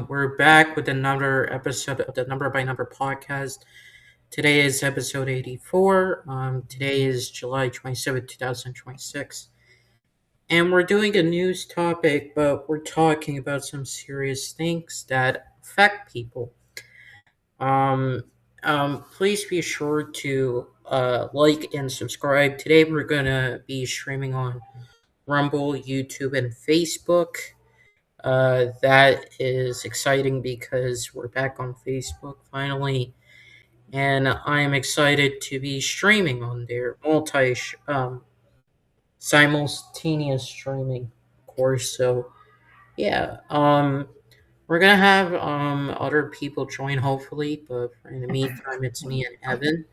We're back with another episode of the Number by Number podcast. Today is episode 84. Today is July 27th, 2026. And we're doing a news topic, but we're talking about some serious things that affect people. Um, Please be sure to like and subscribe. Today we're going to be streaming on Rumble, YouTube, and Facebook. That is exciting because we're back on Facebook finally, and I'm excited to be streaming on there, simultaneous streaming, of course. So yeah, we're gonna have other people join hopefully, but in the meantime, it's me and Evan.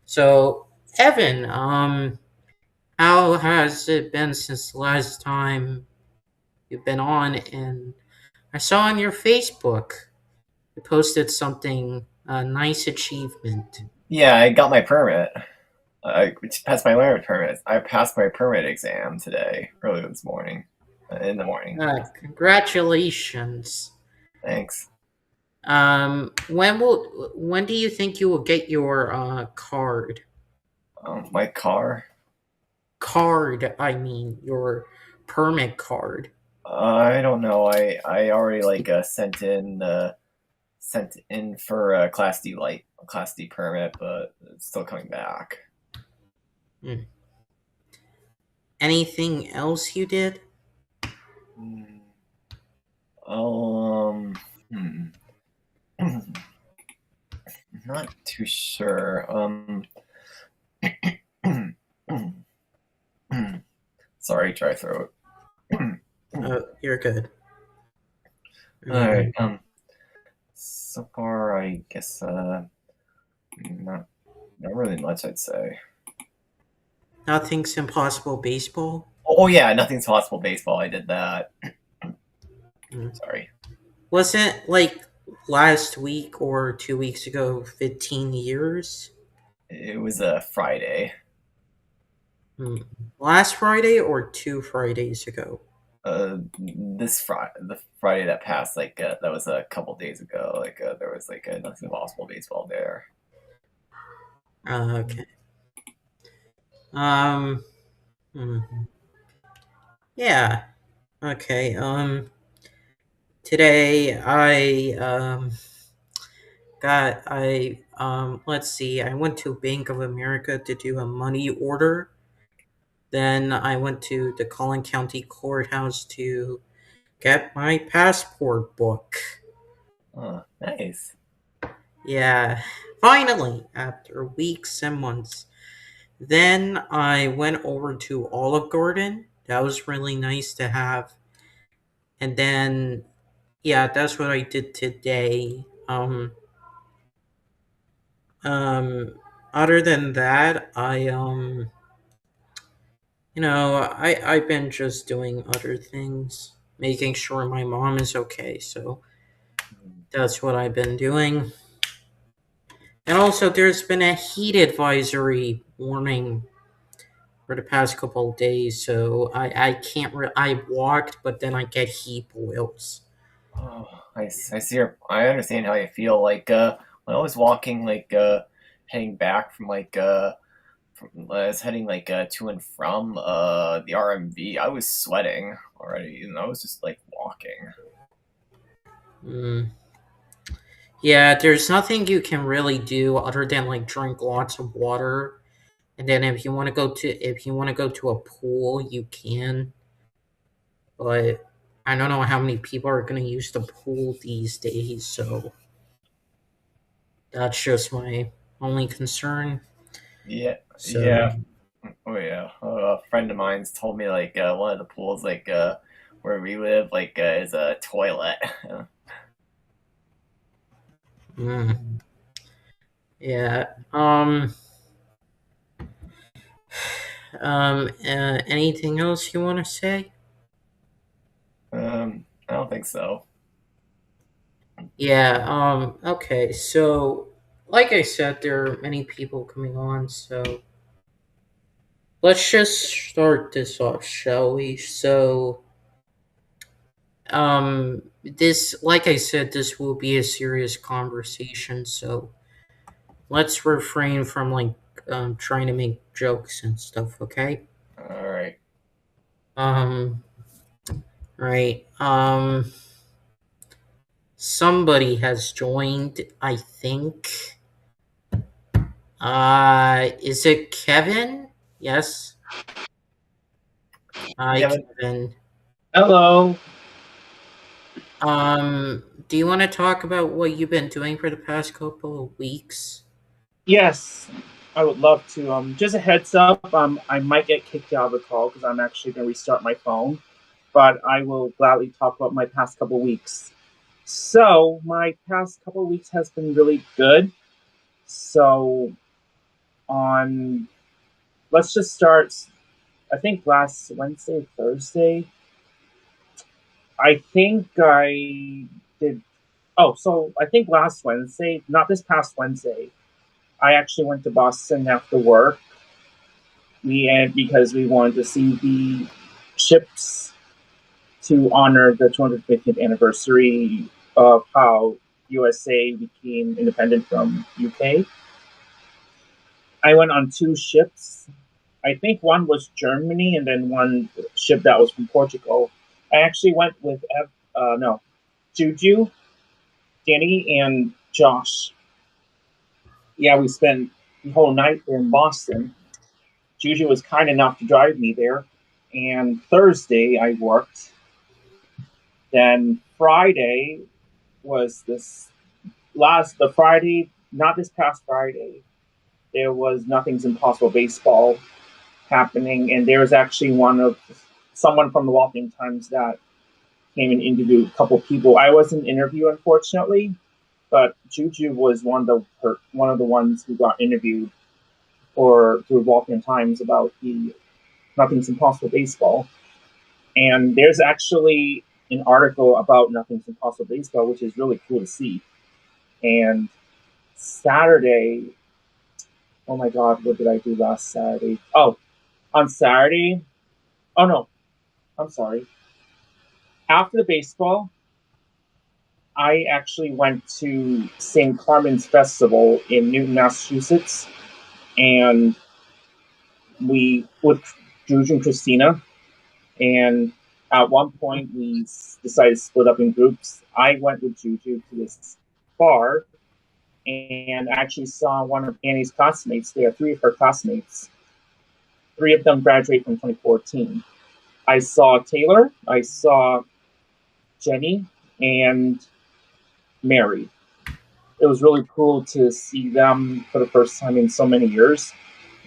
So Evan, how has it been since the last time you've been on? And I saw on your Facebook you posted something, a nice achievement. Yeah, I got my permit. I passed my learner permit. I passed my permit exam today, early this morning. In the morning. Congratulations. Thanks. When do you think you will get your card? My car. Card, I mean your permit card. I don't know. I already sent in for a Class D permit, but it's still coming back. Hmm. Anything else you did? Hmm. Um. Hmm. Not too sure. Sorry, dry throat. You're good. All right. So far, I guess not really much. I'd say. Nothing's impossible baseball. Oh yeah, nothing's possible. Baseball. I did that. Hmm. Sorry. Wasn't like last week or 2 weeks ago 15 years? It was a Friday. Hmm. Last Friday or 2 Fridays ago? This Friday, the Friday that passed, that was a couple days ago. There was a nothing possible baseball there. Okay. Um. hmm. Yeah. Okay. Today let's see. I went to Bank of America to do a money order. Then I went to the Collin County Courthouse to get my passport book. Oh, nice. Yeah, finally, after weeks and months. Then I went over to Olive Garden. That was really nice to have. And then, yeah, that's what I did today. Um, Other than that, I've been just doing other things, making sure my mom is okay. So that's what I've been doing. And also, there's been a heat advisory warning for the past couple of days, so I can't. I walked, but then I get heat boils. Oh, I see. I understand how you feel. When I was walking, heading back I was heading to and from the RMV. I was sweating already, and I was just walking. Mm. Yeah, there's nothing you can really do other than like drink lots of water, and then if you want to go to a pool, you can. But I don't know how many people are going to use the pool these days, so that's just my only concern. Yeah, So, yeah. Oh yeah. A friend of mine's told me one of the pools where we live is a toilet. mm, yeah. Anything else you want to say? I don't think so. Yeah. Okay. So, like I said, there are many people coming on. So let's just start this off, shall we? So, this, like I said, this will be a serious conversation, so let's refrain from trying to make jokes and stuff, okay? All right. Um, right. Somebody has joined, I think. Is it Kevin? Yes. Hi, Kevin. Kevin. Hello. Do you want to talk about what you've been doing for the past couple of weeks? Yes, I would love to. Just a heads up. I might get kicked out of the call because I'm actually going to restart my phone, but I will gladly talk about my past couple weeks. So my past couple weeks has been really good. So on, let's just start. I think last Wednesday, Thursday. I think I did. Oh, so I think last Wednesday, not this past Wednesday. I actually went to Boston after work. Because we wanted to see the ships to honor the 250th anniversary of how USA became independent from UK. I went on two ships. I think one was Germany and then one ship that was from Portugal. I actually went with Juju, Danny, and Josh. Yeah, we spent the whole night in Boston. Juju was kind enough to drive me there. And Thursday I worked. Then Friday was the Friday, not this past Friday. There was Nothing's Impossible baseball happening, and there was actually someone from the Walking Times that came and interviewed a couple people. I wasn't interviewed, unfortunately, but Juju was one of the ones who got interviewed through Walking Times about the Nothing's Impossible baseball. And there's actually an article about Nothing's Impossible baseball, which is really cool to see. And Saturday, oh my God, what did I do last Saturday? Oh, on Saturday, oh no, I'm sorry. After the baseball, I actually went to St. Carmen's Festival in Newton, Massachusetts, and we with Juju and Christina, and at one point we decided to split up in groups. I went with Juju to this bar and actually saw one of Annie's classmates there, three of her classmates. Three of them graduated from 2014. I saw Taylor, I saw Jenny, and Mary. It was really cool to see them for the first time in so many years.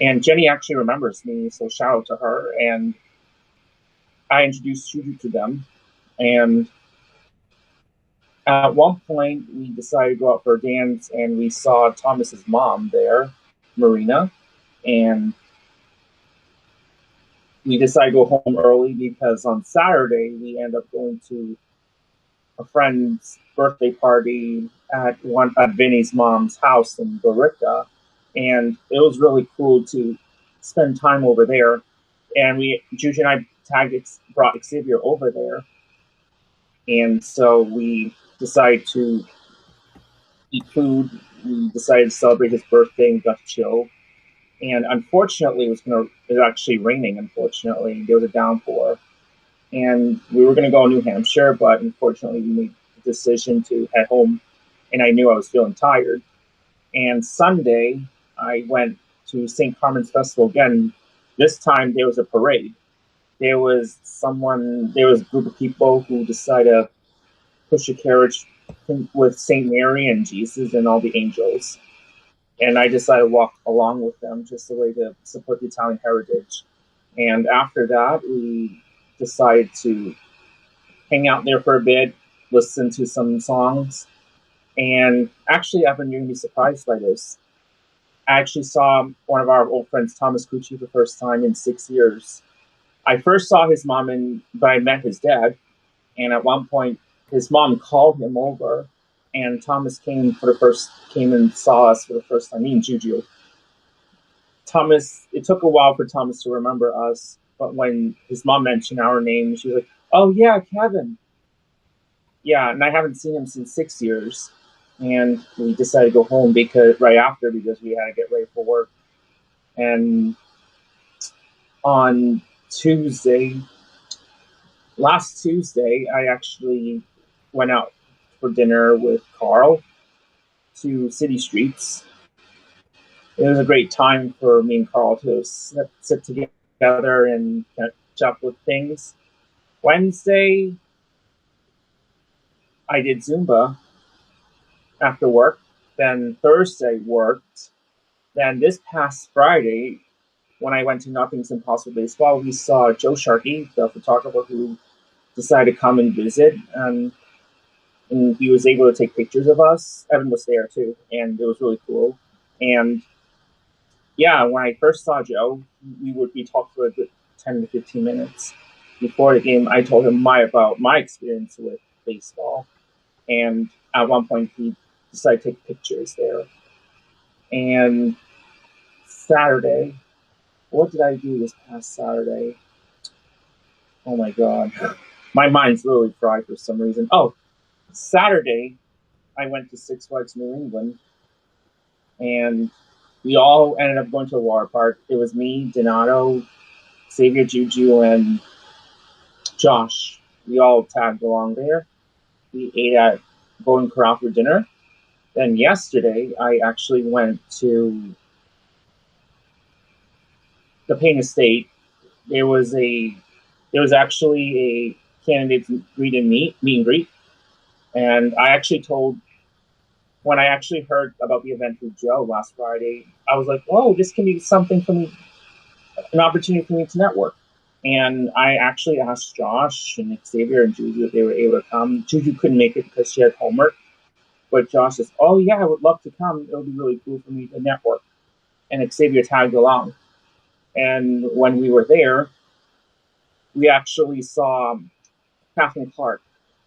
And Jenny actually remembers me, so shout out to her. And I introduced Juju to them. And at one point, we decided to go out for a dance, and we saw Thomas's mom there, Marina. And we decided to go home early because on Saturday, we ended up going to a friend's birthday party at Vinny's mom's house in Borica, and it was really cool to spend time over there. And Juju and I brought Xavier over there, and so we decided to eat food. We decided to celebrate his birthday and got to chill. And unfortunately, it was actually raining. Unfortunately, there was a downpour, and we were going to go to New Hampshire, but unfortunately, we made the decision to head home. And I knew I was feeling tired. And Sunday, I went to St. Carmen's Festival again. This time, there was a parade. There was a group of people who decided to push a carriage with St. Mary and Jesus and all the angels. And I decided to walk along with them just a way to support the Italian heritage. And after that, we decided to hang out there for a bit, listen to some songs. And actually, I've been really surprised by this. I actually saw one of our old friends, Thomas Cucci, for the first time in 6 years. I first saw his mom, but I met his dad. And at one point, his mom called him over, and Thomas came and saw us for the first time. Me and Juju. It took a while for Thomas to remember us, but when his mom mentioned our name, she was like, "Oh yeah, Kevin." yeah, and I haven't seen him since 6 years. And we decided to go home because we had to get ready for work. And on Tuesday, last Tuesday, I actually went out for dinner with Carl to City Streets. It was a great time for me and Carl to sit together and catch up with things. Wednesday, I did Zumba after work. Then Thursday worked. Then this past Friday, when I went to Nothing's Impossible Baseball, we saw Joe Sharkey, the photographer who decided to come and visit. And he was able to take pictures of us. Evan was there too, and it was really cool. And yeah, when I first saw Joe, we talked for a good 10 to 15 minutes. Before the game, I told him about my experience with baseball. And at one point, he decided to take pictures there. And Saturday, what did I do this past Saturday? Oh my God. My mind's really fried for some reason. Oh, Saturday, I went to Six Flags New England, and we all ended up going to a water park. It was me, Donato, Xavier, Juju, and Josh. We all tagged along there. We ate at Golden Corral for dinner. Then yesterday, I actually went to the Payne Estate. There was actually a candidates meet and greet, and I actually when I actually heard about the event with Joe last Friday, I was like, "Oh, this can be something for me, an opportunity for me to network." And I actually asked Josh and Xavier and Juju if they were able to come. Juju couldn't make it because she had homework, but Josh says, "Oh yeah, I would love to come. It would be really cool for me to network." And Xavier tagged along. And when we were there, we actually saw Kathleen Clark,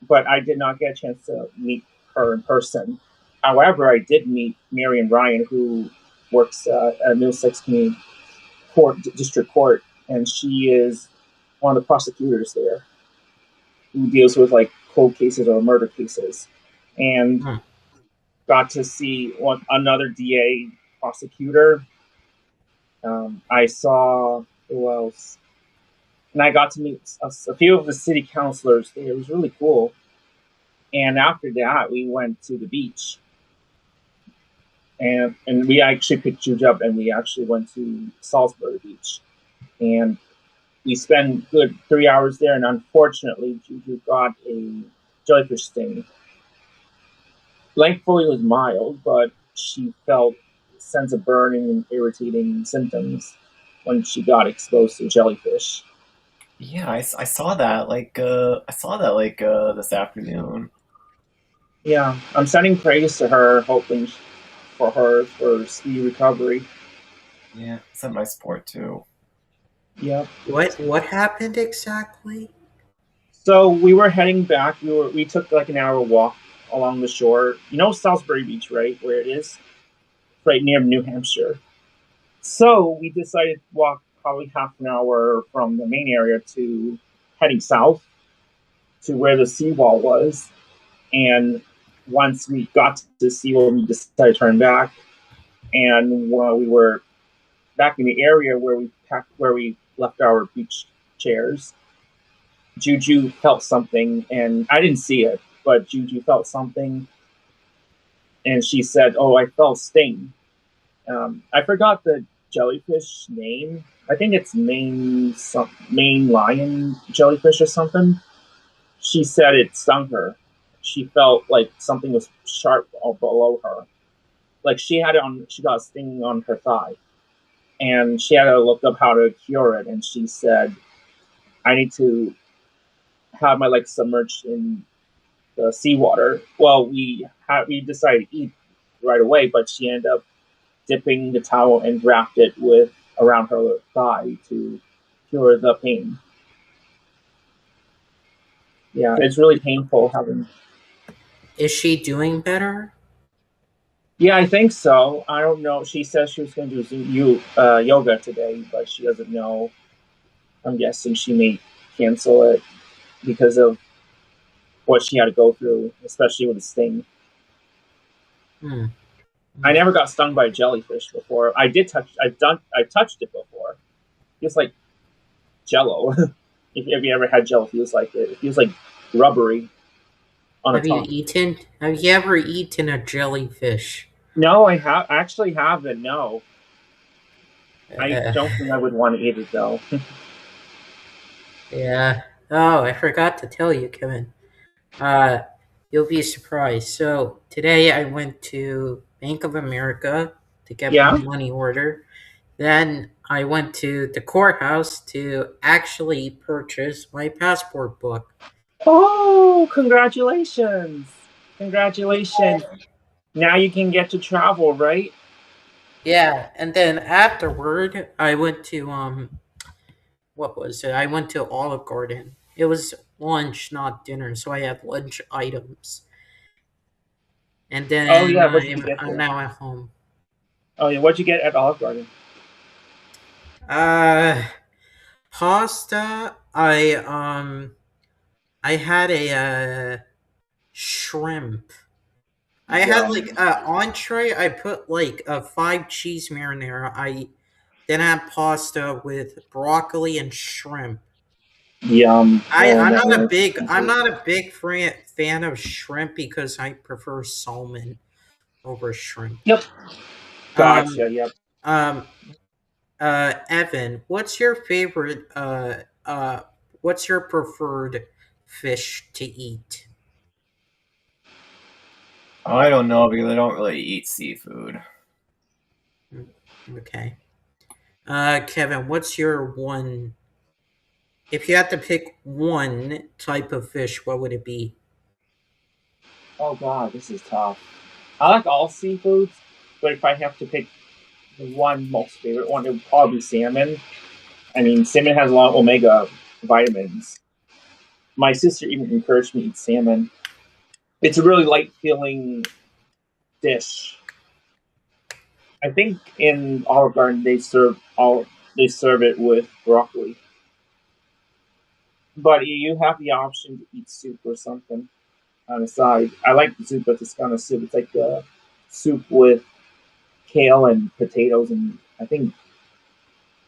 but I did not get a chance to meet her in person. However, I did meet Marion Ryan, who works at Middlesex Community District Court, and she is one of the prosecutors there who deals with like cold cases or murder cases. And got to see another DA prosecutor. I saw who else? And I got to meet a few of the city councilors there. It was really cool. And after that, we went to the beach. And we actually picked Juju up, and we actually went to Salisbury Beach. And we spent good 3 hours there, and unfortunately, Juju got a jellyfish sting. Thankfully, it was mild, but she felt a sense of burning and irritating symptoms when she got exposed to jellyfish. Yeah, I saw that. This afternoon. Yeah, I'm sending praise to her, hoping for speedy recovery. Yeah, sent my support too. Yep. What happened exactly? So we were heading back. We took like an hour walk along the shore. You know Salisbury Beach, right? Where it is, right near New Hampshire. So we decided to walk probably half an hour from the main area to heading south to where the seawall was. And once we got to the seawall, we decided to turn back. And while we were back in the area where we left our beach chairs, Juju felt something, and I didn't see it, but Juju felt something, and she said, "Oh, I felt sting." I forgot the jellyfish name. I think it's Maine lion jellyfish or something. She said it stung her. She felt like something was sharp below her. Like she got a sting on her thigh. And she had to look up how to cure it. And she said, "I need to have my legs submerged in the seawater." Well, we decided to eat right away, but she ended up dipping the towel and wrapped it around her thigh to cure the pain. Yeah, it's really painful having. Is she doing better? Yeah, I think so. I don't know. She says she was going to do yoga today, but she doesn't know. I'm guessing she may cancel it because of what she had to go through, especially with the sting. Hmm. I never got stung by a jellyfish before. I touched it before. It's like Jello. if you ever had Jello, it feels like it. It feels like rubbery on the Have you tongue. eaten? Have you ever eaten a jellyfish? No, I actually haven't. No, I Uh, don't think I would want to eat it though. yeah. Oh, I forgot to tell you, Kevin. Uh, you'll be surprised. So today I went to Bank of America to get my Yeah. money order. Then I went to the courthouse to actually purchase my passport book. Oh, congratulations! Congratulations! Now you can get to travel, right? Yeah, and then afterward, I went to what was it? I went to Olive Garden. It was lunch, not dinner, so I had lunch items. And Oh then yeah, what did you get I'm there? now at home. Oh yeah, what'd you get at Olive Garden? Uh, pasta. I had a shrimp. I had Yum. like entree. I put like a 5 cheese marinara. I then had pasta with broccoli and shrimp. Yum. I Oh, I'm now not a you're big I'm hungry. not a big fan of shrimp because I prefer salmon over shrimp. Yep. Um Gotcha. Yep. um Evan, what's your preferred fish to eat? I don't know because I don't really eat seafood. Okay. Kevin, what's your one if you had to pick one type of fish, what would it be? Oh god, this is tough. I like all seafoods, but if I have to pick the one most favorite one, it would probably be salmon. I mean, salmon has a lot of omega vitamins. My sister even encouraged me to eat salmon. It's a really light feeling dish. I think in Olive Garden they serve it with broccoli, but you have the option to eat soup or something on the side. I like the soup, but this kind of soup. It's like a soup with kale and potatoes and I think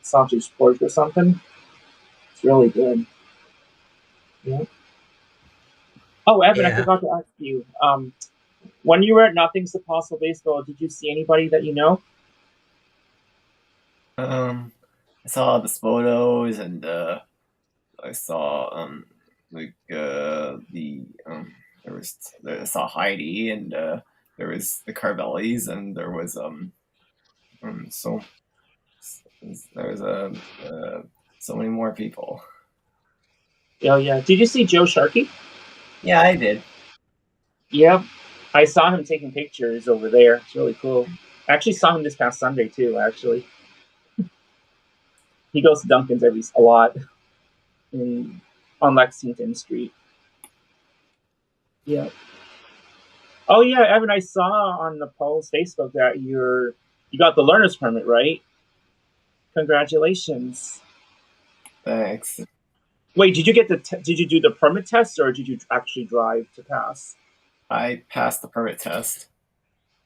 sausage pork or something. It's really good. Yeah. Oh, Evan, I Yeah. forgot to ask you. When you were at Nothing's Impossible Baseball, did you see anybody that you know? Um, I saw the Spodos and I saw the I saw Heidi and there was the Carvellis and there was so there was so many more people. Oh yeah. Did you see Joe Sharkey? Yeah, I did. Yep. I saw him taking pictures over there. It's really cool. I actually saw him this past Sunday too. Actually, he goes to Dunkin's a lot in on Lexington Street. Yeah. Oh yeah, Evan. I saw on the post Facebook that you got the learner's permit, right? Congratulations. Thanks. Wait, did you do the permit test or did you actually drive to pass? I passed the permit test.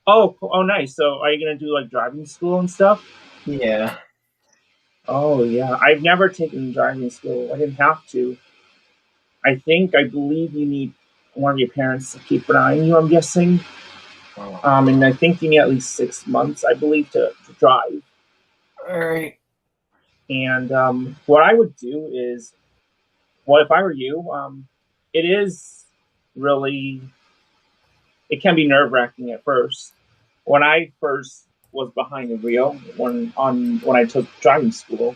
Oh, nice. So are you gonna do like driving school and stuff? Yeah. Oh yeah, I've never taken driving school. I didn't have to. I believe you need one of your parents to keep an eye on you. I'm guessing, Oh. and I think you need at least 6 months, I believe, to drive. All right. And what I would do is, well, if I were you, it is really it can be nerve wracking at first. When I first was behind the wheel when I took driving school,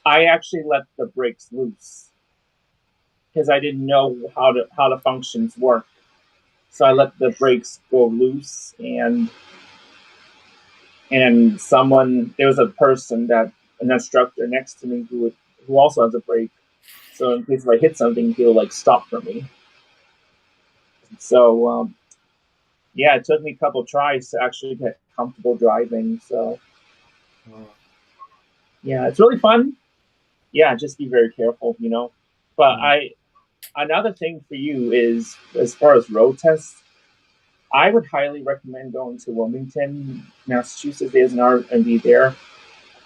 I actually let the brakes loose because I didn't know how the functions work. So I let the brakes go loose, and someone there was a person that an instructor next to me who also has a brake. So in case if I hit something, he'll like stop for me. So yeah, it took me a couple tries to actually get comfortable driving. So yeah, it's really fun. Yeah, just be very careful, But Mm. Another thing for you is, as far as road tests, I would highly recommend going to Wilmington, Massachusetts. There's an R&D there.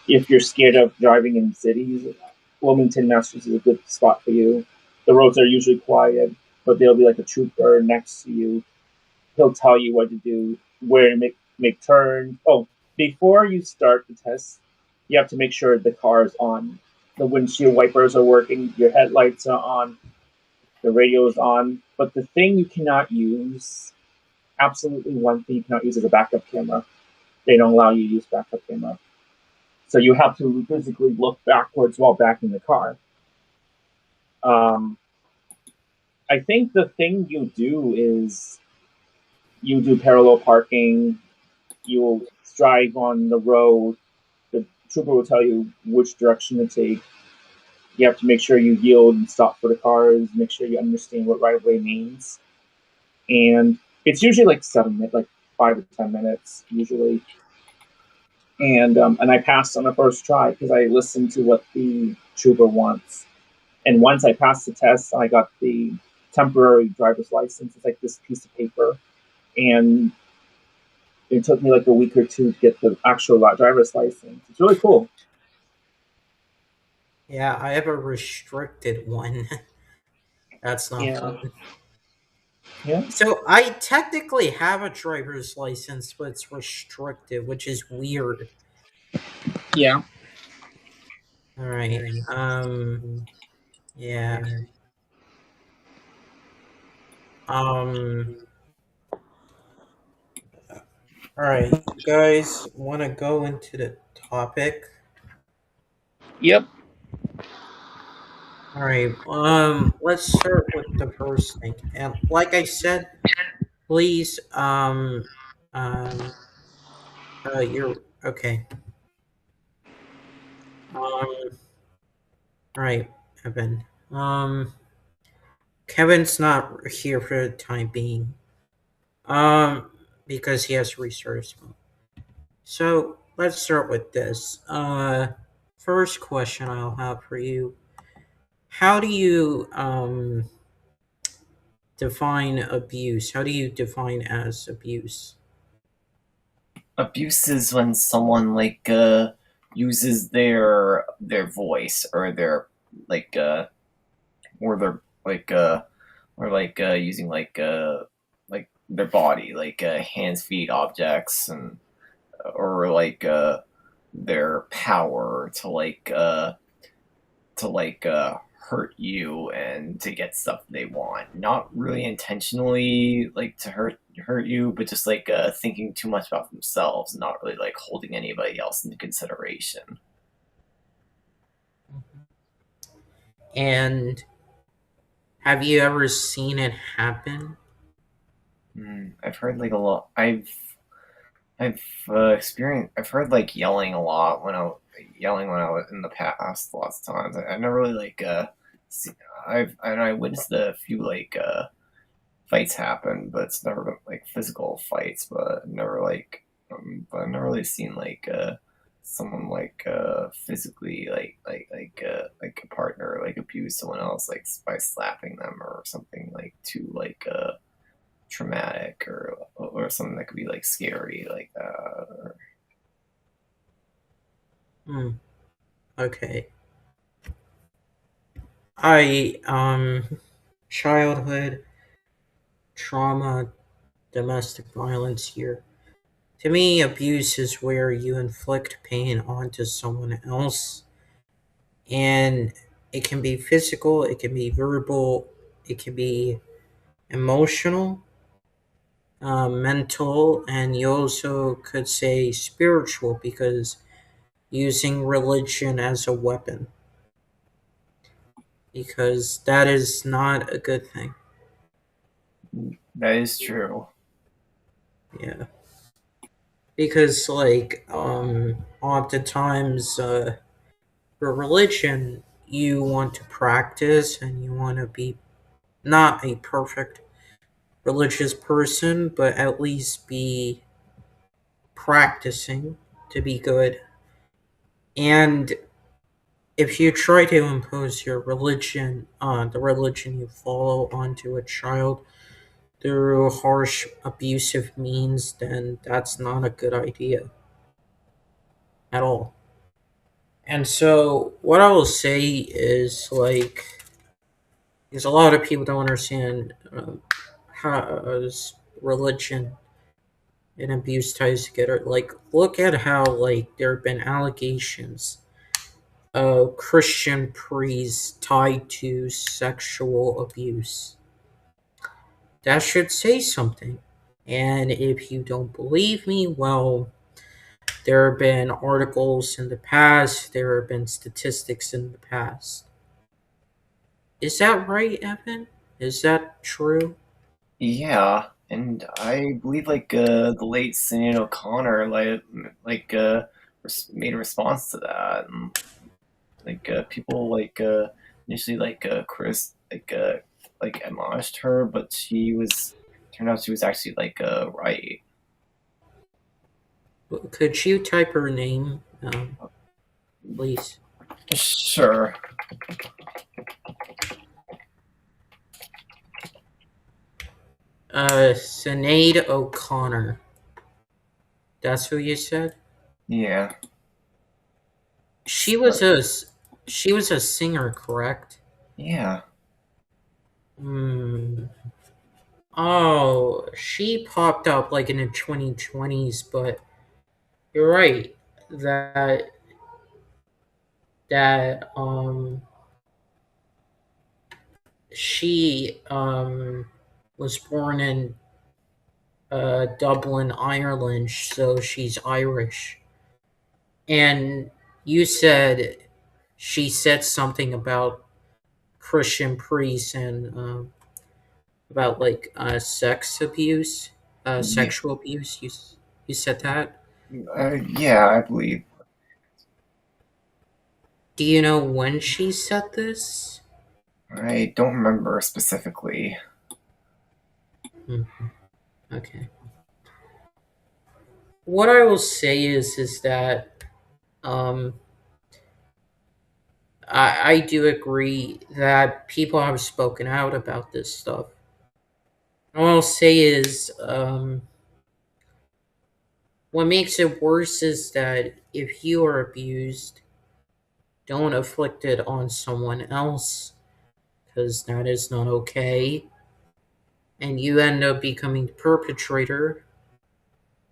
If you're scared of driving in cities, Wilmington, Massachusetts is a good spot for you. The roads are usually quiet, but there'll be like a trooper next to you. He'll tell you what to do, where to make turns. Oh, before you start the test, you have to make sure the car is on. The windshield wipers are working, your headlights are on, the radio is on. But the thing you cannot use, absolutely one thing you cannot use is a backup camera. They don't allow you to use backup camera. So you have to physically look backwards while back in the car. I think the thing you do is you do parallel parking, you'll drive on the road, the trooper will tell you which direction to take. You have to make sure you yield and stop for the cars, make sure you understand what right of way means. And it's usually like 7 minutes, like 5 or 10 minutes usually. And I passed on the first try because I listened to what the trooper wants. And once I passed the test, I got the temporary driver's license. It's like this piece of paper. And it took me like a week or two to get the actual driver's license. It's really cool. Yeah, I have a restricted one. That's not fun. Yeah. So I technically have a driver's license, but it's restricted, which is weird. Yeah. All right. Yeah. All right, you guys want to go into the topic? Yep. All right. Let's start with the first thing. And like I said, please, you're okay. All right, Evan. Kevin's not here for the time being. Because he has to restart his phone. So let's start with this. First question I'll have for you: how do you define abuse? How do you define as abuse? Abuse is when someone uses their voice or their like or their using like their body, hands, feet, objects, and or their power to hurt you and to get stuff they want. Not really intentionally to hurt you, but just thinking too much about themselves, not really holding anybody else into consideration. And have you ever seen it happen? I've heard a lot. I've experienced. I've heard yelling a lot yelling when I was in the past. Lots of times. I never really I witnessed a few fights happen, but it's never been physical fights. But never but I've never really seen someone physically like a partner abuse someone else by slapping them or something too traumatic or something that could be scary like that. Okay. I childhood trauma, domestic violence here. To me, abuse is where you inflict pain onto someone else, and it can be physical, it can be verbal, it can be emotional, mental, and you also could say spiritual because using religion as a weapon, because that is not a good thing. That is true. Yeah. Because oftentimes for religion you want to practice and you want to be not a perfect religious person, but at least be practicing to be good. And if you try to impose your religion, the religion you follow, onto a child through harsh, abusive means, then that's not a good idea at all. And so, what I will say is like, because a lot of people don't understand how religion and abuse ties together. Like, look at how like there have been allegations of Christian priests tied to sexual abuse. That should say something. And if you don't believe me, well, there have been articles in the past, there have been statistics in the past. Is that right, Evan? Is that true? Yeah, and I believe the late Sinead O'Connor like made a response to that, and people initially Chris admonished her, but she was turned out she was actually right. Could you type her name, please? Sure. Sinead O'Connor. That's who you said? Yeah. She was a she was a singer, correct? Yeah. Hmm. Oh, she popped up like in the 2020s, but you're right that that she was born in Dublin, Ireland, so she's Irish. And you said she said something about Christian priests and about like sex abuse, Yeah. sexual abuse. You said that. Yeah, I believe. Do you know when she said this? I don't remember specifically. Mhm. Okay. What I will say is that um, I do agree that people have spoken out about this stuff. What I'll say is what makes it worse is that if you are abused, don't inflict it on someone else because that is not okay. And you end up becoming the perpetrator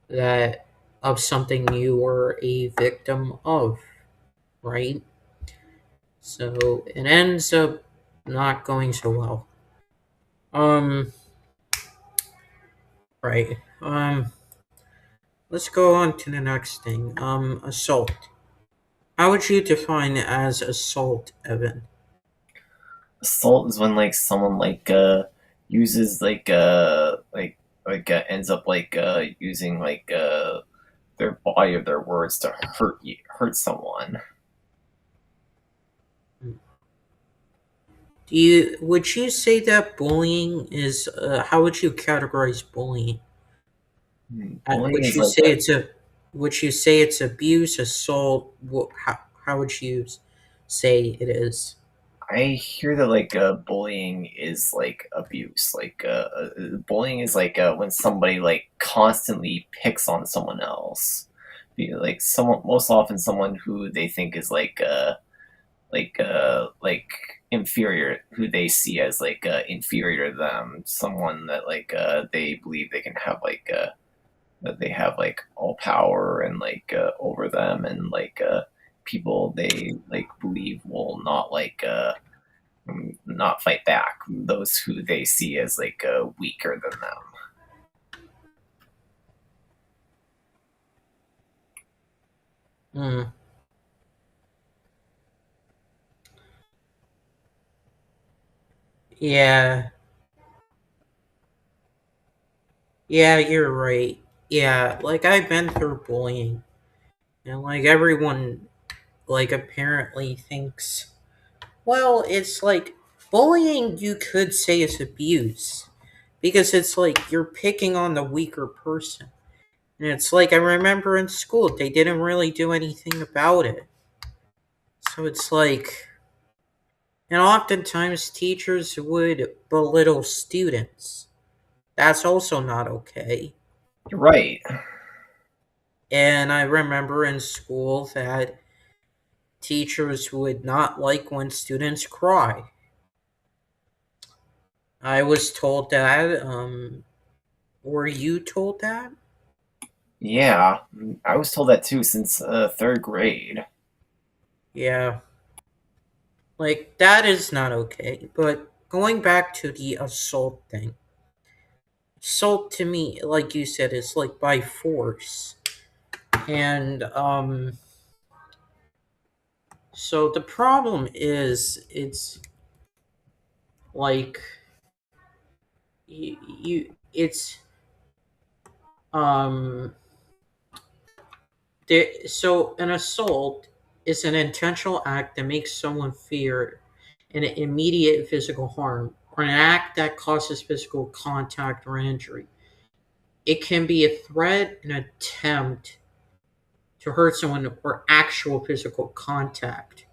that of something you were a victim of, right? So it ends up not going so well. Um, right. Let's go on to the next thing. Assault. How would you define as assault, Evan? Assault is when someone uses ends up using their body or their words to hurt someone. Would you say that bullying is how would you categorize bullying? Bullying Would is you say would you say it's abuse, assault? How would you say it is? I hear that bullying is abuse. Bullying is when somebody constantly picks on someone else. Someone, most often someone who they think is like inferior, who they see as inferior to them, someone that they believe they can have that they have all power and over them, and people they believe will not fight back those who they see as weaker than them. Hmm. Yeah, yeah, you're right. Yeah, like I've been through bullying, and like everyone, like apparently thinks, well, it's like bullying. You could say is abuse because it's like you're picking on the weaker person. And it's like I remember in school they didn't really do anything about it. So it's like, and oftentimes teachers would belittle students. That's also not okay. You're right. And I remember in school that teachers would not like when students cry. I was told that. Were you told that? Yeah, I was told that too since third grade. Yeah. Like, that is not okay. But going back to the assault thing, assault to me, like you said, is like by force. And, so the problem is, it's like, it's, um, so an assault is an intentional act that makes someone fear an immediate physical harm, or an act that causes physical contact or injury. It can be a threat, an attempt to hurt someone, or actual physical contact.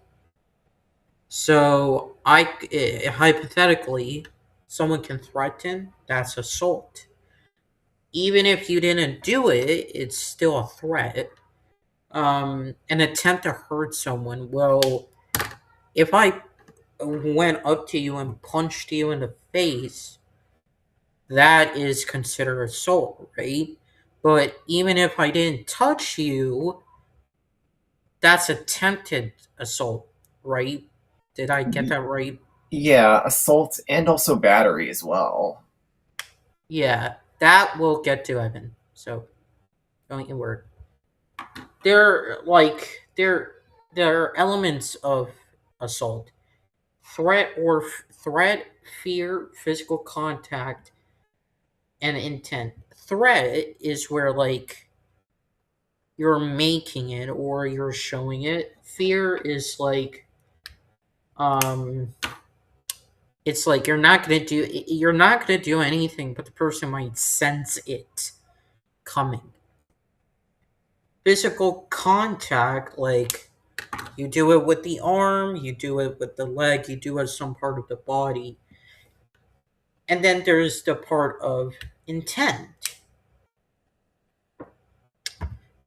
So, hypothetically, someone can threaten. That's assault. Even if you didn't do it, it's still a threat. An attempt to hurt someone. Well, if I went up to you and punched you in the face, that is considered assault, right? But even if I didn't touch you, that's attempted assault, right? Did I get Y- that right? Yeah, assault and also battery as well. Yeah, that will get to Evan. So don't you worry. There are elements of assault: threat, fear, physical contact, and intent. Threat is where like you're making it or you're showing it. Fear is like um it's like you're not gonna do anything, but the person might sense it coming. Physical contact, like you do it with the arm, you do it with the leg, you do it with some part of the body. And then there's the part of intent.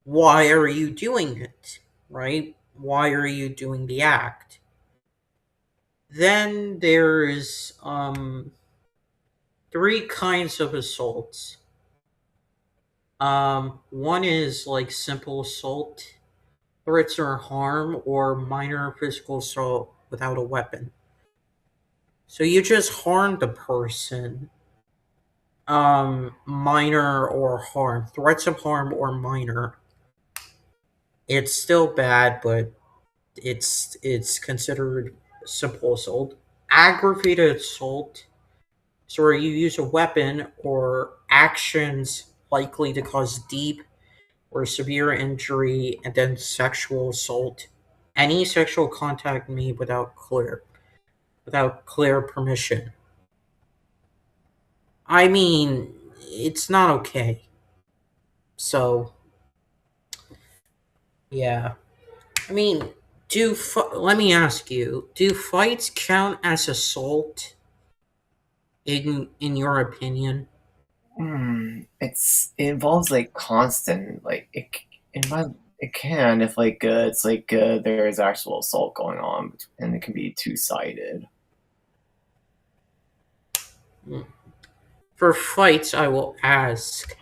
Why are you doing it? Right? Why are you doing the act? Then there's three kinds of assaults. One is like simple assault, threats or harm, or minor physical assault without a weapon. So you just harmed a person. Minor or harm, threats of harm or minor. It's still bad, but it's considered simple assault. Aggravated assault, so where you use a weapon or actions likely to cause deep or severe injury, and then sexual assault. Any sexual contact made without clear permission. I mean, it's not okay. So yeah, I mean, let me ask you: do fights count as assault in your opinion? It involves like constant like in my it can if like it's like there is actual assault going on and it can be two-sided. Mm. For fights, I will ask: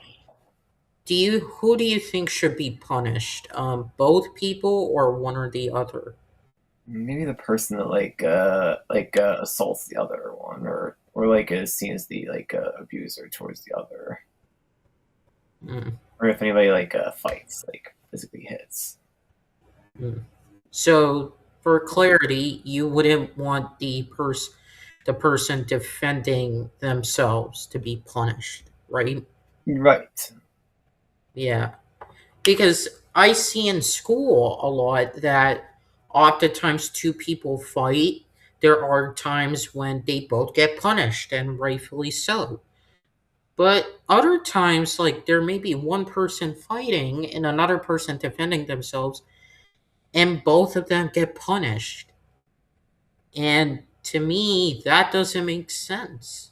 who do you think should be punished? Both people or one or the other? Maybe the person that assaults the other one or like is seen as the abuser towards the other, Mm, or if anybody fights like physically hits. mm. So, for clarity, you wouldn't want the person defending themselves to be punished, right? Right. Yeah, because I see in school a lot that oftentimes two people fight. There are times when they both get punished, and rightfully so. But other times, like there may be one person fighting and another person defending themselves, and both of them get punished. And to me, that doesn't make sense.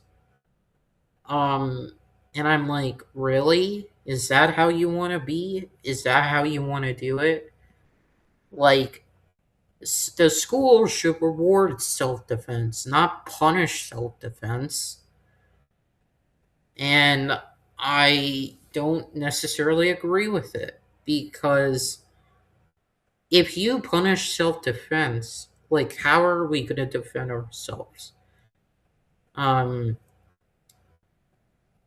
Um, and I'm like, really? Is that how you want to be? Is that how you want to do it? Like, the school should reward self defense, not punish self defense. And I don't necessarily agree with it because if you punish self defense, like, how are we going to defend ourselves? Um,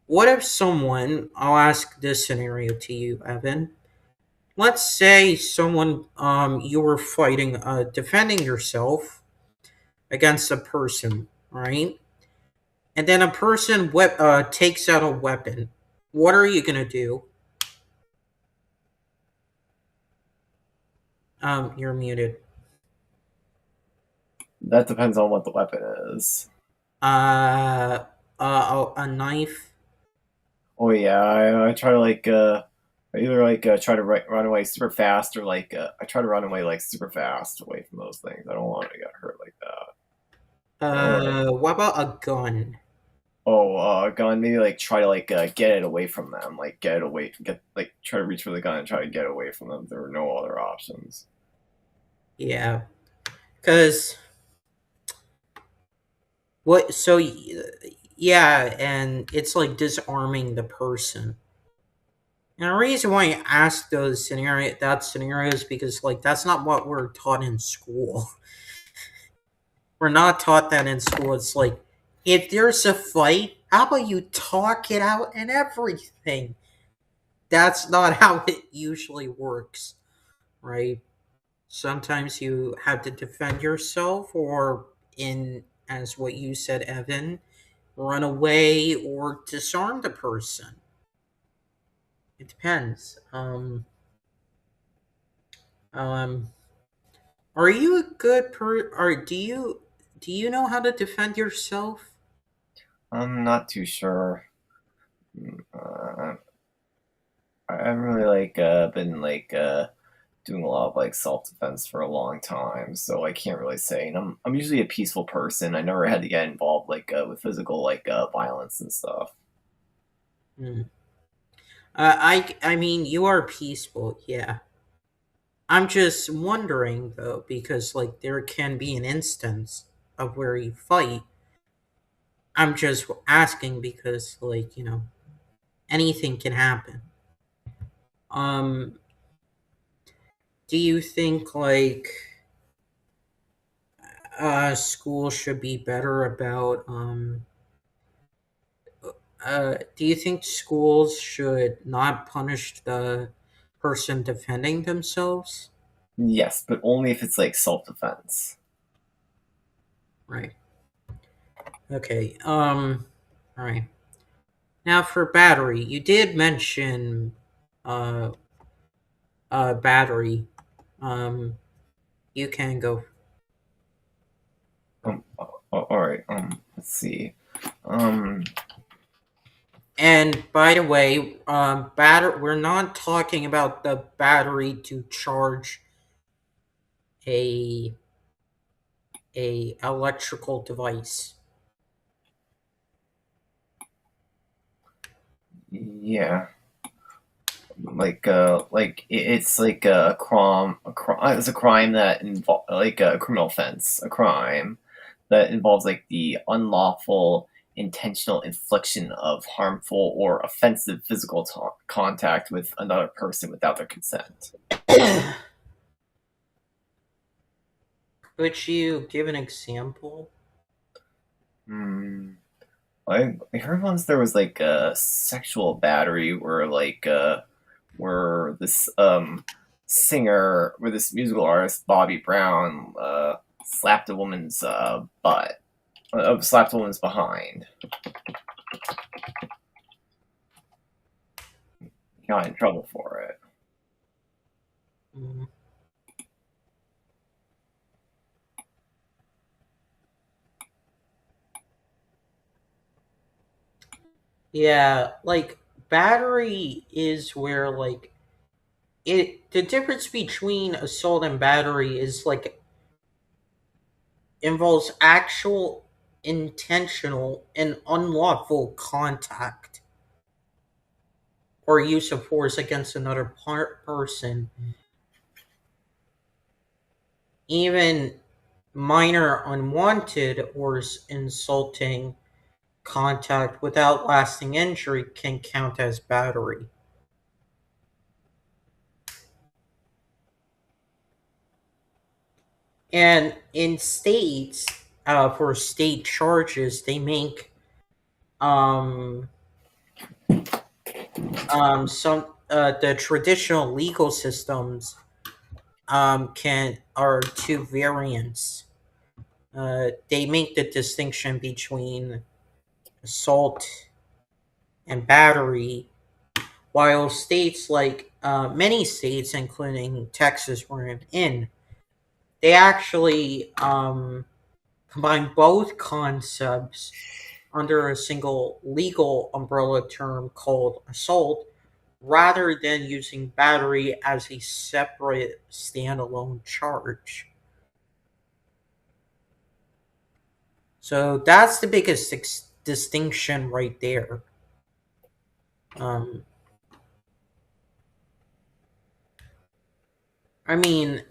what if someone, I'll ask this scenario to you, Evan. Let's say someone, you were fighting, defending yourself against a person, right? And then a person takes out a weapon. What are you gonna do? You're muted. That depends on what the weapon is. A knife. Oh yeah, I try to I either try to run away super fast or I try to run away like super fast away from those things. I don't want to get hurt like that. What about a gun? A gun. Maybe try to get it away from them. Like get it away. Get try to reach for the gun and try to get away from them. There are no other options. Yeah, because what? So yeah, and it's like disarming the person. And the reason why I ask that scenario is because like that's not what we're taught in school. We're not taught that in school. It's like if there's a fight, how about you talk it out and everything? That's not how it usually works, right? Sometimes you have to defend yourself, or in as what you said, Evan, run away or disarm the person. It depends. Um, are you a good or do you know how to defend yourself? I'm not too sure. Uh, I haven't really been doing a lot of self defense for a long time, so I can't really say. And I'm usually a peaceful person. I never had to get involved with physical violence and stuff. Hmm. I mean, you are peaceful, yeah. I'm just wondering though, because like there can be an instance of where you fight. I'm just asking because anything can happen. Um, do you think school should be better about do you think schools should not punish the person defending themselves? Yes, but only if it's self defense. Right. Okay. All right. Now for battery, you did mention uh battery. Um, you can go. All right. Let's see. Um, And by the way, we're not talking about the battery to charge a electrical device. yeah. It's like it's a crime that involves a criminal offense, a crime that involves the unlawful intentional infliction of harmful or offensive physical contact with another person without their consent. Could you give an example? Hmm. I heard once there was a sexual battery where this singer, where this musical artist Bobby Brown slapped a woman's butt, slapped a woman's behind. He got in trouble for it. Mm. Yeah, like battery is where like the difference between assault and battery is like involves actual intentional and unlawful contact or use of force against another person, even minor unwanted or insulting contact without lasting injury can count as battery. And in states, for state charges, they make um, some the traditional legal systems can are two variants. They make the distinction between assault and battery, while states like many states, including Texas, where I'm in, they actually combine both concepts under a single legal umbrella term called assault, rather than using battery as a separate standalone charge. So that's the biggest distinction right there. Um, I mean,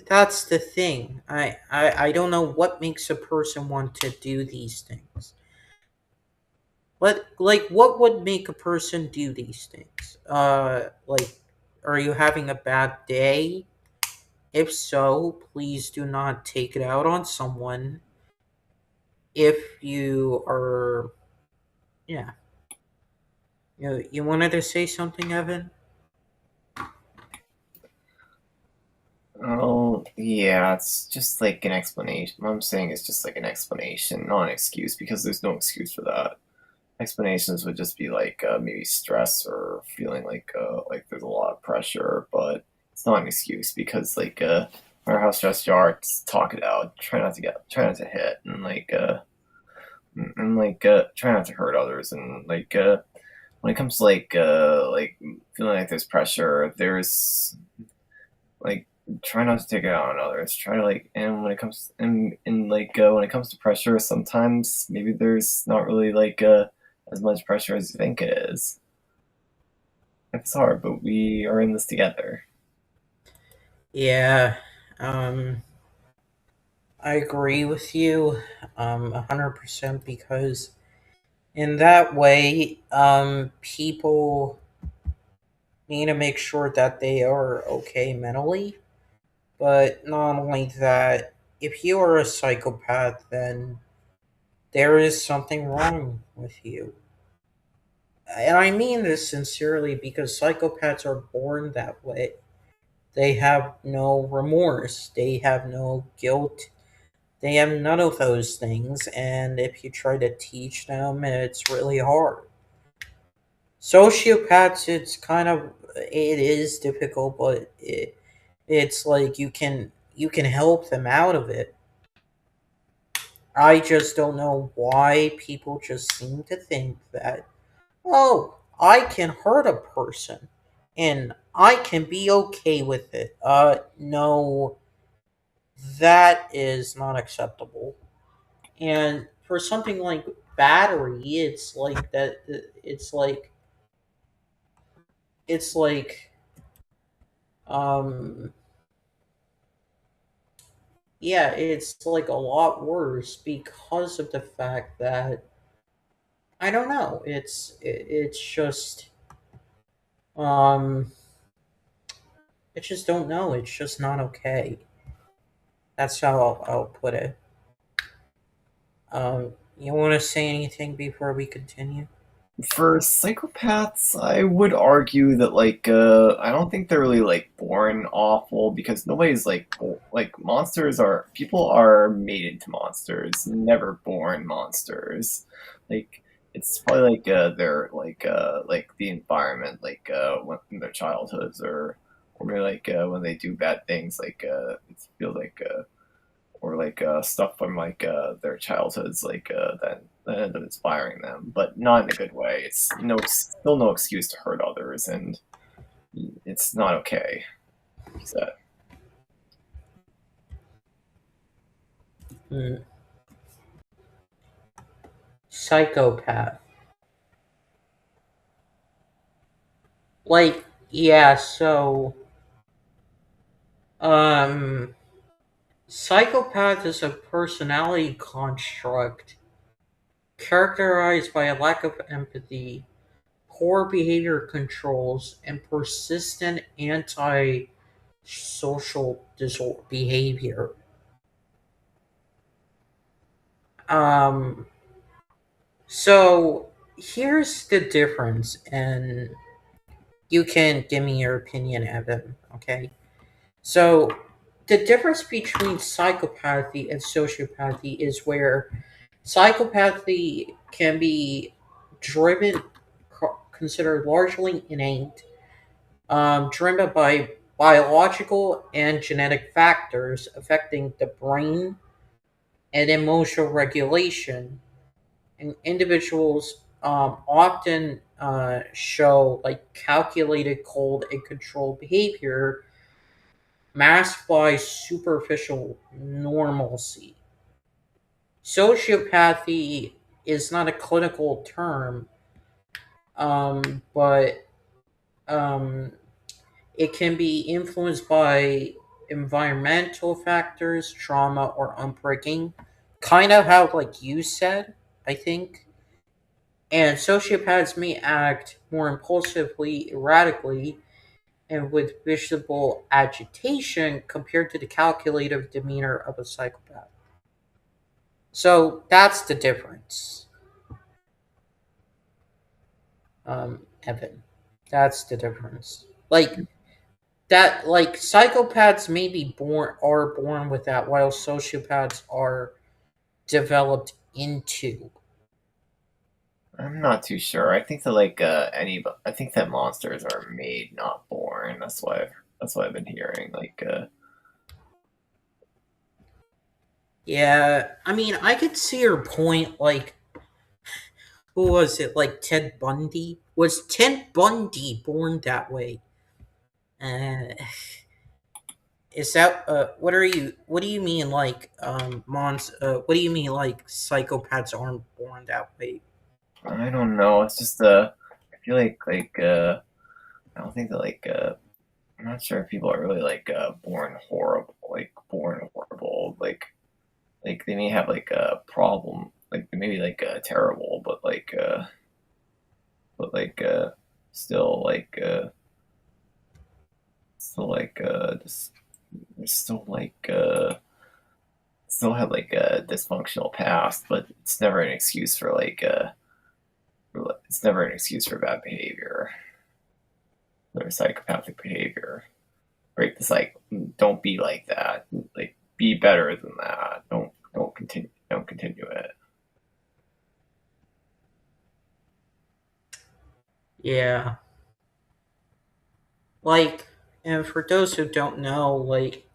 that's the thing. I don't know what makes a person want to do these things. What would make a person do these things? Like, are you having a bad day? If so, please do not take it out on someone. If you are, yeah, you wanted to say something, Evan? Oh, yeah, it's just like an explanation. What I'm saying is just like an explanation, not an excuse, because there's no excuse for that. Explanations would just be like maybe stress or feeling like there's a lot of pressure, but it's not an excuse because no matter how stressed you are, just talk it out. Try not to hit, and try not to hurt others, and when it comes to like feeling like there's pressure, there's like try not to take it out on others. Try to and when it comes when it comes to pressure, sometimes maybe there's not really as much pressure as you think it is. It's hard, but we are in this together. Yeah, um, I agree with you, 100% because in that way, people need to make sure that they are okay mentally. But not only that, if you are a psychopath, then there is something wrong with you. And I mean this sincerely because psychopaths are born that way. They have no remorse, they have no guilt, they have none of those things. And if you try to teach them, it's really hard. Sociopaths, it is difficult, but it's like you can help them out of it. I just don't know why people just seem to think that, oh, I can hurt a person and I can be okay with it. No, that is not acceptable. And for something like battery, it's like that. It's like um yeah, it's like a lot worse because of the fact that I don't know. It's just um I just don't know. It's just not okay. That's how I'll put it. You want to say anything before we continue? For psychopaths, I would argue that I don't think they're really born awful because nobody's monsters are people are made into monsters, never born monsters. Like it's probably they're like the environment when in their childhoods or maybe when they do bad things it feels or stuff from their childhoods that end up inspiring them, but not in a good way. It's still no excuse to hurt others, and it's not okay. So Hmm. Psychopath. Like, yeah, so, um, psychopath is a personality construct characterized by a lack of empathy, poor behavior controls, and persistent anti-social behavior. Um, so here's the difference, and you can give me your opinion, Evan. Okay. So the difference between psychopathy and sociopathy is where psychopathy can be driven, considered largely innate, driven by biological and genetic factors affecting the brain and emotional regulation. And individuals often show like calculated, cold, and controlled behavior masked by superficial normalcy. Sociopathy is not a clinical term, but um, it can be influenced by environmental factors, trauma, or upbringing. Kind of how, like you said, I think. And sociopaths may act more impulsively, erratically, and with visible agitation compared to the calculative demeanor of a psychopath. So that's the difference, Evan. That's the difference. Like that, like psychopaths may be born with that, while sociopaths are developed into. I'm not too sure. I think that I think that monsters are made, not born. That's what I've been hearing. Yeah, I mean, I could see your point. Like, who was it? Like Ted Bundy? Was Ted Bundy born that way? Uh, is that what are you? What do you mean? Like mons? What do you mean? Like psychopaths aren't born that way? I don't know. It's just I feel I don't think that I'm not sure if people are really born horrible, born horrible. Like they may have like a problem, like they may be terrible, but still still just they're still have a dysfunctional past, but it's never an excuse for it's never an excuse for bad behavior or psychopathic behavior. Break the cycle. Don't be like that. Like be better than that. Don't continue it. Yeah, like, and for those who don't know, like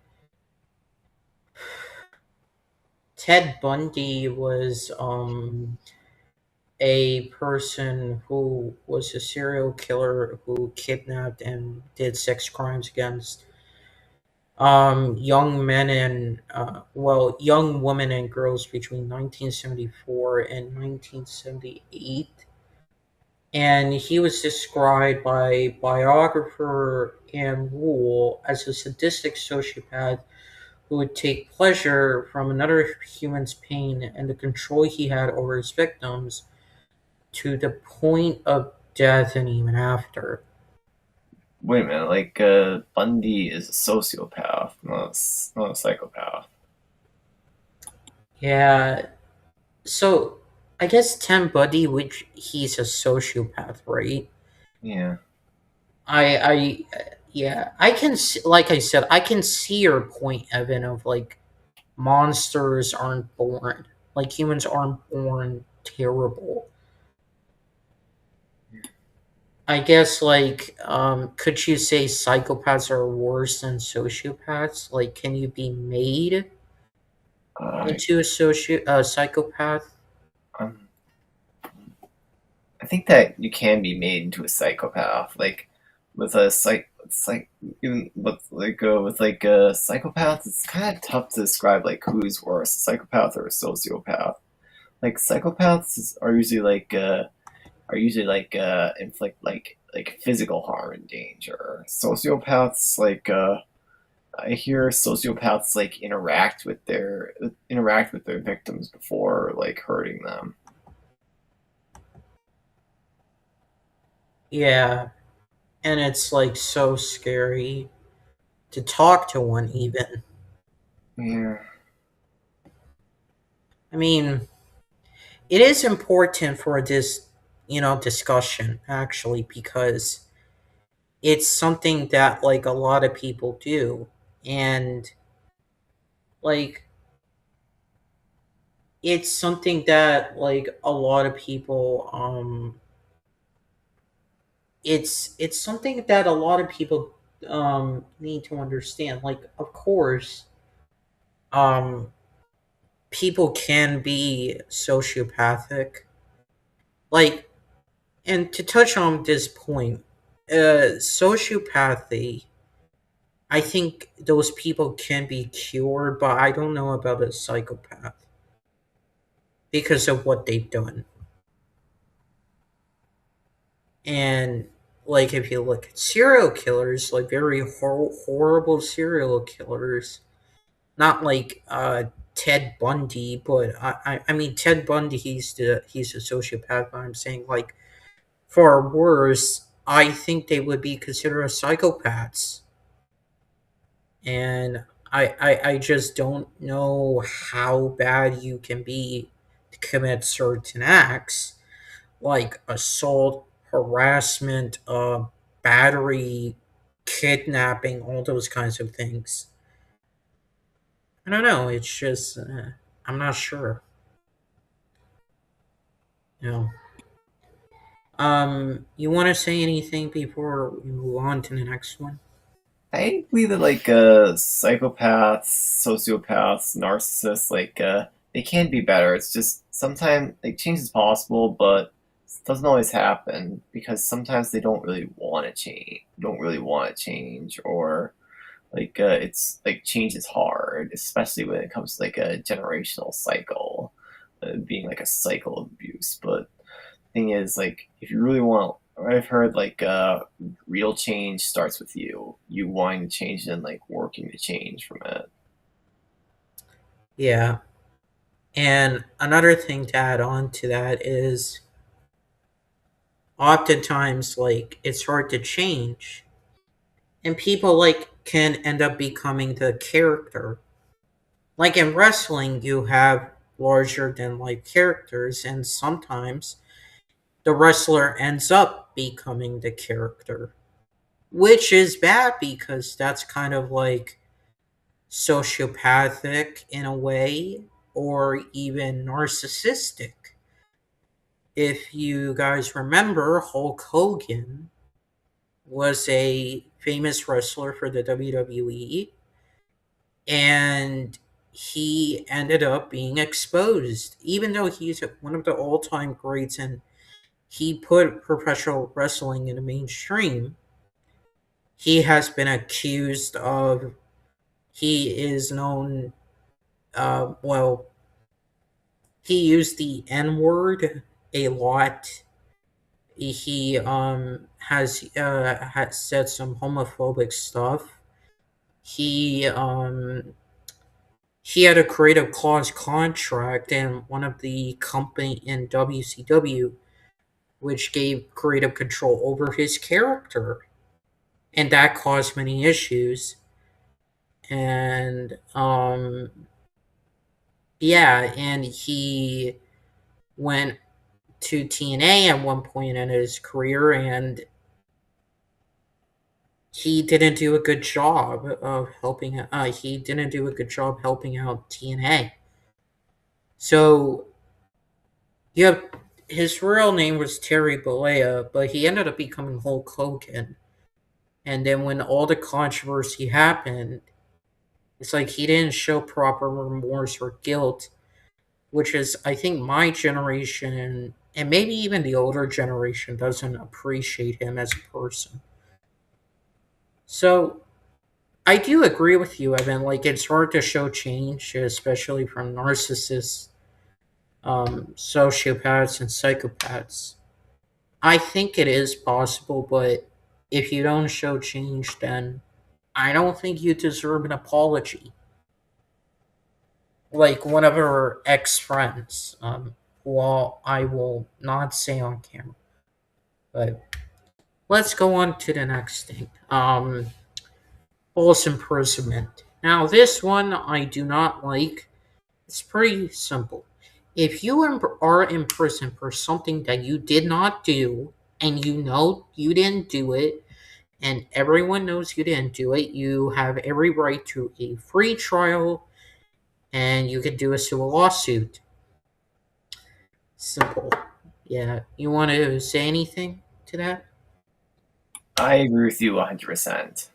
Ted Bundy was a person who was a serial killer who kidnapped and did sex crimes against young men and young women and girls between 1974 and 1978. And he was described by biographer Anne Rule as a sadistic sociopath who would take pleasure from another human's pain and the control he had over his victims to the point of death and even after. Wait a minute. Bundy is a sociopath, not a psychopath. Yeah, so I guess Tim Buddy, which he's a sociopath, right? Yeah. I, yeah, I can see, like I said, I can see your point, Evan, of like monsters aren't born, like humans aren't born terrible. I guess like could you say psychopaths are worse than sociopaths? Like can you be made Uh, into a psychopath? um, I think that you can be made into a psychopath. with a it's like even with psychopaths, it's kind of tough to describe like who's worse, a psychopath or a sociopath. Like psychopaths are usually inflict physical harm and danger. Sociopaths I hear sociopaths like interact with their victims before like hurting them. Yeah, and it's like so scary to talk to one even. Yeah. I mean, it is important for this, discussion actually because it's something that like a lot of people do, and like it's something that like a lot of people it's something that a lot of people need to understand. Like, of course, um people can be sociopathic. Like, and to touch on this point, sociopathy, I think those people can be cured, but I don't know about a psychopath because of what they've done. And like, if you look at serial killers, like very horrible serial killers, not like Ted Bundy, but I mean Ted Bundy, he's a sociopath. But I'm saying like far worse. I think they would be considered psychopaths, and I just don't know how bad you can be to commit certain acts like assault, harassment, battery, kidnapping, all those kinds of things. I don't know. It's just I'm not sure. You know. You want to say anything before we move on to the next one? I believe that psychopaths, sociopaths, narcissists, they can be better. It's just sometimes like change is possible, but it doesn't always happen because sometimes they don't really want to change, or it's like change is hard, especially when it comes to like a generational cycle, being like a cycle of abuse. But thing is, like, if you really want, I've heard real change starts with you wanting to change and like working to change from it. Yeah. And another thing to add on to that is oftentimes like it's hard to change, and people like can end up becoming the character. Like in wrestling, you have larger than life characters, and sometimes the wrestler ends up becoming the character, which is bad because that's kind of like sociopathic in a way, or even narcissistic. If you guys remember, Hulk Hogan was a famous wrestler for the WWE, and he ended up being exposed, even though he's one of the all-time greats and he put professional wrestling in the mainstream. He has been accused of, he is known, well, he used the N word a lot. He has said some homophobic stuff. He he had a creative clause contract in one of the company in WCW, which gave creative control over his character, and that caused many issues. And yeah, and he went to TNA at one point in his career, and he didn't do a good job of helping. He didn't do a good job helping out TNA. So you have, his real name was Terry Bollea, but he ended up becoming Hulk Hogan. And then when all the controversy happened, it's like he didn't show proper remorse or guilt, which is, I think, my generation and maybe even the older generation doesn't appreciate him as a person. So I do agree with you, Evan. Like, it's hard to show change, especially from narcissists, sociopaths, and psychopaths. I think it is possible, but if you don't show change, then I don't think you deserve an apology. Like one of her ex friends, who I will not say on camera. But let's go on to the next thing. False imprisonment. Now, this one I do not like. It's pretty simple. If you are in prison for something that you did not do, and you know you didn't do it, and everyone knows you didn't do it, you have every right to a free trial, and you can do a civil lawsuit. Simple. Yeah. You want to say anything to that? I agree with you 100%.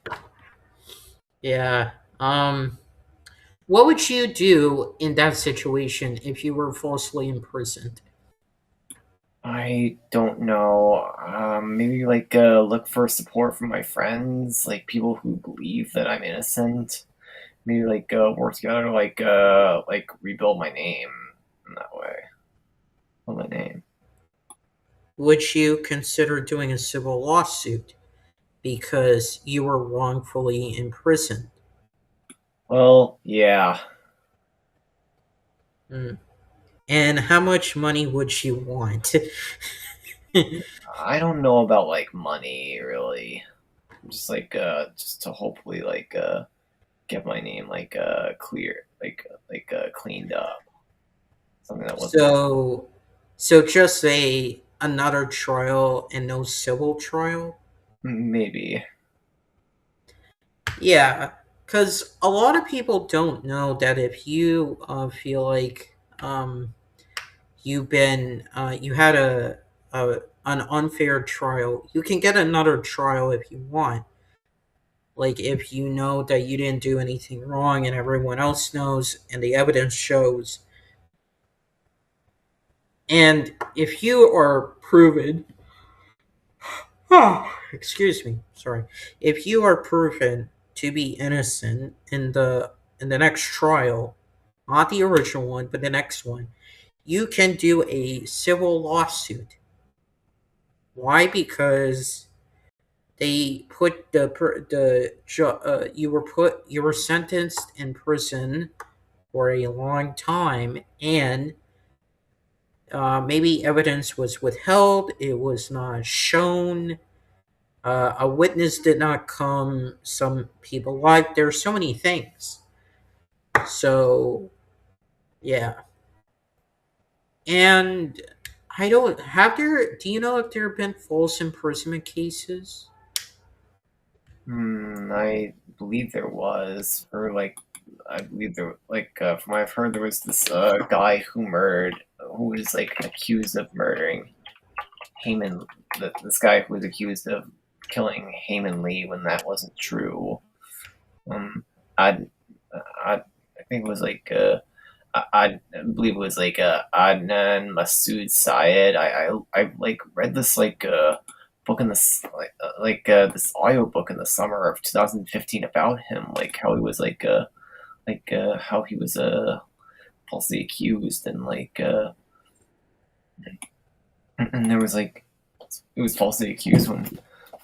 Yeah. What would you do in that situation if you were falsely imprisoned? I don't know. Maybe like look for support from my friends, like people who believe that I'm innocent. Maybe like work together to like rebuild my name in that way. Build my name. Would you consider doing a civil lawsuit because you were wrongfully imprisoned? Well, yeah. Hmm. And how much money would you want? I don't know about like money really. Just like just to hopefully like get my name like clear like cleaned up. Something that wasn't so, so just a another trial and no civil trial? maybe. Yeah, because a lot of people don't know that if you feel like you had a an unfair trial, you can get another trial if you want. Like if you know that you didn't do anything wrong and everyone else knows and the evidence shows, and if you are proven, excuse me, sorry, if you are proven to be innocent in the next trial, not the original one, but the next one, you can do a civil lawsuit. Why? Because they put you were sentenced in prison for a long time, and maybe evidence was withheld, it was not shown, a witness did not come, some people lied. There's so many things. So yeah, and I don't have there. Do you know if there have been false imprisonment cases? I believe there was, or like, I believe there, like, from what I've heard, there was this guy who was like accused of murdering Heyman. This guy who was accused of killing Heyman Lee when that wasn't true. I, I, I think it was like, I believe it was like Adnan Masood Syed. I like read this like book in this this audio book in the summer of 2015 about him, like how he was how he was falsely accused and there was like he was falsely accused when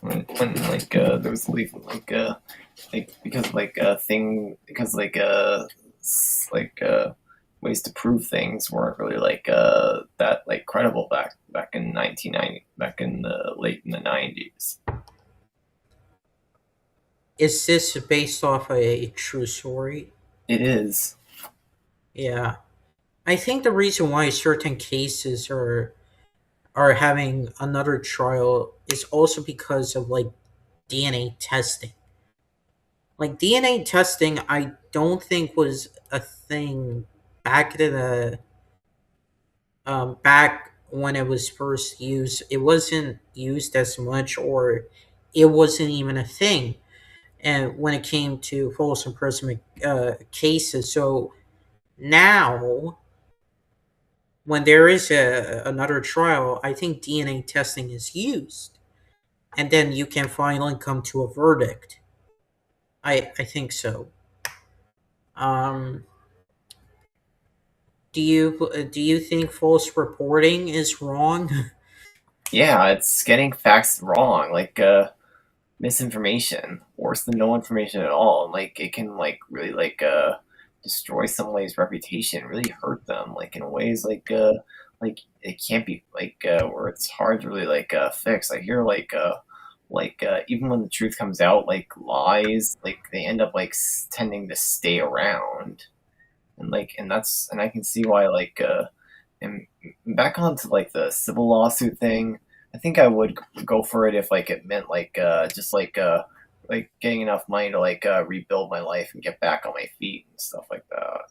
there was like because like a thing because like ways to prove things weren't really that like credible back in 1990 back in the late in the 90s. Is this based off a true story? It is. Yeah, I think the reason why certain cases are having another trial is also because of like DNA testing. Like DNA testing, I don't think was a thing back in the back when it was first used. It wasn't used as much, or it wasn't even a thing. And when it came to false imprisonment cases, so now when there is another trial, I think DNA testing is used, and then you can finally come to a verdict. I think so. Um, do you think false reporting is wrong? Yeah, it's getting facts wrong, like misinformation, worse than no information at all, and like it can like really destroy somebody's reputation, really hurt them, like in ways like it can't be where it's hard to really fix. I hear even when the truth comes out, like lies, like they end up tending to stay around, and I can see why and back onto like the civil lawsuit thing. I think I would go for it if like it meant just like getting enough money to rebuild my life and get back on my feet and stuff like that.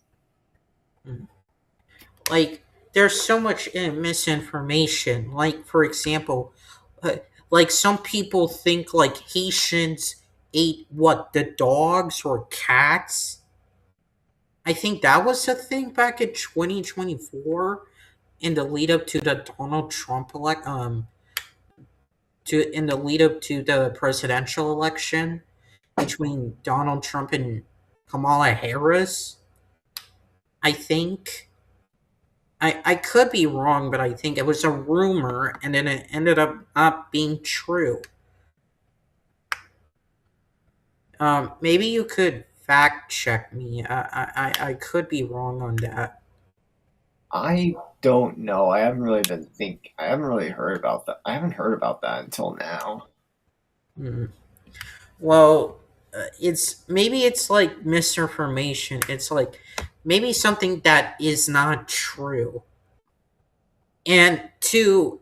Like, there's so much misinformation. Like, for example, uh, like some people think like Haitians ate what, the dogs or cats. I think that was a thing back in 2024 in the lead up to the Donald Trump in the lead up to the presidential election between Donald Trump and Kamala Harris. I think I could be wrong, but I think it was a rumor, and then it ended up not being true. Maybe you could fact check me. I could be wrong on that. I don't know. I haven't really heard about that. I haven't heard about that until now. Hmm. Well, it's like misinformation. It's like maybe something that is not true. And to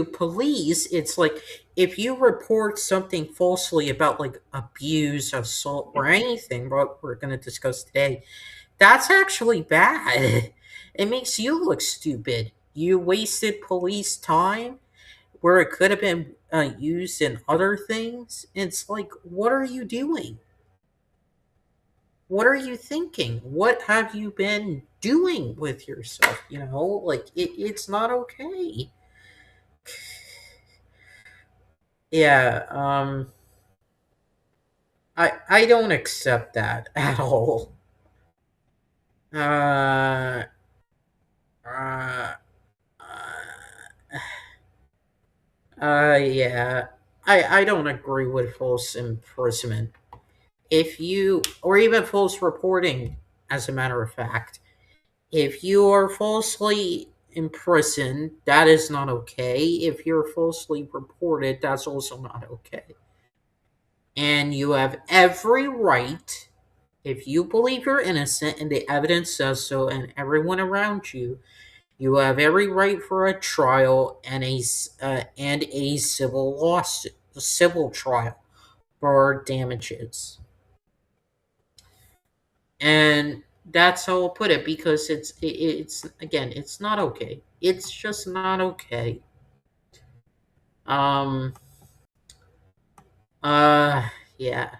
police, it's like if you report something falsely about like abuse, assault, or anything what we're going to discuss today, that's actually bad. It makes you look stupid. You wasted police time where it could have been used in other things. It's like, what are you doing? What are you thinking? What have you been doing with yourself? Like it's not okay. Yeah, I don't accept that at all. Uh, uh, yeah, I don't agree with false imprisonment. If you, or even false reporting, as a matter of fact, if you are falsely imprisoned, that is not okay. If you're falsely reported, that's also not okay. And you have every right, if you believe you're innocent and the evidence says so, and everyone around you, you have every right for a trial and a civil lawsuit, a civil trial for damages. And that's how I'll put it because it's again, it's not okay. It's just not okay. Um. Uh. Yeah.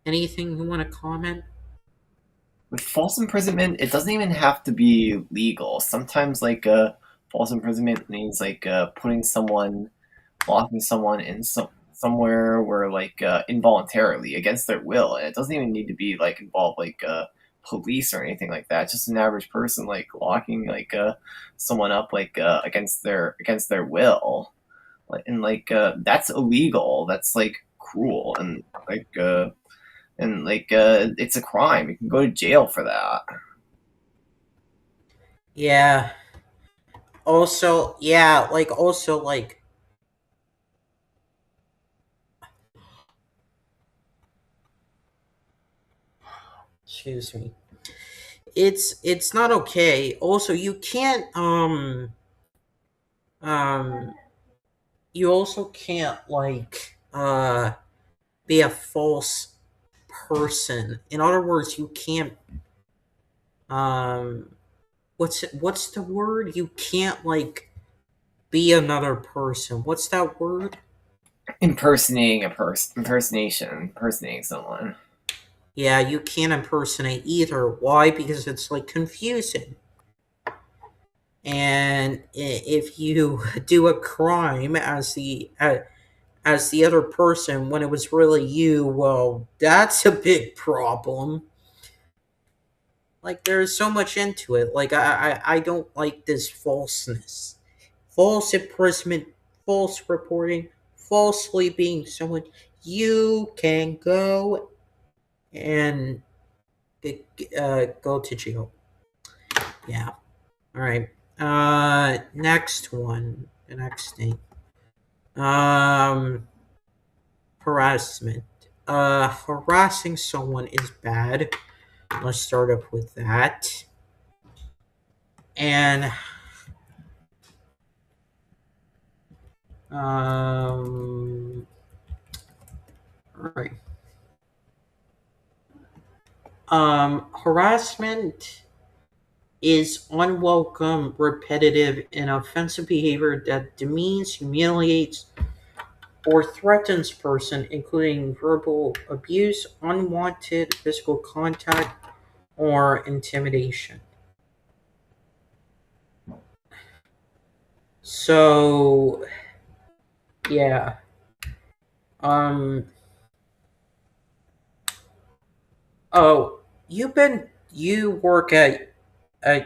Anything you want to comment? With false imprisonment, it doesn't even have to be legal. Sometimes false imprisonment means putting someone, locking someone in somewhere where involuntarily against their will, and it doesn't even need to be involve police or anything like that. Just an average person locking someone up against their will, and that's illegal. That's cruel and it's a crime. You can go to jail for that. Yeah. Also, yeah, excuse me. It's not okay. Also, you can't um you also can't be a false person. In other words, you can't um what's the word? You can't be another person. What's that word? Impersonating a person, impersonating someone. Yeah, you can't impersonate either. Why? Because it's confusing. And if you do a crime as the other person when it was really you, well, that's a big problem. Like there's so much into it. Like I don't like this falseness, false imprisonment, false reporting, falsely being someone. You can go and go to jail. Yeah. All right. Next one. The next thing. Um, harassment. Harassing someone is bad. Let's start up with that. And all right. Harassment is unwelcome, repetitive, and offensive behavior that demeans, humiliates, or threatens person, including verbal abuse, unwanted physical contact, or intimidation. So, yeah. Um. Oh, you work at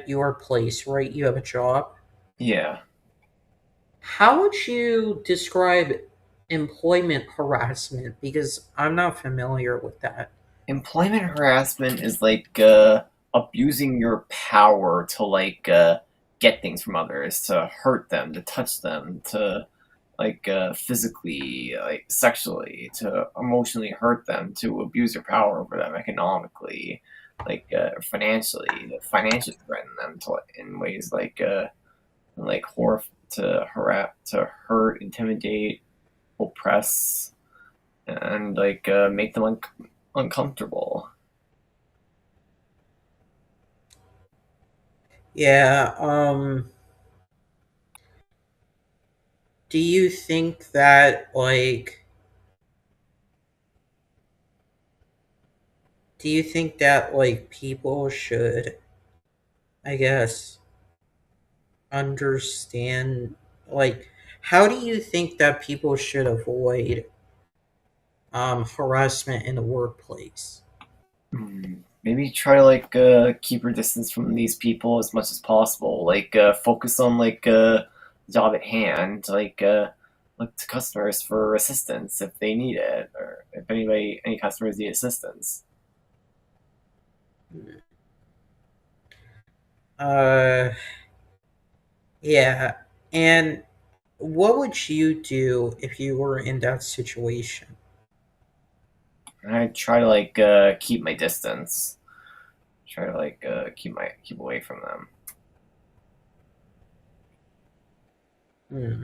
your place, right? You have a job. Yeah. How would you describe employment harassment? Because I'm not familiar with that. Employment harassment is like abusing your power to like get things from others, to hurt them, to touch them, to like physically, like sexually, to emotionally hurt them, to abuse your power over them economically, like financially, to financially threaten them to in ways like to harass, to hurt, intimidate, oppress, and like make them uncomfortable. Yeah. Do you think that people should, I guess, understand, like, how do you think that people should avoid harassment in the workplace? Maybe try to like keep your distance from these people as much as possible. Like focus on like job at hand. Like look to customers for assistance if they need it, or if any customers need assistance. Uh, yeah. And what would you do if you were in that situation? And I try to like keep my distance. Try to like keep away from them. Hmm.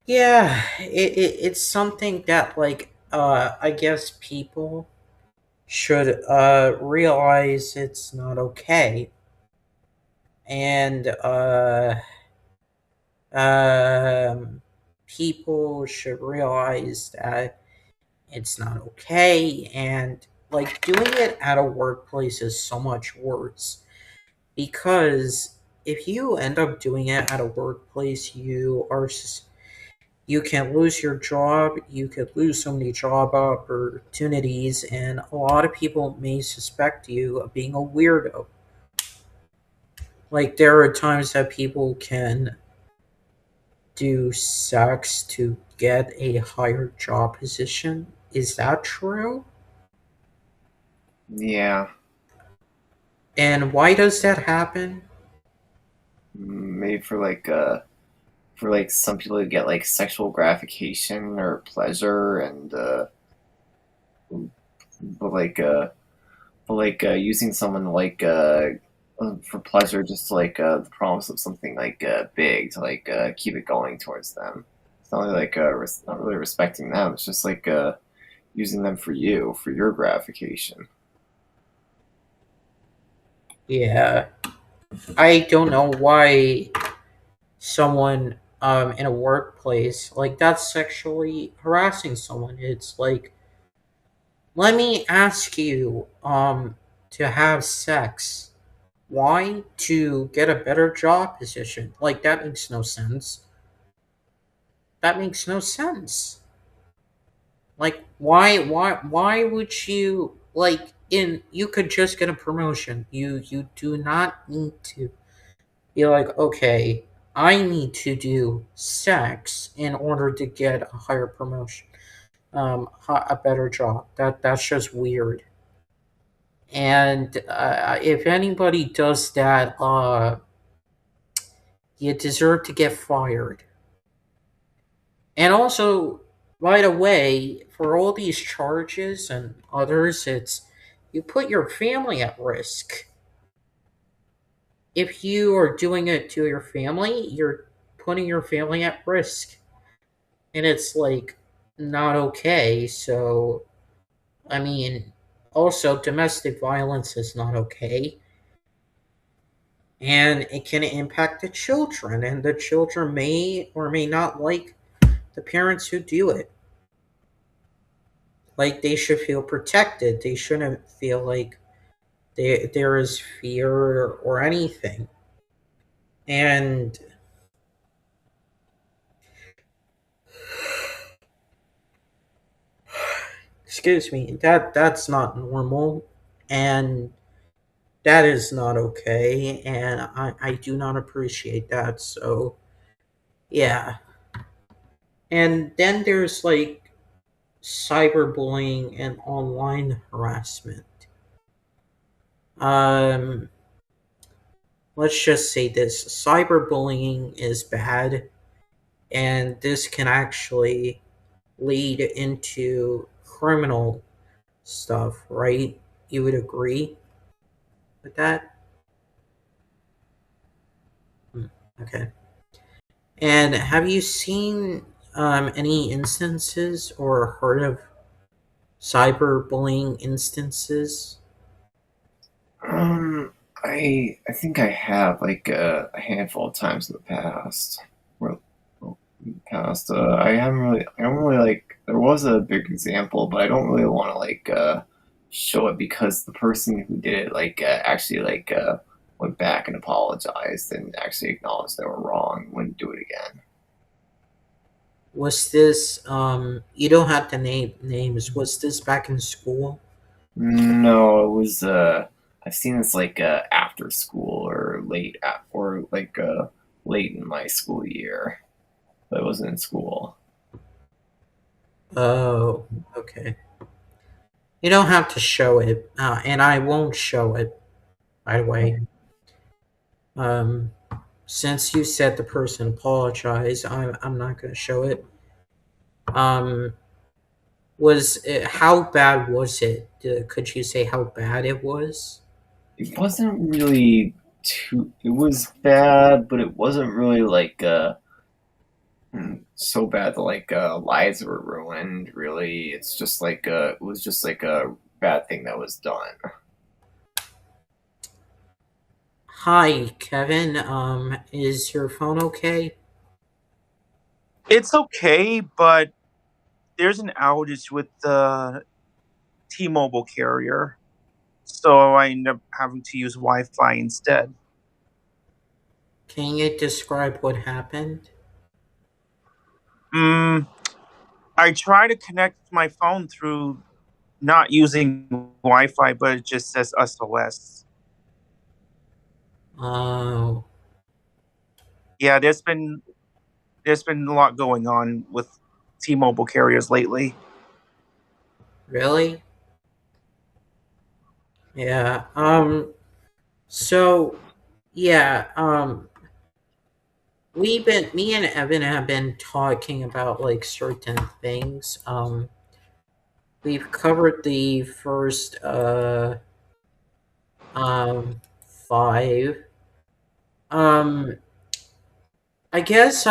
Yeah, it's something that, like, I guess people should realize it's not okay. And um people should realize that it's not okay, and like doing it at a workplace is so much worse, because if you end up doing it at a workplace, you can lose your job, you could lose so many job opportunities, and a lot of people may suspect you of being a weirdo. Like there are times that people can do sex to get a higher job position. Is that true? Yeah, And why does that happen? maybe for like some people to get like sexual gratification or pleasure, and but like using someone like for pleasure, just like the promise of something like big to like keep it going towards them. It's not really like not really respecting them. It's just like using them for you, for your gratification. Yeah, I don't know why someone in a workplace like that's sexually harassing someone. It's like, let me ask you to have sex. Why? To get a better job position. Like, that makes no sense. That makes no sense. Like, why would you, like, you could just get a promotion. You do not need to be like, okay, I need to do sex in order to get a higher promotion, a better job. That's just weird. And if anybody does that, you deserve to get fired. And also, by the way, for all these charges and others, it's you put your family at risk. If you are doing it to your family, you're putting your family at risk. And it's like not okay. So, I mean, also domestic violence is not okay. And it can impact the children, and the children may or may not like the parents who do it. Like, they should feel protected. They shouldn't feel like there is fear or anything. And excuse me, that's not normal, and that is not okay, and I do not appreciate that. So yeah. And then there's like cyberbullying and online harassment. Um let's just say this: cyberbullying is bad, and this can actually lead into criminal stuff, right? You would agree with that? Hmm, okay. And have you seen any instances or heard of cyberbullying instances? Um, I think I have like a handful of times in the past. Well, in the past, I don't really like. There was a big example, but I don't really want to like show it because the person who did it like actually like went back and apologized and actually acknowledged they were wrong. Wouldn't do it again. Was this you don't have to name names, was this back in school? No, it was I've seen this like after school or or like late in my school year, but it wasn't in school. Oh, okay. You don't have to show it, and I won't show it, by the way. Um, since you said the person apologized, I'm not going to show it. Um, was it, how bad was it? Could you say how bad it was? It wasn't really it was bad, but it wasn't really like so bad that like lives were ruined. Really, it's just like it was just like a bad thing that was done. Hi, Kevin. Is your phone okay? It's okay, but there's an outage with the T-Mobile carrier, so I end up having to use Wi-Fi instead. Can you describe what happened? Mm, I try to connect my phone through not using Wi-Fi, but it just says SOS. Oh, Yeah, there's been a lot going on with T-Mobile carriers lately. really? Yeah. So, yeah. Me and Evan have been talking about like certain things. We've covered the first five. Um, I guess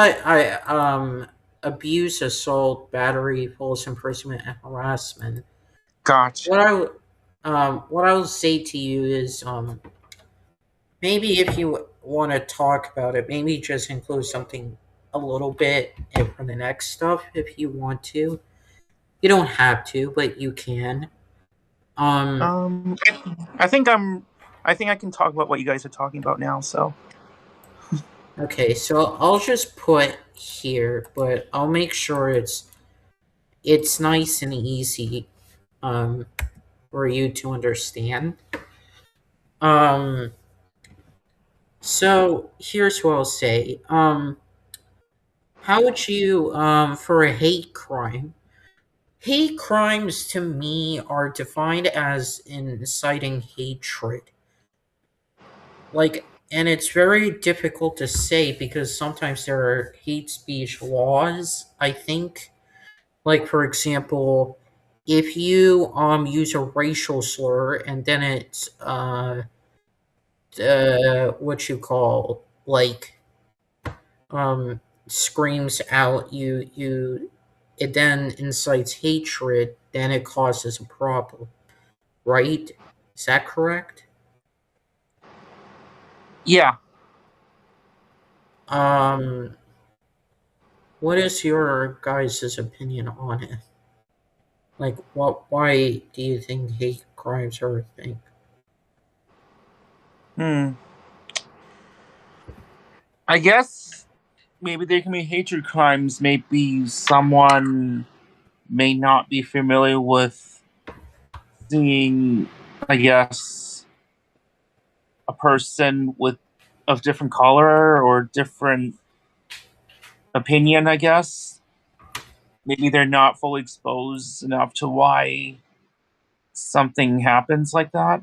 abuse, assault, battery, false imprisonment, and harassment. Gotcha. What I will say to you is maybe if you want to talk about it, maybe just include something a little bit for the next stuff if you want to. You don't have to, but you can. Um, Um, I think I'm I think I can talk about what you guys are talking about now. So, Okay, so I'll just put here, but I'll make sure it's nice and easy um for you to understand. Um so here's what I'll say. How would you for a hate crime? Hate crimes to me are defined as inciting hatred. Like, and it's very difficult to say because sometimes there are hate speech laws, I think. Like, for example, if you use a racial slur and then it's what you call, like, um screams out, you it then incites hatred, then it causes a problem, right? Is that correct? yeah. um what is your guys' opinion on it? Like, why do you think hate crimes are a thing? Hmm. I guess maybe there can be hatred crimes. Maybe someone may not be familiar with seeing, I guess, a person with of different color or different opinion. I guess maybe they're not fully exposed enough to why something happens like that.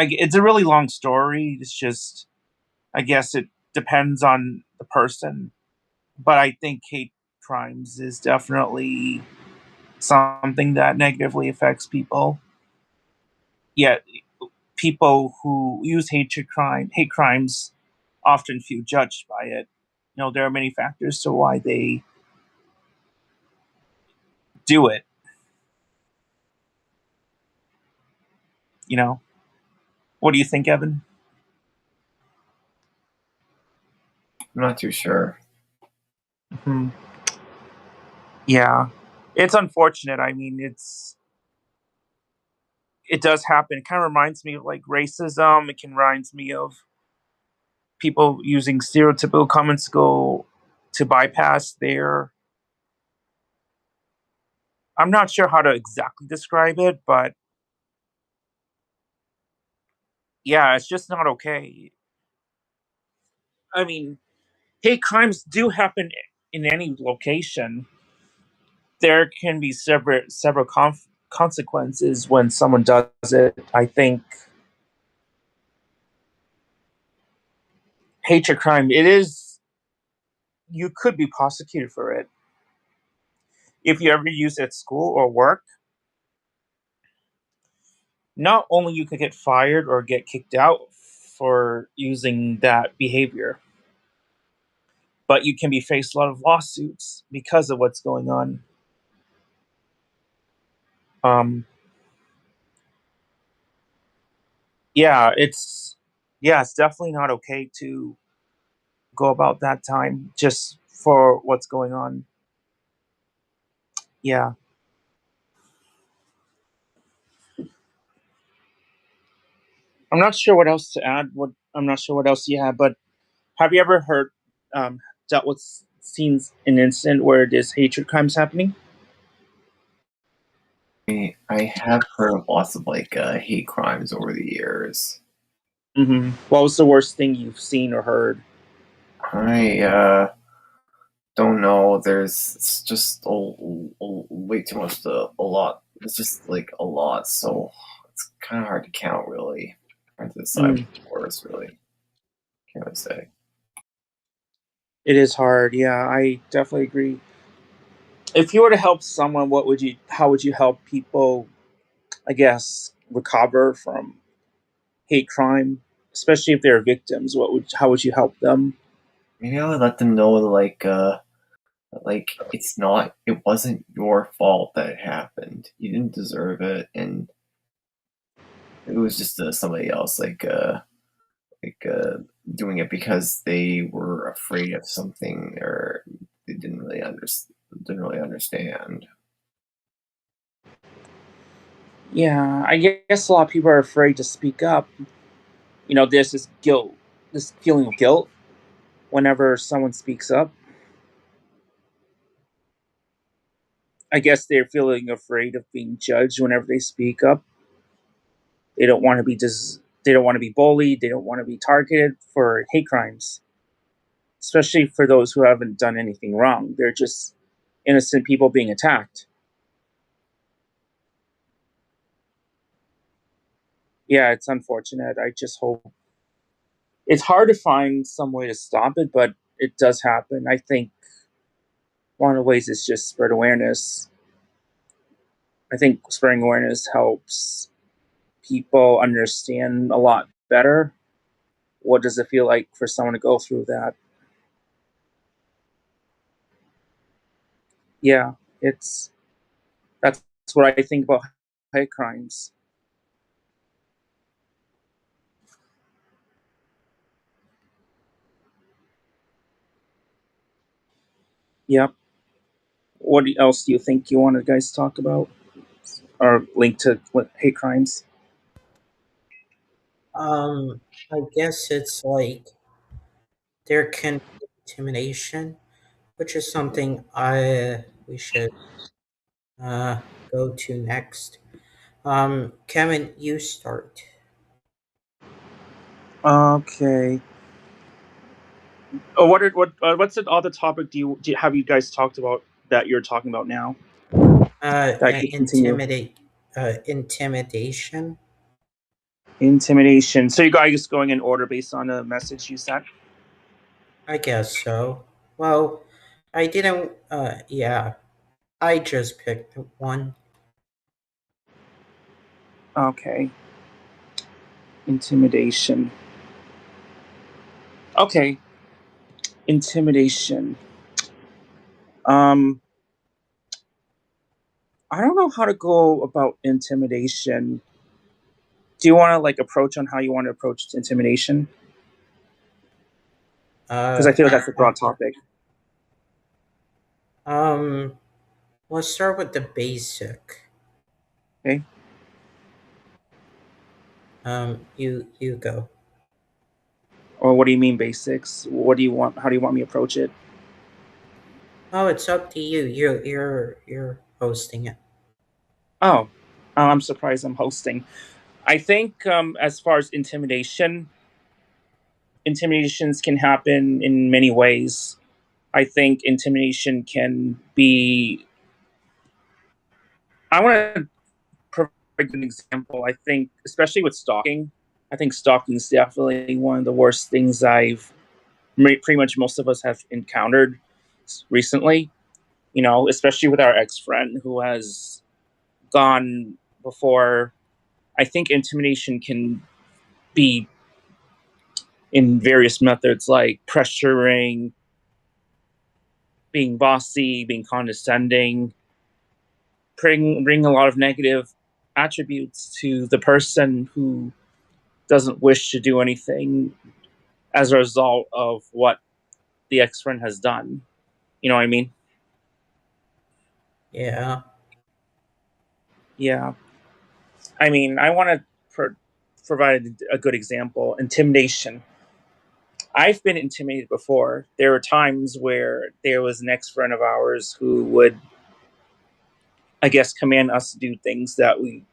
It's a really long story. It's just, I guess it depends on the person. But I think hate crimes is definitely something that negatively affects people. Yet people who use hate crimes often feel judged by it. There are many factors to why they do it. You know, what do you think, Evan? I'm not too sure. Hmm. Yeah, it's unfortunate. I mean, it does happen. It kind of reminds me of like racism. It can reminds me of people using stereotypical comments to bypass their. I'm not sure how to exactly describe it, but yeah, it's just not okay. I mean, hate crimes do happen in any location. There can be several consequences when someone does it. I think hatred crime, it is, you could be prosecuted for it. If you ever use it at school or work, not only you could get fired or get kicked out for using that behavior, but you can be faced a lot of lawsuits because of what's going on. Um, yeah, it's definitely not okay to go about that time just for what's going on. Yeah. I'm not sure what else to add. What I'm not sure what else you have, but have you ever heard um, dealt with scenes an incident where there's hatred crimes happening? I have heard of lots of like hate crimes over the years. What was the worst thing you've seen or heard? I don't know. There's it's just way too much to a lot. It's just like a lot, so it's kind of hard to count really. Hard to decide Mm, what's worse really. Can't really say. it is hard. Yeah, I definitely agree. If you were to help someone, how would you help people, I guess, recover from hate crime, especially if they're victims? How would you help them? Maybe I would let them know like it wasn't your fault that it happened. You didn't deserve it, and it was just somebody else like doing it because they were afraid of something or they didn't really understand. Yeah, I guess a lot of people are afraid to speak up. There's this guilt, this feeling of guilt whenever someone speaks up. I guess they're feeling afraid of being judged whenever they speak up. They don't want to be they don't want to be bullied. They don't want to be targeted for hate crimes, especially for those who haven't done anything wrong. They're just innocent people being attacked. Yeah, it's unfortunate. I just hope it's hard to find some way to stop it, but it does happen. I think one of the ways is just spread awareness. I think spreading awareness helps people understand a lot better. What does it feel like for someone to go through that? Yeah, it's that's what I think about hate crimes. Yep. What else do you think you want to guys talk about or link to hate crimes? I guess it's like there can be intimidation, which is something I we should uh go to next. Kevin, you start. Okay. Oh, what's the other topic have you guys talked about that you're talking about now? That I could continue. Intimidation. Intimidation. So you guys going in order based on a message you sent? I guess so. Well, I didn't. Yeah, I just picked one. Okay. Intimidation. Okay. Intimidation. Um, I don't know how to go about intimidation. Do you want to like approach on how you want to approach intimidation? Because I feel like I that's a broad topic. um. Let's start with the basic. Okay. You go. Or what do you mean basics? What do you want? How do you want me to approach it? Oh, it's up to you. You're hosting it. Oh, I'm surprised I'm hosting. I think as far as intimidations can happen in many ways. I think intimidation can be. I want to provide an example. I think, especially with stalking, I think stalking is definitely one of the worst things pretty much most of us have encountered recently. Especially with our ex friend who has gone before. I think intimidation can be in various methods like pressuring, being bossy, being condescending, bring a lot of negative attributes to the person who doesn't wish to do anything as a result of what the ex friend has done. You know what I mean? Yeah. Yeah. I mean, I want to provide a good example. Intimidation. I've been intimidated before. There were times where there was an ex friend of ours who would, I guess, command us to do things that we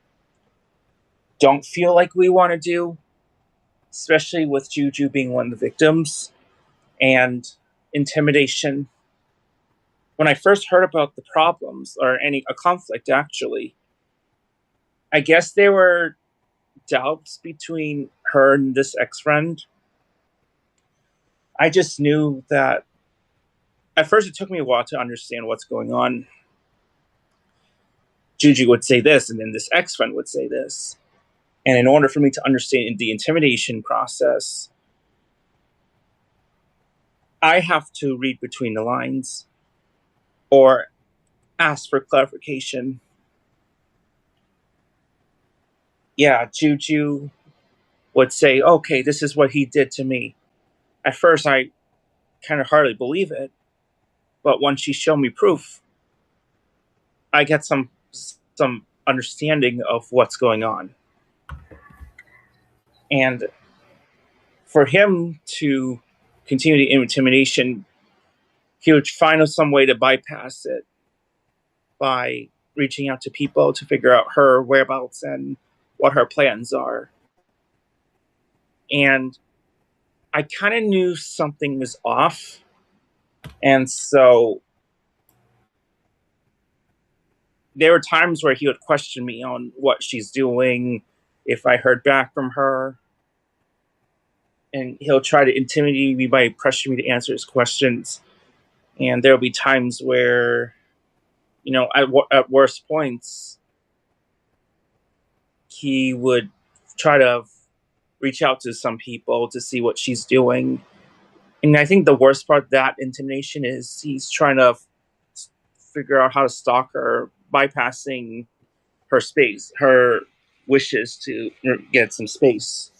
don't feel like we want to do, especially with Juju being one of the victims and intimidation. When I first heard about the problems or a conflict, actually, I guess there were doubts between her and this ex friend. I just knew that at first it took me a while to understand what's going on. Juju would say this, and then this ex friend would say this. And in order for me to understand the intimidation process, I have to read between the lines or ask for clarification. Yeah, Juju would say, okay, this is what he did to me. At first, I kind of hardly believe it, but once she showed me proof, I get some understanding of what's going on. And for him to continue the intimidation, he would find some way to bypass it by reaching out to people to figure out her whereabouts and what her plans are. And I kind of knew something was off. And so there were times where he would question me on what she's doing, if I heard back from her. And he'll try to intimidate me by pressuring me to answer his questions. And there'll be times where, at worst points, he would try to reach out to some people to see what she's doing. And I think the worst part of that intimidation is he's trying to figure out how to stalk her, bypassing her space, her wishes to get some space.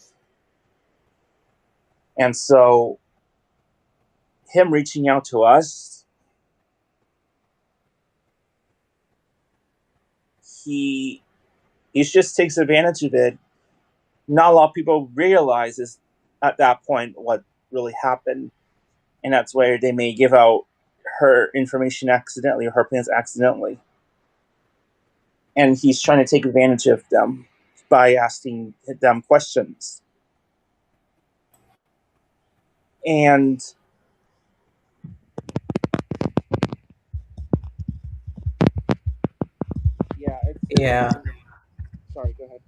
And so him reaching out to us, he just takes advantage of it. Not a lot of people realize is at that point what really happened. And that's where they may give out her information accidentally or her plans accidentally. And he's trying to take advantage of them by asking them questions. And Yeah. Sorry, go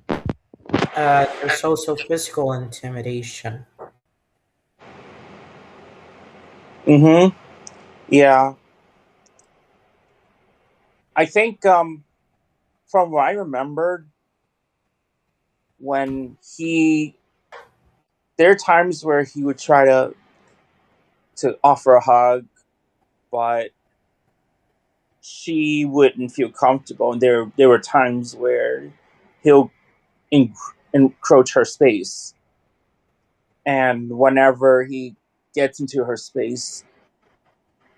ahead. There's also physical intimidation. Mm-hmm. Yeah. I think from what I remembered, there are times where he would try to offer a hug, but she wouldn't feel comfortable. And there were times where he'll encroach her space. And whenever he gets into her space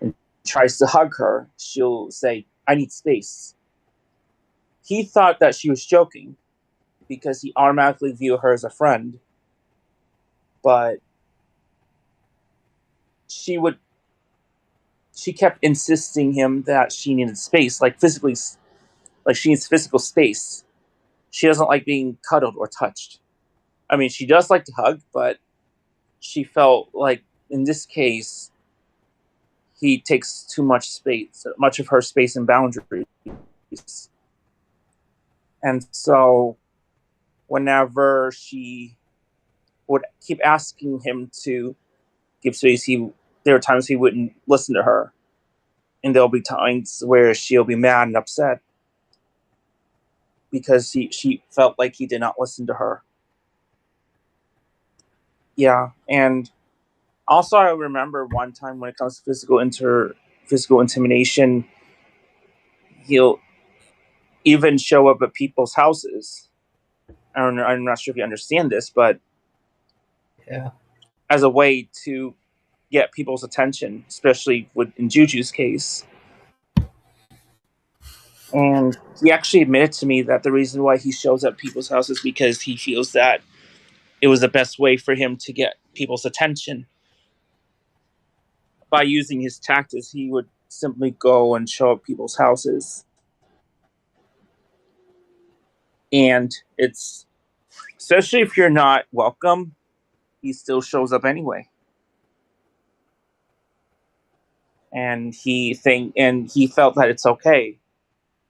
and tries to hug her, she'll say, "I need space." He thought that she was joking because he automatically viewed her as a friend. But she kept insisting him that she needed space, like she needs physical space. She doesn't like being cuddled or touched. I mean, she does like to hug, but she felt like in this case, he takes too much space, much of her space and boundaries. And so whenever she would keep asking him to give space, there were times he wouldn't listen to her. And there'll be times where she'll be mad and upset because she felt like he did not listen to her. Yeah, and also I remember one time when it comes to physical intimidation, he'll even show up at people's houses. I'm not sure if you understand this, but Yeah. as a way to get people's attention, especially in Juju's case. And he actually admitted to me that the reason why he shows up at people's houses is because he feels that it was the best way for him to get people's attention. By using his tactics, he would simply go and show up at people's houses. And it's, especially if you're not welcome, he still shows up anyway. And he felt that it's okay,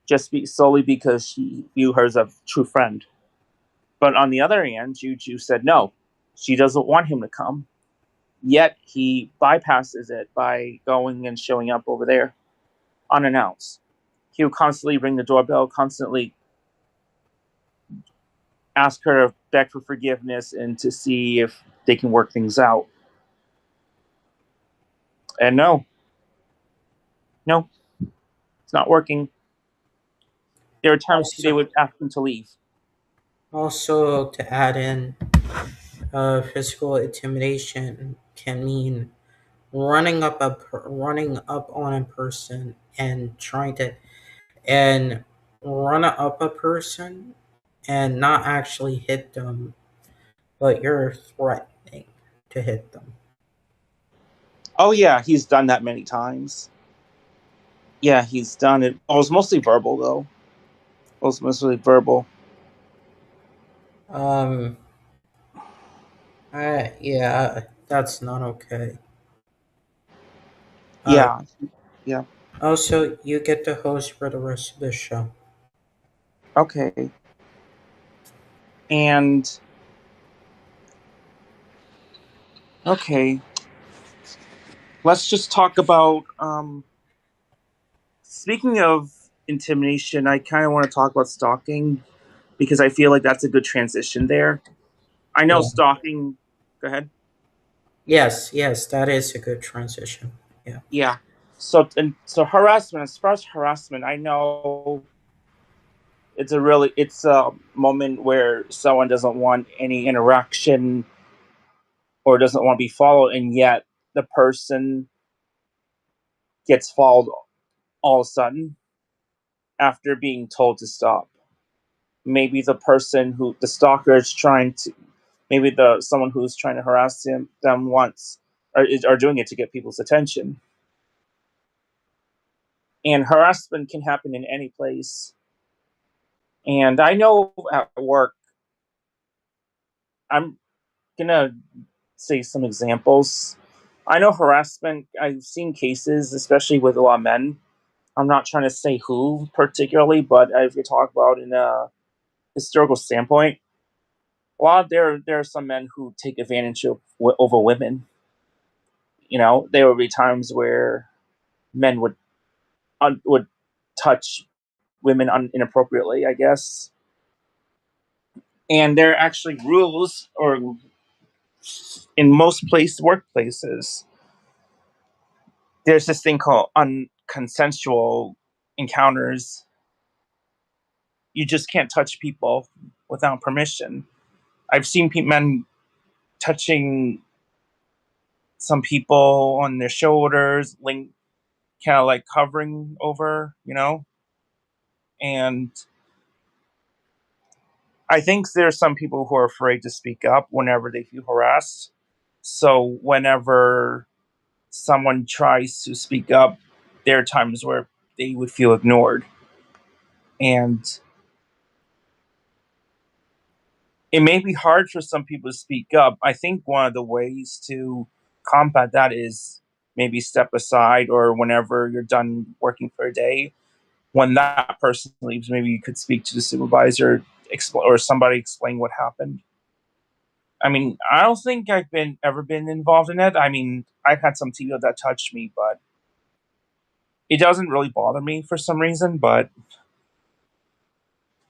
just solely because she viewed her as a true friend. But on the other hand, Juju said no, she doesn't want him to come. Yet he bypasses it by going and showing up over there unannounced. He would constantly ring the doorbell, constantly ask her to beg for forgiveness and to see if they can work things out. And no, it's not working. There are times they would ask him to leave. Also, to add in, physical intimidation can mean running up on a person and trying to and run up a person and not actually hit them, but you're threatening to hit them. Oh yeah, he's done that many times. Yeah, he's done it. Oh, it was mostly verbal though. It was mostly verbal. Um, yeah, that's not okay. Uh, Yeah, yeah. Also, you get the host for the rest of the show. Okay. And okay, let's just talk about. Speaking of intimidation, I kind of want to talk about stalking because I feel like that's a good transition there. I know Yeah. stalking. Go ahead. Yes, that is a good transition. Yeah. Yeah. So harassment. As far as harassment, I know it's a moment where someone doesn't want any interaction or doesn't want to be followed, and yet the person gets followed all of a sudden after being told to stop. Maybe the person who the stalker is trying to, maybe the someone who's trying to harass them wants are doing it to get people's attention. And harassment can happen in any place. And I know at work, I'm gonna say some examples. I know harassment. I've seen cases, especially with a lot of men. I'm not trying to say who particularly, but if you talk about in a historical standpoint, there are some men who take advantage of over women. There would be times where men would touch women inappropriately, I guess. And there are actually rules, or in most workplaces, there's this thing called unconsensual encounters. You just can't touch people without permission. I've seen men touching some people on their shoulders, kind of like hovering over, and I think there's some people who are afraid to speak up whenever they feel harassed. So whenever someone tries to speak up, there are times where they would feel ignored. And it may be hard for some people to speak up. I think one of the ways to combat that is maybe step aside, or whenever you're done working for a day, when that person leaves, maybe you could speak to the supervisor, or somebody explain what happened. I mean, I don't think I've ever been involved in it. I mean, I've had some people that touched me, but it doesn't really bother me for some reason. But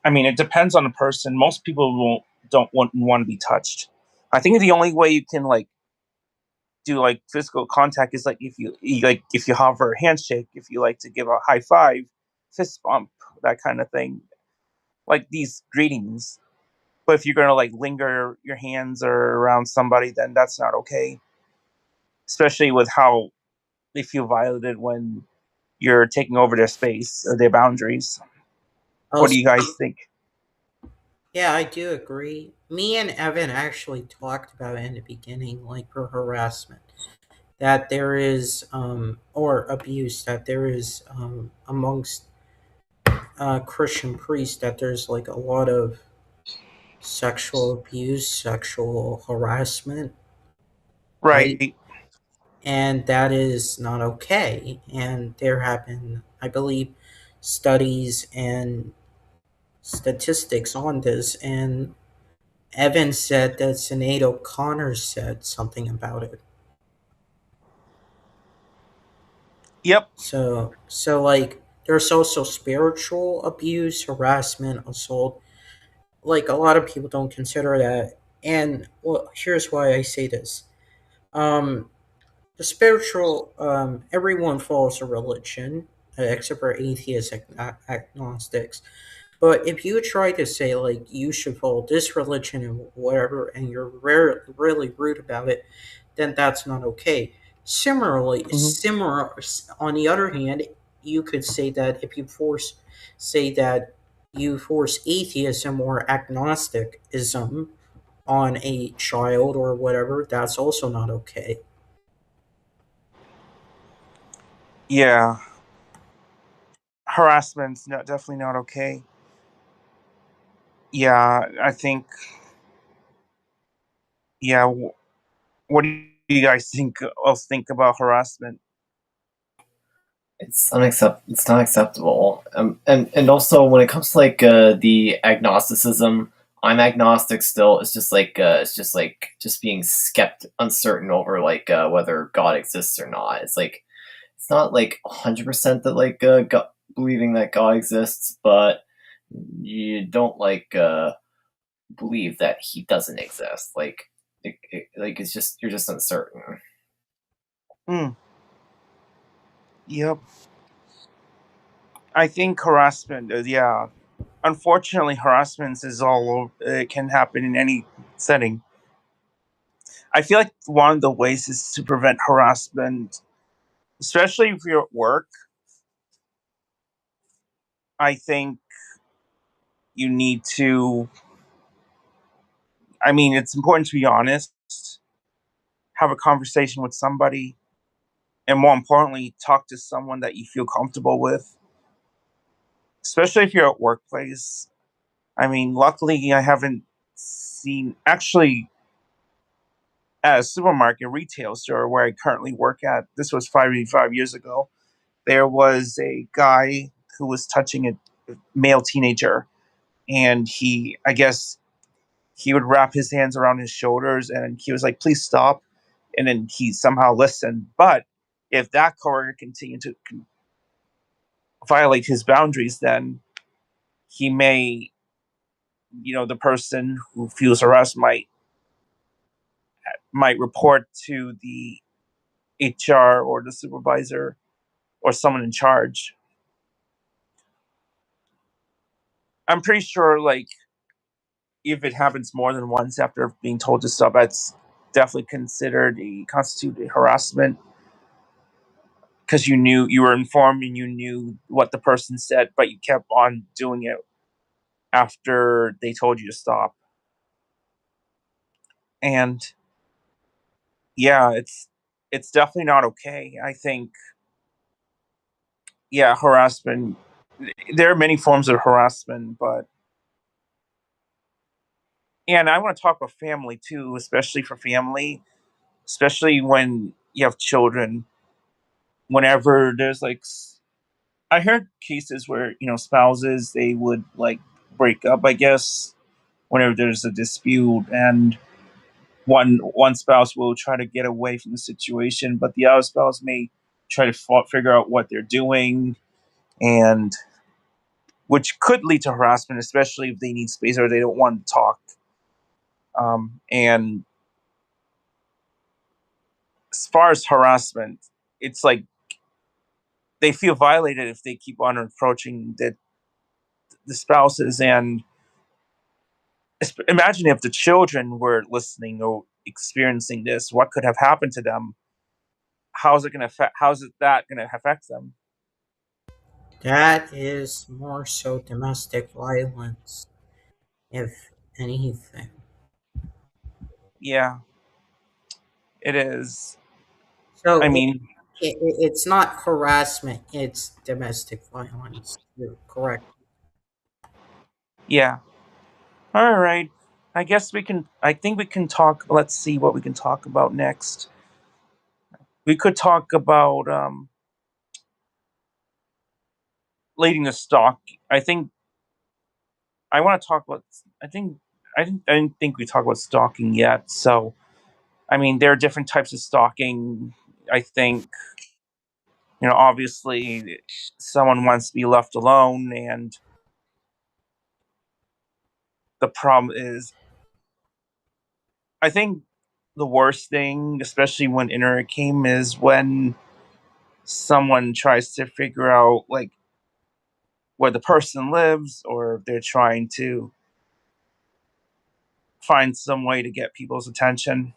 I mean, it depends on the person. Most people don't want to be touched. I think the only way you can do physical contact is if you hover a handshake, if you like to give a high five, fist bump, that kind of thing, like these greetings. But if you're gonna linger your hands or around somebody, then that's not okay. Especially with how they feel violated when you're taking over their space or their boundaries. What do Also, you guys think? yeah, I do agree. Me and Evan actually talked about it in the beginning, like for harassment, that there is, or abuse, that there is, amongst Christian priests, that there's like a lot of sexual abuse, sexual harassment, right? Right. And that is not okay. And there have been, I believe, studies and statistics on this. And Evan said that Sinead O'Connor said something about it. Yep. So like, there's also spiritual abuse, harassment, assault. Like, a lot of people don't consider that. And well, here's why I say this. Um, the spiritual, everyone follows a religion, except for atheists, agnostics. But if you try to say like you should follow this religion and whatever, and you're really rude about it, then that's not okay. Hmm. Similar, on the other hand, you could say that if you force say that you force atheism or agnosticism on a child or whatever, that's also not okay. Yeah, harassment's definitely not okay. Yeah, I think. Yeah, what do you guys think about harassment? It's not acceptable. And also when it comes to like the agnosticism, I'm agnostic still. It's just like just being uncertain over like whether God exists or not. It's not like 100% that like believing that God exists, but you don't like believe that he doesn't exist. Like it's just you're just uncertain. Hmm. Yep. I think harassment. Yeah. Unfortunately, harassment is all over. It can happen in any setting. I feel like one of the ways is to prevent harassment, especially if you're at work. I think you need to. I mean, it's important to be honest, have a conversation with somebody, and more importantly, talk to someone that you feel comfortable with, especially if you're at workplace. I mean, luckily, I haven't seen actually at a supermarket retail store where I currently work at. This was 5 years ago. There was a guy who was touching a male teenager, and I guess, he would wrap his hands around his shoulders, and he was like, "Please stop." And then he somehow listened. But if that coworker continued to violate his boundaries, then he may, the person who feels harassed might report to the HR or the supervisor or someone in charge. I'm pretty sure, like, if it happens more than once after being told to stop, that's definitely considered a constituted harassment because you were informed and you knew what the person said, but you kept on doing it after they told you to stop. And yeah, it's definitely not okay. I think, yeah, harassment. There are many forms of harassment, but and I want to talk about family too, especially for family, especially when you have children. Whenever there's like, I heard cases where spouses they would like break up. I guess whenever there's a dispute, and one spouse will try to get away from the situation, but the other spouse may try to figure out what they're doing, and which could lead to harassment, especially if they need space or they don't want to talk. And as far as harassment, it's like they feel violated if they keep on approaching the spouses. And imagine if the children were listening or experiencing this, what could have happened to them? How's it that going to affect them? That is more so domestic violence, if anything. Yeah, it is. So I mean, it's not harassment, it's domestic violence. You're correct. yeah. All right. I think we can talk. Let's see what we can talk about next. We could talk about leading the stock. I think I want to talk about. I think I didn't think we talked about stalking yet. So I mean, there are different types of stalking. I think obviously, someone wants to be left alone, and the problem is, I think the worst thing, especially when internet came, is when someone tries to figure out like where the person lives, or they're trying to find some way to get people's attention.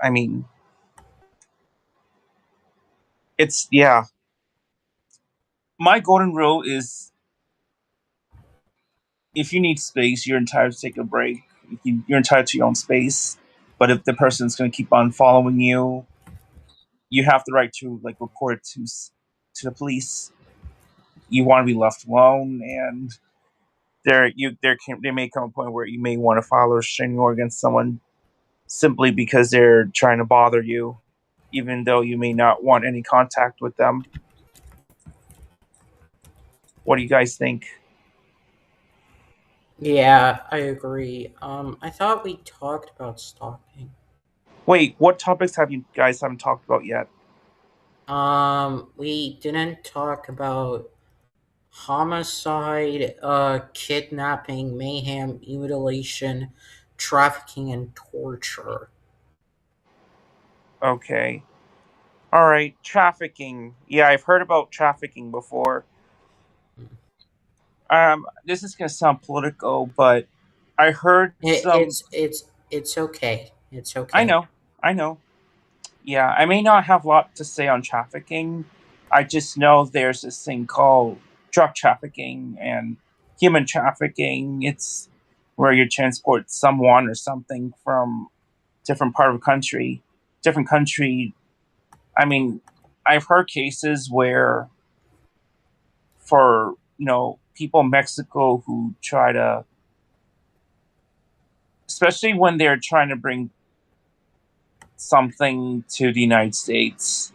I mean, it's yeah. my golden rule is if you need space, you're entitled to take a break. You're entitled to your own space. But if the person's going to keep on following you, you have the right to like report it to the police. You want to be left alone, and there may come a point where you may want to file a restraining order against someone simply because they're trying to bother you, even though you may not want any contact with them. What do you guys think? Yeah, I agree. I thought we talked about stalking. Wait, what topics have you guys haven't talked about yet? We didn't talk about homicide, kidnapping, mayhem, mutilation, trafficking, and torture. Okay. All right, trafficking. Yeah, I've heard about trafficking before. This is gonna sound political, but I heard It, some. it's okay. It's I okay. know, I know. Yeah, I may not have a lot to say on trafficking. I just know there's this thing called drug trafficking and human trafficking. It's where you transport someone or something from different part of the country, different country. I mean, I've heard cases where for people in Mexico who try to, especially when they're trying to bring something to the United States.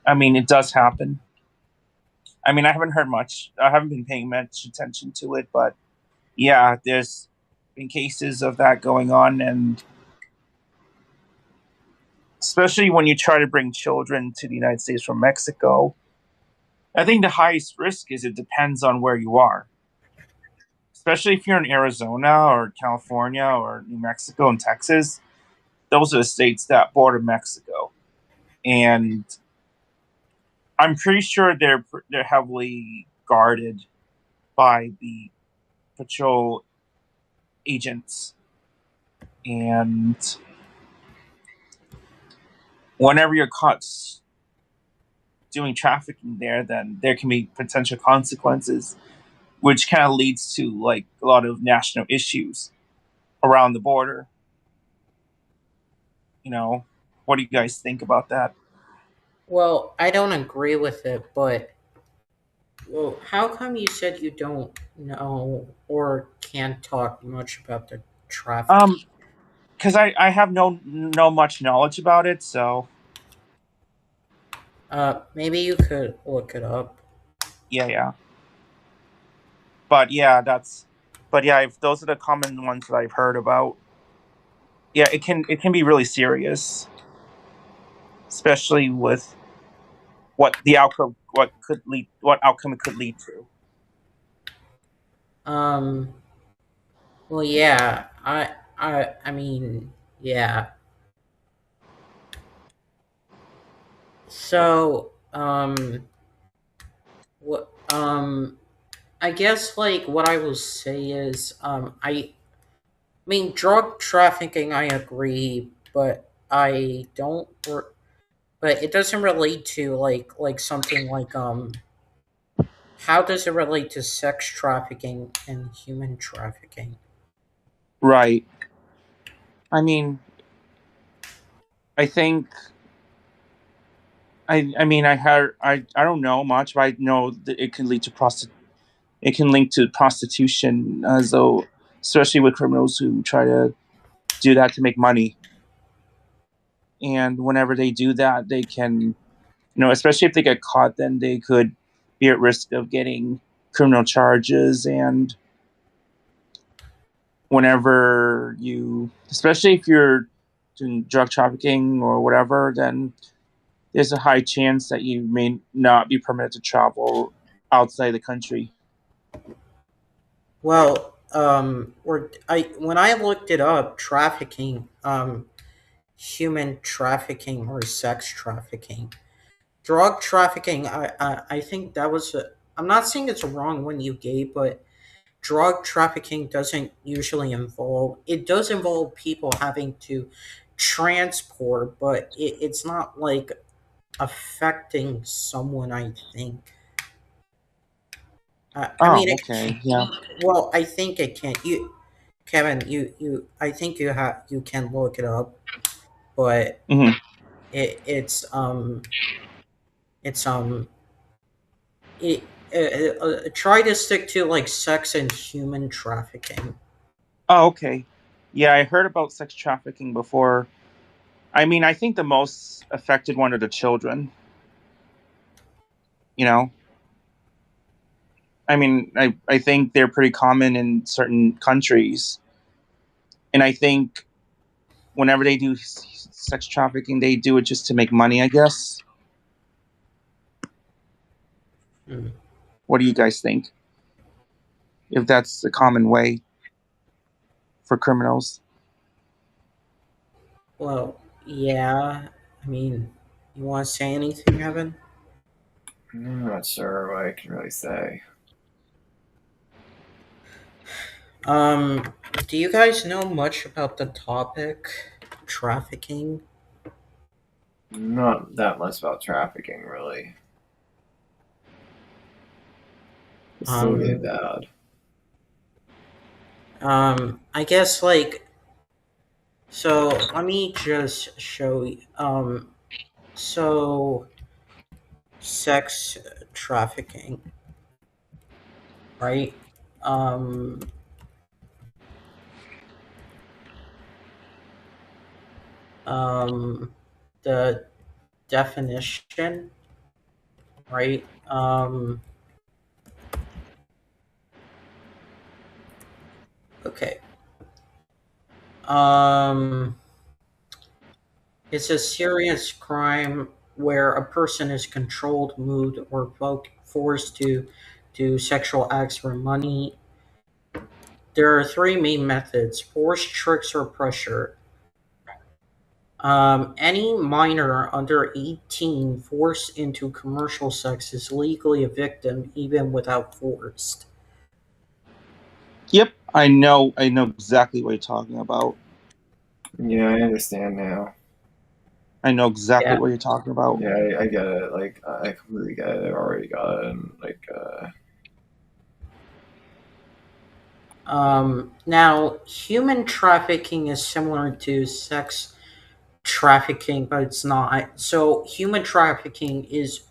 I mean, it does happen. I mean, I haven't heard much. I haven't been paying much attention to it, but yeah, there's been cases of that going on, and especially when you try to bring children to the United States from Mexico, I think the highest risk is it depends on where you are. Especially if you're in Arizona or California or New Mexico and Texas, those are the states that border Mexico, and I'm pretty sure they're heavily guarded by the patrol agents. And whenever you're caught doing trafficking there, then there can be potential consequences, which kind of leads to like a lot of national issues around the border. You know, what do you guys think about that? Well, I don't agree with it, but well, how come you said you don't know or can't talk much about the trafficking? Um, because I have no much knowledge about it, so Maybe you could look it up. yeah. But yeah, if those are the common ones that I've heard about. Yeah, it can be really serious, especially with what outcome it could lead to. Um, well, yeah, I mean, yeah. So, what, I guess like what I will say is, I mean, drug trafficking. I agree, but I don't. But it doesn't relate to like something like how does it relate to sex trafficking and human trafficking? Right. I mean, I think I mean I don't know much, but I know that it can lead to it can link to prostitution, as though especially with criminals who try to do that to make money. And whenever they do that, they can, especially if they get caught, then they could be at risk of getting criminal charges. And whenever especially if you're doing drug trafficking or whatever, then there's a high chance that you may not be permitted to travel outside the country. Well, or I when I looked it up, trafficking, human trafficking or sex trafficking, drug trafficking. I think that was. I'm not saying it's wrong when you gay, but drug trafficking doesn't usually involve. It does involve people having to transport, but it's not like affecting someone. I think. I Oh, mean, okay. Yeah. well, I think it can. Kevin, I think you can look it up, but Hmm. it, it's it's it, try to stick to like sex and human trafficking. Oh, okay. Yeah, I heard about sex trafficking before. I mean, I think the most affected one are the children. You know, I mean, I think they're pretty common in certain countries, and I think whenever they do sex trafficking, they do it just to make money, I guess. Hmm. What do you guys think? If that's the common way for criminals? Well, yeah. I mean, you want to say anything, Evan? I'm not sure what I can really say. Um, do you guys know much about the topic trafficking? Not that much about trafficking, really. It's still really Um, bad. I guess like so. Let me just show you. So sex trafficking, right? Um, um, the definition, right? Okay. Um, it's a serious crime where a person is controlled, moved, or forced to do sexual acts for money. There are three main methods: force, tricks, or pressure. Any minor under 18 forced into commercial sex is legally a victim, even without forced. Yep, I know. I know exactly what you're talking about. Yeah, I understand now. I know exactly Yeah. what you're talking about. Yeah, I get it. Like, I completely get it. I already got it. And, like, Now, human trafficking is similar to sex trafficking, but it's not. So, human trafficking is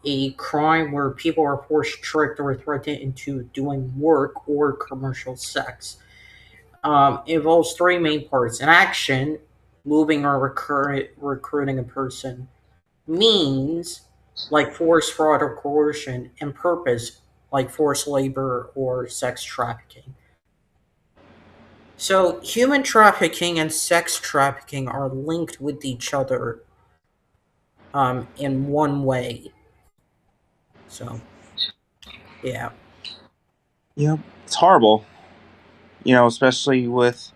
a crime where people are forced, tricked, or threatened into doing work or commercial sex. Involves three main parts: an action, moving or recruiting a person; means, like force, fraud, or coercion; and purpose, like forced labor or sex trafficking. So, human trafficking and sex trafficking are linked with each other in one way. So, yeah. Yep, it's horrible. Especially with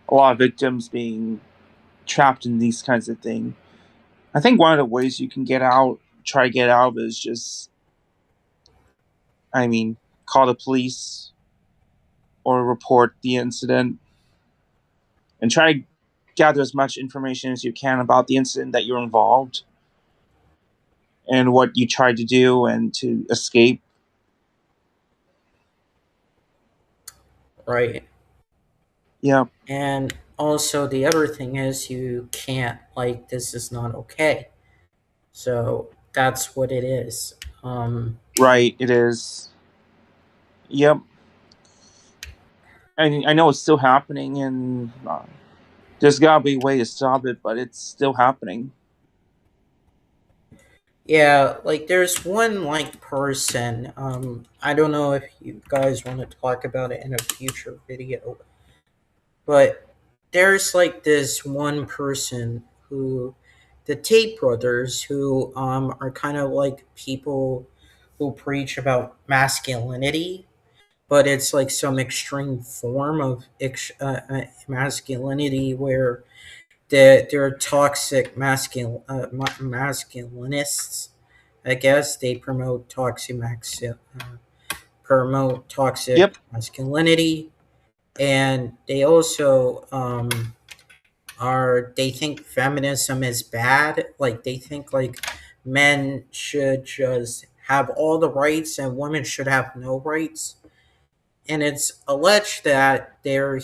a lot of victims being trapped in these kinds of things. I think one of the ways you can try to get out, is just, I mean, call the police or report the incident and try to gather as much information as you can about the incident that you're involved and what you tried to do and to escape. Right. Yeah, And also, the other thing is, you can't, like, this is not okay. So, that's what it is. right, it is. Yep. I know it's still happening, and there's gotta be a way to stop it, but it's still happening. Yeah, like, there's one, like, person. I don't know if you guys want to talk about it in a future video, but there's, like, this one person who, the Tate brothers, who are kind of like people who preach about masculinity, but it's like some extreme form of masculinity where they're toxic masculinists. I guess they promote toxic Yep. masculinity, and they also are they think feminism is bad. Like, they think like men should just have all the rights and women should have no rights. And it's alleged that they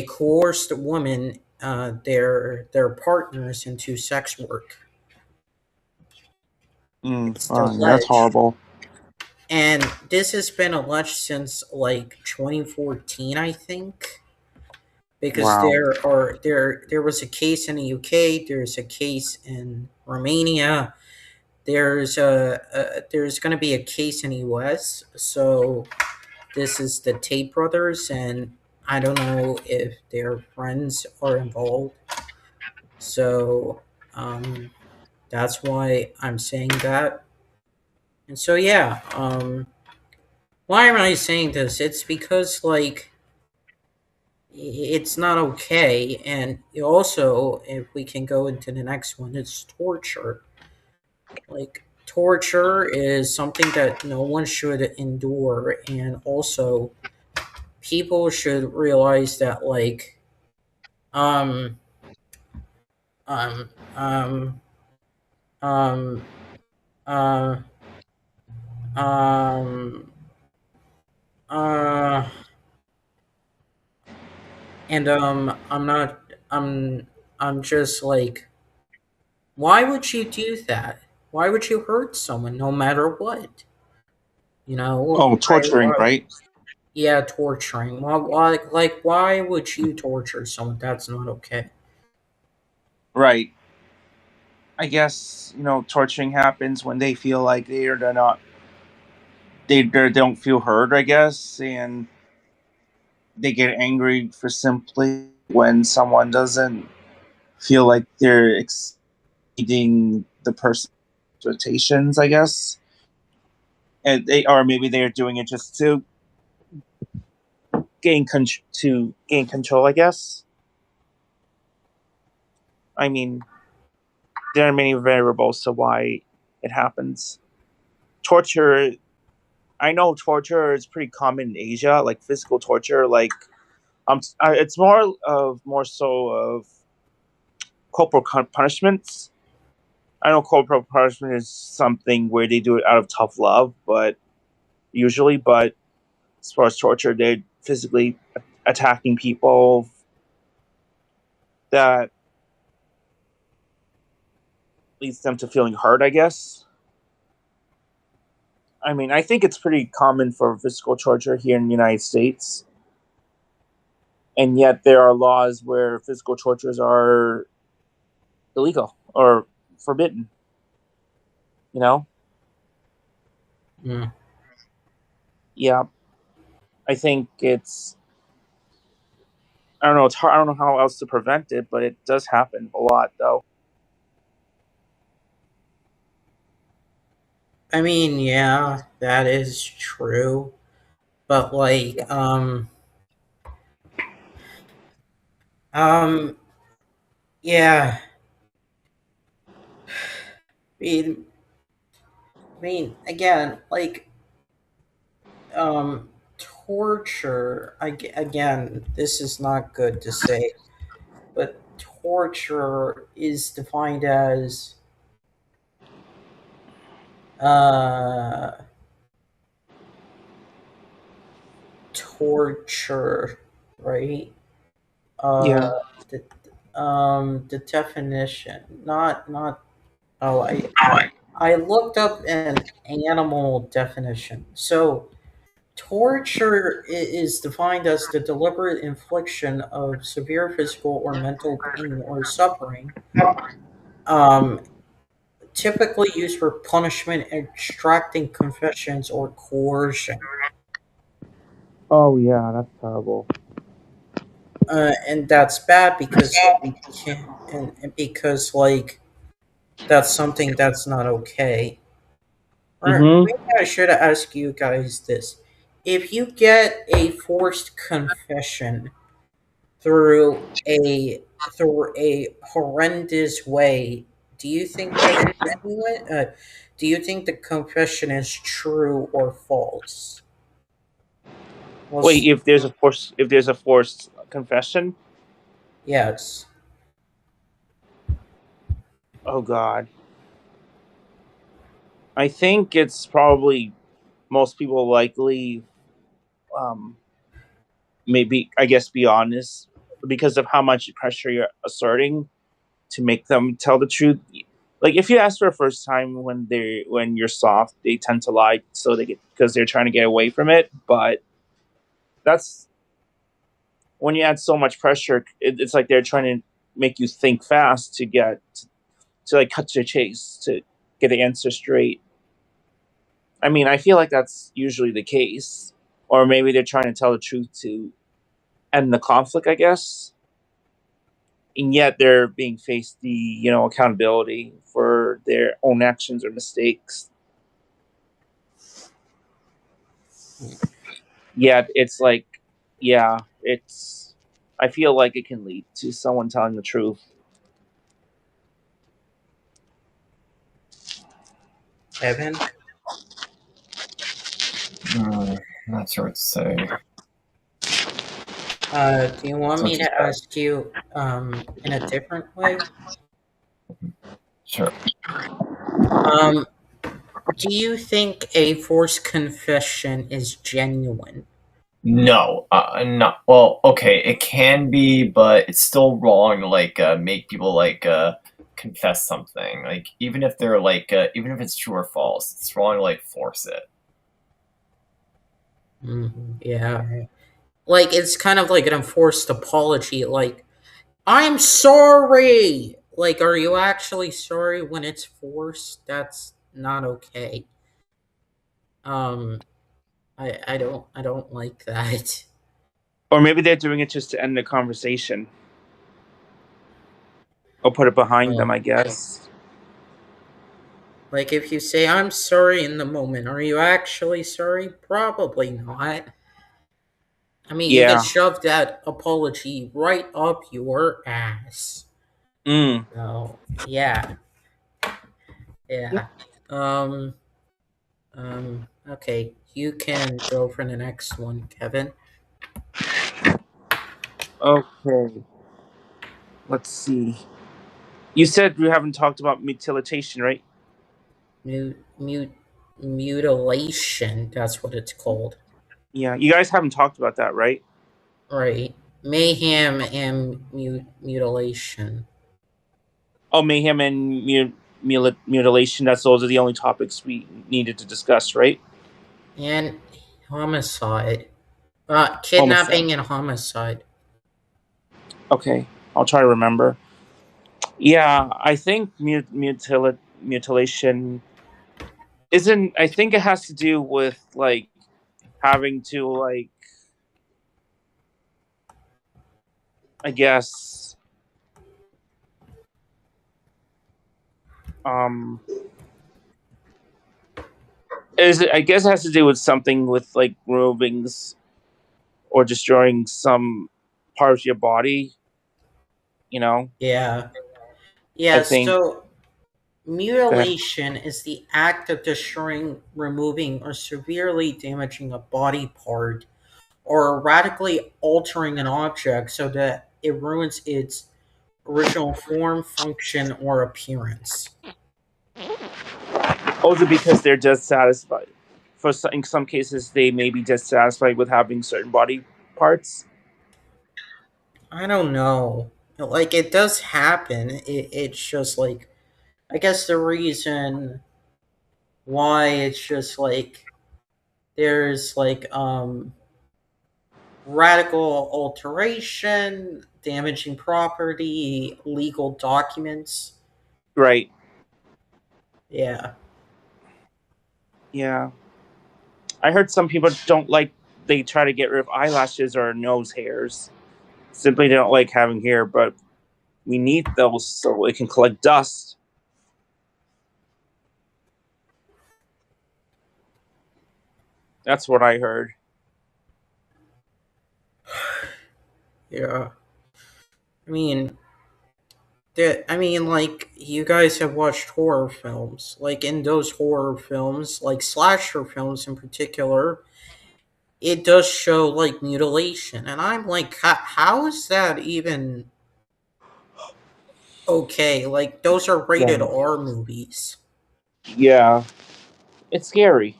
coerced women, their partners, into sex work. It's Yeah, that's alleged, horrible. and this has been alleged since like 2014, I think, because Wow. there was a case in the UK, there's a case in Romania, there's going to be a case in the US. So this is the Tate brothers, and I don't know if their friends are involved. So that's why I'm saying that. And so yeah, why am I saying this? It's because like it's not okay, and also if we can go into the next one, it's torture. Like torture is something that no one should endure, and also people should realize that like um um um um uh um uh and I'm not I'm just like, why would you do that? Why would you hurt someone no matter what? You know, Oh, torturing, right? yeah, torturing. Why would you torture someone? That's not okay. Right. I guess torturing happens when they feel like they're not they don't feel heard. I guess, and they get angry for simply when someone doesn't feel like they're exceeding the person's expectations. I guess, and or maybe they're doing it just to gain control. I guess. I mean, there are many variables to why it happens. Torture. I know torture is pretty common in Asia, like physical torture. Like, it's more so of corporal punishments. I know corporal punishment is something where they do it out of tough love, but as far as torture, they're physically attacking people that leads them to feeling hurt, I guess. I mean, I think it's pretty common for physical torture here in the United States. And yet there are laws where physical tortures are illegal or forbidden. You know? Mm. Yeah. I think it's I don't know, it's hard I don't know how else to prevent it, but it does happen a lot though. I mean, yeah, that is true. But like, um, yeah. I mean, again, like, torture. Again, this is not good to say, but torture is defined as uh torture, right? Yeah. The the definition, not. Oh, I looked up an animal definition. So, torture is defined as the deliberate infliction of severe physical or mental pain or suffering, um, typically used for punishment, extracting confessions, or coercion. Oh yeah, that's terrible. And that's bad because we can't, and because like that's something that's not okay. Or Mm-hmm. maybe I should ask you guys this: if you get a forced confession through a horrendous way, do you think that's genuine? Do you think the confession is true or false? Well, Wait, if there's a forced confession? yes. Oh god. I think it's probably most people likely, maybe, I guess, be honest because of how much pressure you're asserting to make them tell the truth. Like if you ask for a first time when you're soft, they tend to lie so they get because they're trying to get away from it. But that's when you add so much pressure, it's like they're trying to make you think fast to get to like cut to the chase to get the answer straight. I mean, I feel like that's usually the case, or maybe they're trying to tell the truth to end the conflict, I guess. And yet they're being faced the accountability for their own actions or mistakes. Yet it's like, yeah, it's. I feel like it can lead to someone telling the truth. Evan? Not sure what to say. Do you want me to ask you in a different way? Sure. Do you think a forced confession is genuine? No, no. Well, okay, it can be, but it's still wrong to make people confess something. Like even if they're even if it's true or false, it's wrong to force it. Yeah. Like, it's kind of like an enforced apology. Like, I'm sorry! Like, are you actually sorry when it's forced? That's not okay. Um, I don't like that. Or maybe they're doing it just to end the conversation. Or put it behind them, I guess. Like, if you say, I'm sorry in the moment, are you actually sorry? Probably not. I mean, you Yeah. can shove that apology right up your ass. So, yeah. Yeah. Okay. You can go for the next one, Kevin. Okay. Let's see. You said we haven't talked about mutilation, right? Mutilation, that's what it's called. Yeah, you guys haven't talked about that, right? Right. Mayhem and mutilation. Oh, mayhem and mutilation. Those are the only topics we needed to discuss, right? And homicide. Kidnapping and homicide. Okay, I'll try to remember. Yeah, I think mutilation isn't. I think it has to do with having to I guess I guess it has to do with something with removing or destroying some part of your body. Yeah. I think. So mutilation is the act of destroying, removing, or severely damaging a body part or radically altering an object so that it ruins its original form, function, or appearance. Also, because they're dissatisfied. In some cases, they may be dissatisfied with having certain body parts. I don't know. Like, it does happen. It's just like, I guess the reason why it's just like there's radical alteration, damaging property, legal documents. Right. Yeah. Yeah. I heard some people don't like. They try to get rid of eyelashes or nose hairs. Simply don't like having hair, but we need those so it can collect dust. That's what I heard. Yeah. Like, you guys have watched horror films. Like, in those horror films, like slasher films in particular, it does show like mutilation, and I'm like, how is that even okay? Like, those are rated R movies. Yeah. It's scary,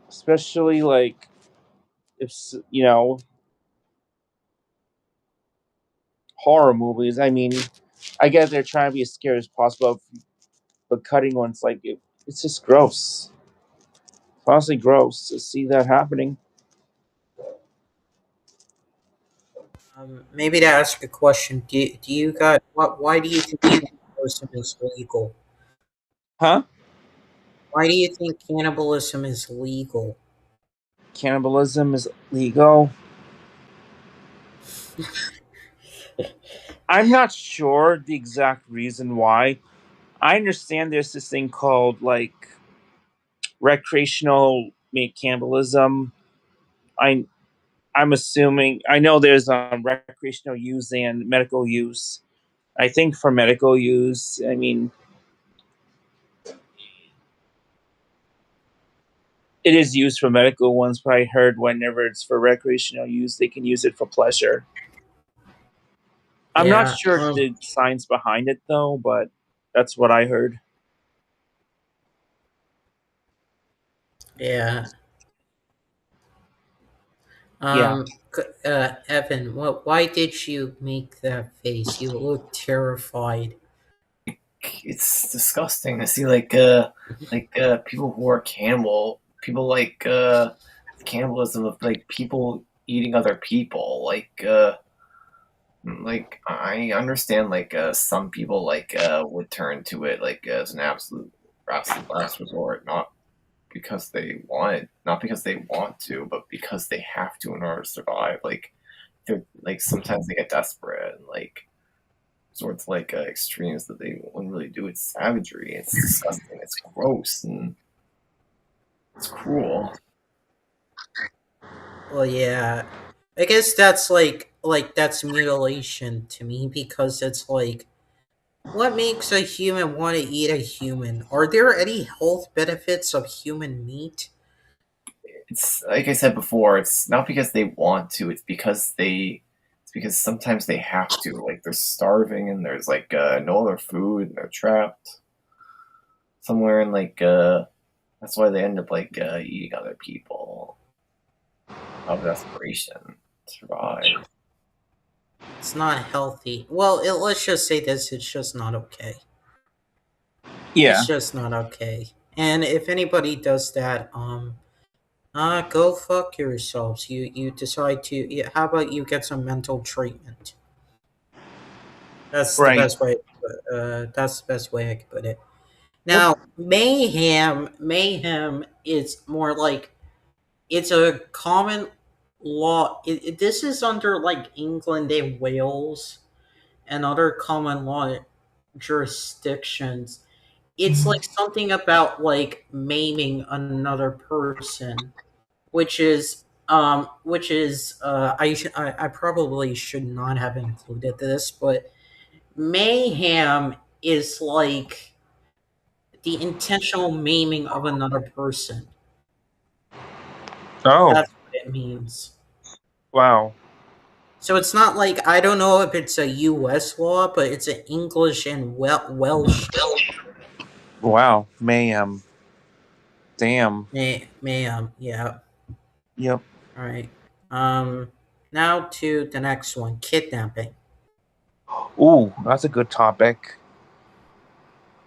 especially like if horror movies. I mean, I guess they're trying to be as scary as possible, but cutting ones like it's just gross. It's honestly gross to see that happening. Maybe to ask a question, do you got what? Why do you think cannibalism is legal? Huh? Why do you think cannibalism is legal? Cannibalism is legal. I'm not sure the exact reason why. I understand there's this thing called like recreational cannibalism. I I'm assuming I know there's recreational use and medical use. I think for medical use, I mean, it is used for medical ones, but I heard whenever it's for recreational use, they can use it for pleasure. I'm not Yeah. sure the science behind it though, but that's what I heard. Yeah. Yeah. Evan, what? Why did you make that face? You look terrified. It's disgusting to see people who are people cannibalism of like people eating other people. Like I understand some people would turn to it as an absolute last resort, not because they want to, but because they have to in order to survive. They're like sometimes they get desperate and sorts extremes that they wouldn't really do. It's savagery. It's disgusting. It's gross and it's cruel. Well, yeah. I guess that's that's mutilation to me because it's like what makes a human want to eat a human? Are there any health benefits of human meat? It's like I said before. It's not because they want to. It's because sometimes they have to. Like they're starving and there's no other food and they're trapped somewhere and that's why they end up eating other people out of desperation to survive. It's not healthy. Well, let's just say this: it's just not okay. Yeah. It's just not okay. And if anybody does that, go fuck yourselves. You decide to. Yeah, how about you get some mental treatment? That's the Right. best way. That's the best way I could put it. Now, mayhem is more like it's a common law. This is under like England and Wales and other common law jurisdictions. It's like something about like maiming another person, I probably should not have included this, but mayhem is like the intentional maiming of another person. Oh, That's what it means. wow. So it's not like I don't know if it's a U.S. law, but it's an English and Welsh Wow. Mayhem. Damn. mayhem. Yeah. Yep. All right. Um. Now to the next one: kidnapping. Ooh, that's a good topic.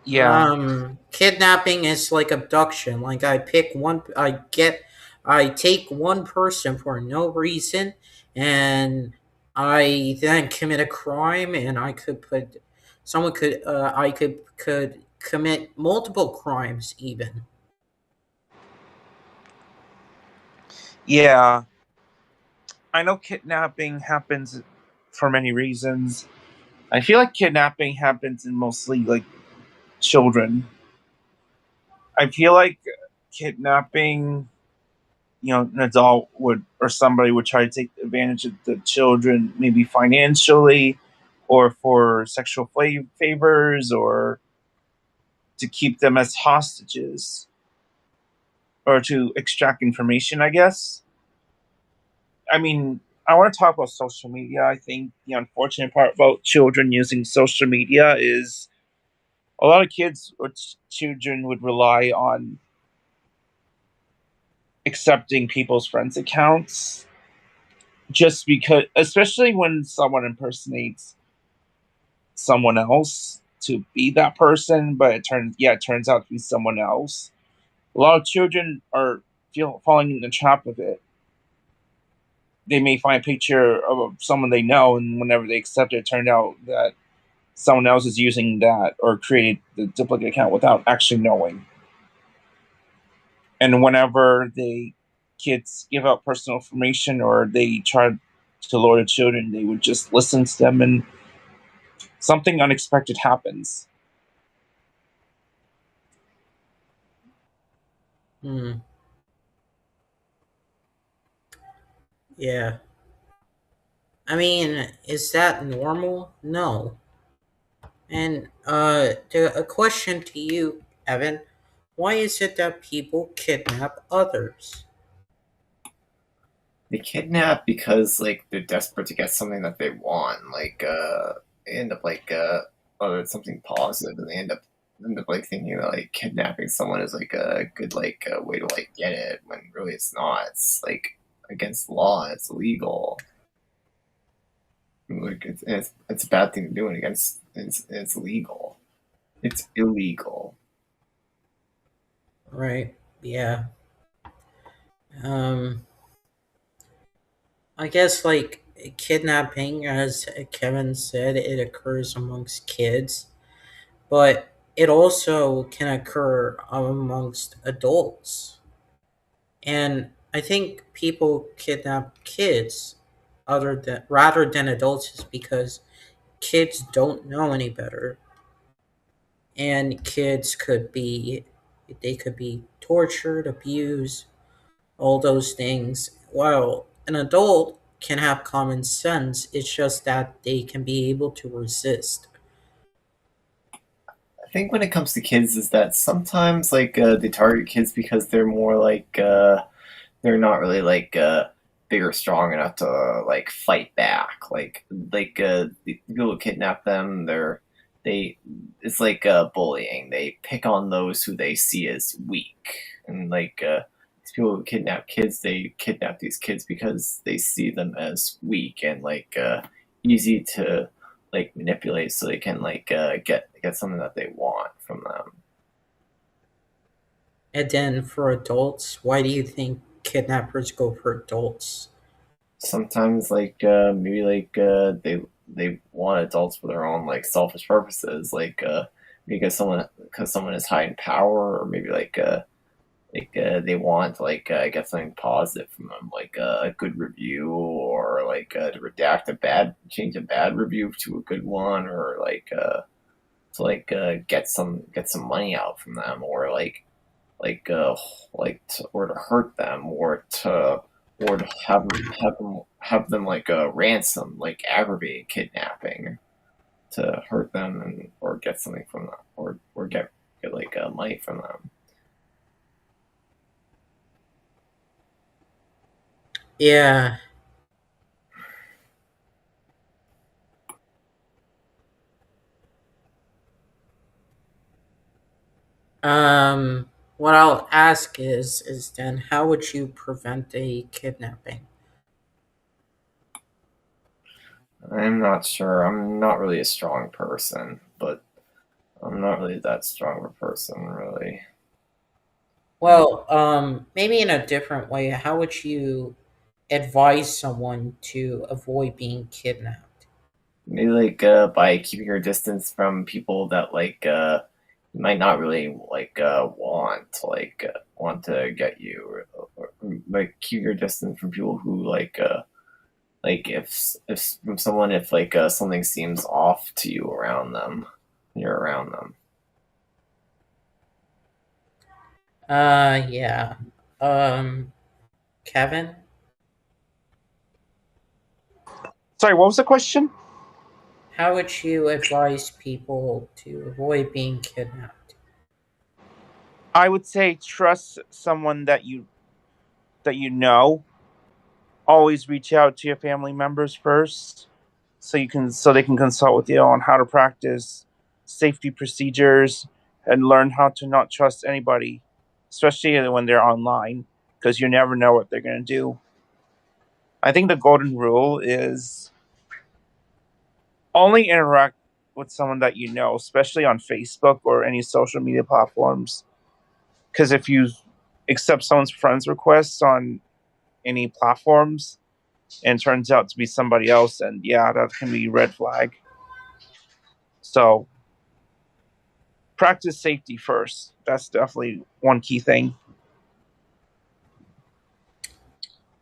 Yeah. Kidnapping is like abduction. Like I take one person for no reason, and I then commit a crime, and I could commit multiple crimes even. Yeah. I know kidnapping happens for many reasons. I feel like kidnapping happens in mostly like children. I feel like kidnapping, an adult would or somebody would try to take advantage of the children, maybe financially or for sexual favors or to keep them as hostages or to extract information, I guess. I mean, I want to talk about social media. I think the unfortunate part about children using social media is a lot of kids or children would rely on accepting people's friends' accounts just because, especially when someone impersonates someone else to be that person, but it turns out to be someone else. A lot of children are falling in the trap of it. They may find a picture of someone they know, and whenever they accept it, it turned out that someone else is using that or created the duplicate account without actually knowing. And whenever kids give out personal information or they try to lure the children, they would just listen to them, and something unexpected happens. Hmm. Yeah. I mean, is that normal? No. And a question to you, Evan. Why is it that people kidnap others? They kidnap because like they're desperate to get something that they want. They end up oh, it's something positive, and they end up like thinking that like kidnapping someone is like a good way to like get it, when really it's not. It's like against the law. It's illegal. Like it's a bad thing to do, and it's illegal. It's illegal. Right. Yeah. Um. I guess like kidnapping, as Kevin said, it occurs amongst kids, but it also can occur amongst adults. And I think people kidnap kids other than rather than adults is because kids don't know any better, and kids could be they could be tortured, abused, all those things. While an adult can have common sense, it's just that they can be able to resist. I think when it comes to kids, is that sometimes they target kids because they're more they're not really big or strong enough to like fight back. The people who kidnap them, they it's bullying. They pick on those who they see as weak, and these people who kidnap kids, they kidnap these kids because they see them as weak and easy to manipulate, so they can get something that they want from them. And then for adults, why do you think kidnappers go for adults? Sometimes maybe they want adults for their own selfish purposes, because someone is high in power, or maybe they want to get something positive from them, like a good review, or to redact change a bad review to a good one, or to get some money out from them, or like uh or to hurt them, or to have them ransom, like aggravated kidnapping, to hurt them, and or get something from them, or get money from them. Yeah. What I'll ask is then how would you prevent a kidnapping? I'm not sure. I'm not really a strong person, but I'm not really that strong of a person, really. Well, maybe in a different way, how would you advise someone to avoid being kidnapped? Maybe by keeping your distance from people that you might not really want to get you, or like keep your distance from people who if from someone, if something seems off to you around them, you're around them. Yeah. Um, Kevin, Sorry, what was the question? how would you advise people to avoid being kidnapped? I would say trust someone that you know. Always reach out to your family members first, so they can consult with you on how to practice safety procedures, and learn how to not trust anybody, especially when they're online, because you never know what they're going to do. I think the golden rule is only interact with someone that you know, especially on Facebook or any social media platforms. Because if you accept someone's friend's requests on any platforms and it turns out to be somebody else, and yeah, that can be red flag. So practice safety first. That's definitely one key thing.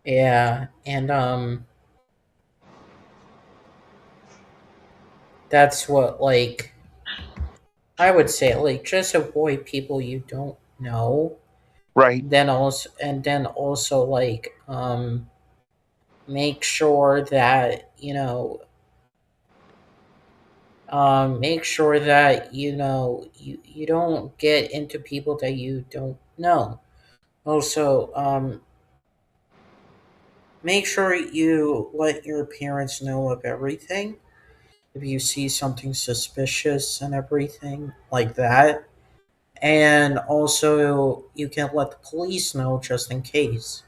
Yeah, and that's what, like, I would say, like, just avoid people you don't know. Right. Then also like make sure that make sure that you don't get into people that you don't know. Also, make sure you let your parents know of everything if you see something suspicious and everything like that. And also, you can let the police know just in case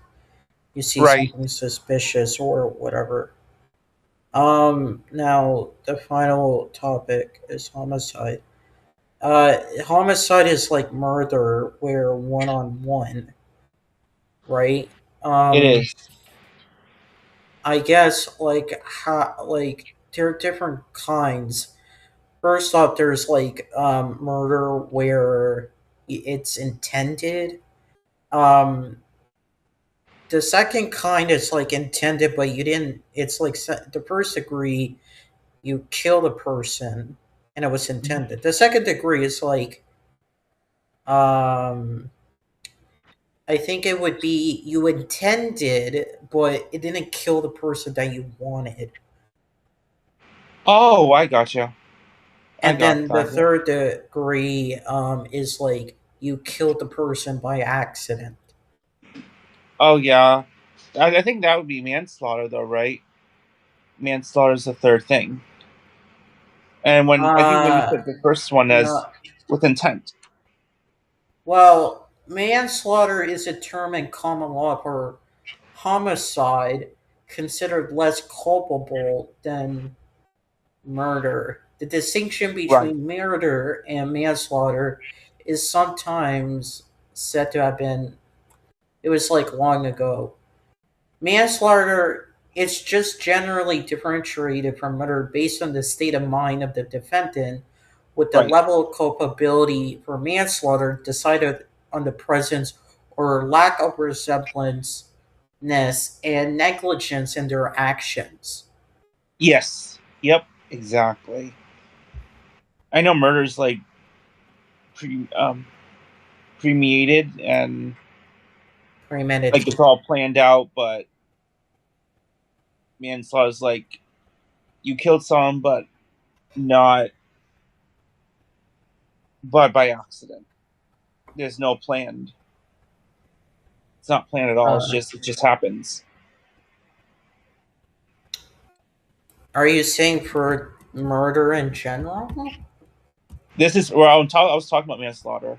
you see Right. something suspicious or whatever. Now the final topic is homicide. Homicide is like murder, where one on one, right? It Um, is. I guess like there are different kinds. First off, there's like murder where it's intended. Um, the second kind is like intended, but you didn't. It's like the first degree, you kill the person and it was intended. The second degree is like um I think it would be you intended but it didn't kill the person that you wanted. Oh, I gotcha. I And got then the that. Yeah. third degree is like you killed the person by accident. Oh, yeah. I think that would be manslaughter, though, right? Manslaughter is the third thing. And I think when you Uh put the first one as no, with intent. well, manslaughter is a term in common law for homicide considered less culpable than murder. The distinction Right. between murder and manslaughter is sometimes said to have been, it was like long ago. Manslaughter is just generally differentiated from murder based on the state of mind of the defendant, with the Right. level of culpability for manslaughter decided on the presence or lack of resemblanceness and negligence in their actions. Yes. Yep. Exactly. I know murder's like pre premeditated and like it's Premeditated. all planned out, but manslaughter is like you killed someone, but not, but by accident. There's no planned. It's not planned at all. Uh, It just happens. Are you saying for murder in general? This is where I was talking about manslaughter.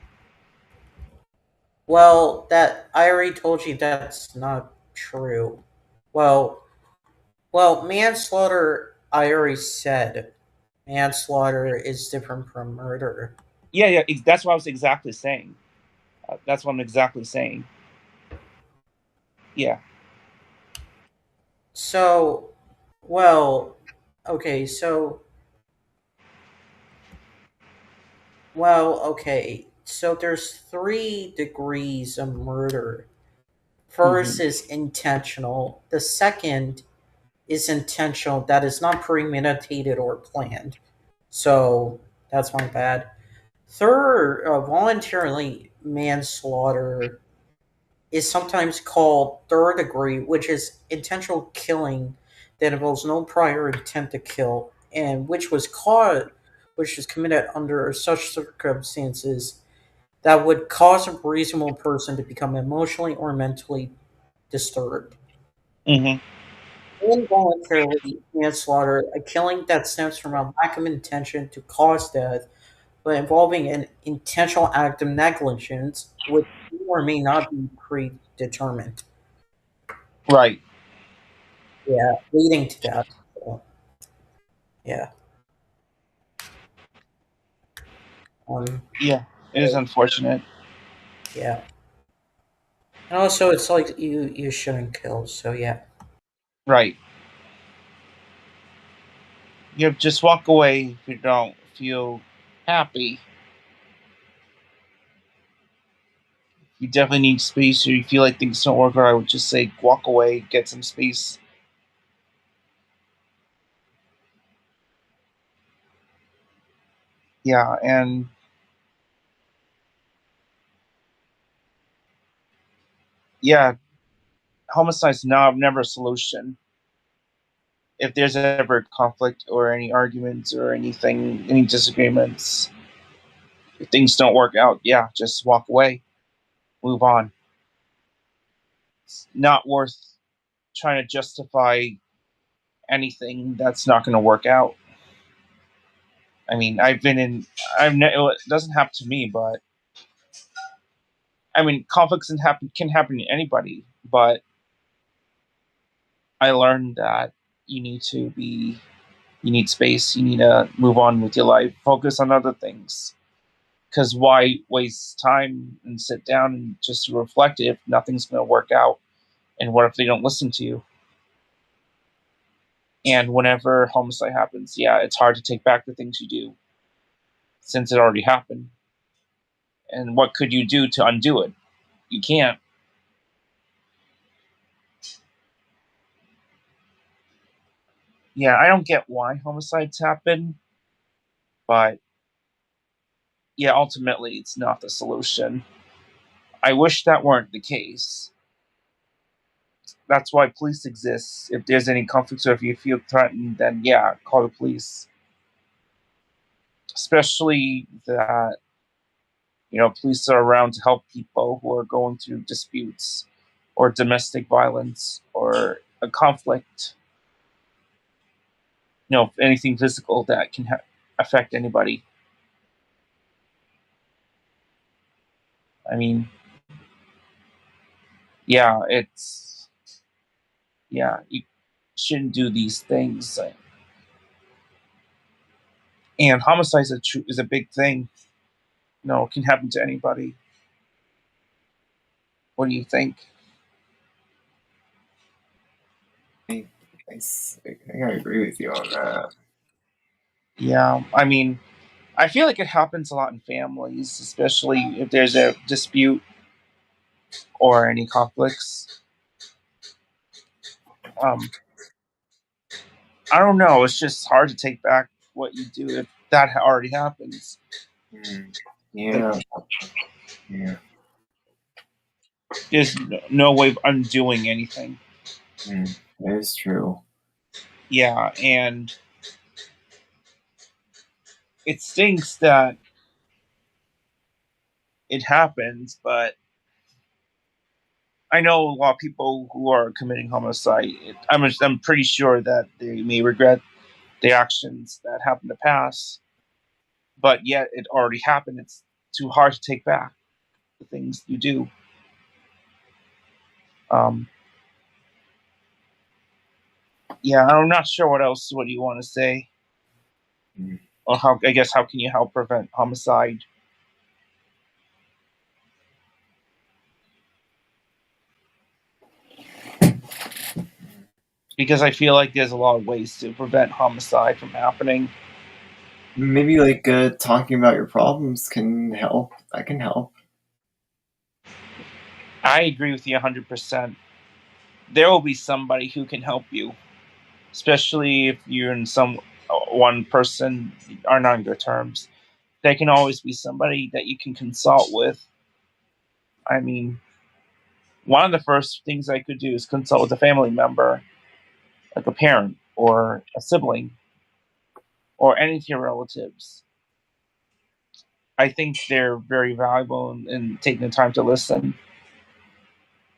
Well, that I already told you that's not true. Well, manslaughter. I already said manslaughter is different from murder. Yeah, yeah. That's what I was exactly saying. That's what I'm exactly saying. Yeah. So, well, okay. Okay. So there's 3 degrees of murder. Hmm. First is intentional. The second is intentional, that is not premeditated or planned. So that's my bad. Third, voluntarily manslaughter is sometimes called third degree, which is intentional killing that involves no prior intent to kill, and which is committed under such circumstances that would cause a reasonable person to become emotionally or mentally disturbed. Hmm. Involuntary manslaughter, a killing that stems from a lack of intention to cause death, but involving an intentional act of negligence, which may or may not be predetermined. Right. Yeah, leading to that. So, yeah. Um. Yeah, it is unfortunate. Yeah. And also, it's like you shouldn't kill. So yeah. Right. You just walk away if you don't feel happy. You definitely need space, or you feel like things don't work out. I would just say walk away, get some space. Yeah, and yeah, homicide's never a solution. If there's ever conflict or any arguments or anything, any disagreements, if things don't work out, yeah, just walk away, move on. It's not worth trying to justify anything that's not going to work out. I mean, it doesn't happen to me, but I mean, conflicts can happen to anybody. But I learned that you need to be, you need space, you need to move on with your life, focus on other things. Because why waste time and sit down and just reflect if nothing's going to work out? And what if they don't listen to you? And whenever homicide happens, yeah, it's hard to take back the things you do since it already happened. And what could you do to undo it? You can't. Yeah, I don't get why homicides happen, but yeah, ultimately it's not the solution. I wish that weren't the case. That's why police exist. If there's any conflicts or if you feel threatened, then yeah, call the police. Especially that, police are around to help people who are going through disputes or domestic violence or a conflict, anything physical that can affect anybody. I mean, yeah, you shouldn't do these things. And homicide is a big thing. It can happen to anybody. What do you think? I, I think I agree with you on that. Yeah, I mean, I feel like it happens a lot in families, especially if there's a dispute or any conflicts. Um, I don't know. It's just hard to take back what you do if that already happens. Yeah. Like, Yeah. there's no way of undoing anything. That is true. Yeah, and it stinks that it happens, but I know a lot of people who are committing homicide. I'm pretty sure that they may regret the actions that happened in the past, but yet it already happened. It's too hard to take back the things you do. Um, yeah, I'm not sure what else. What do you want to say? Or how? I guess how can you help prevent homicide? Because I feel like there's a lot of ways to prevent homicide from happening. Maybe talking about your problems can help. That can help. I agree with you 100%. There will be somebody who can help you, especially if you're in one person are not on good terms. There can always be somebody that you can consult with. I mean, one of the first things I could do is consult with a family member, like a parent or a sibling, or any of your relatives. I think they're very valuable in taking the time to listen.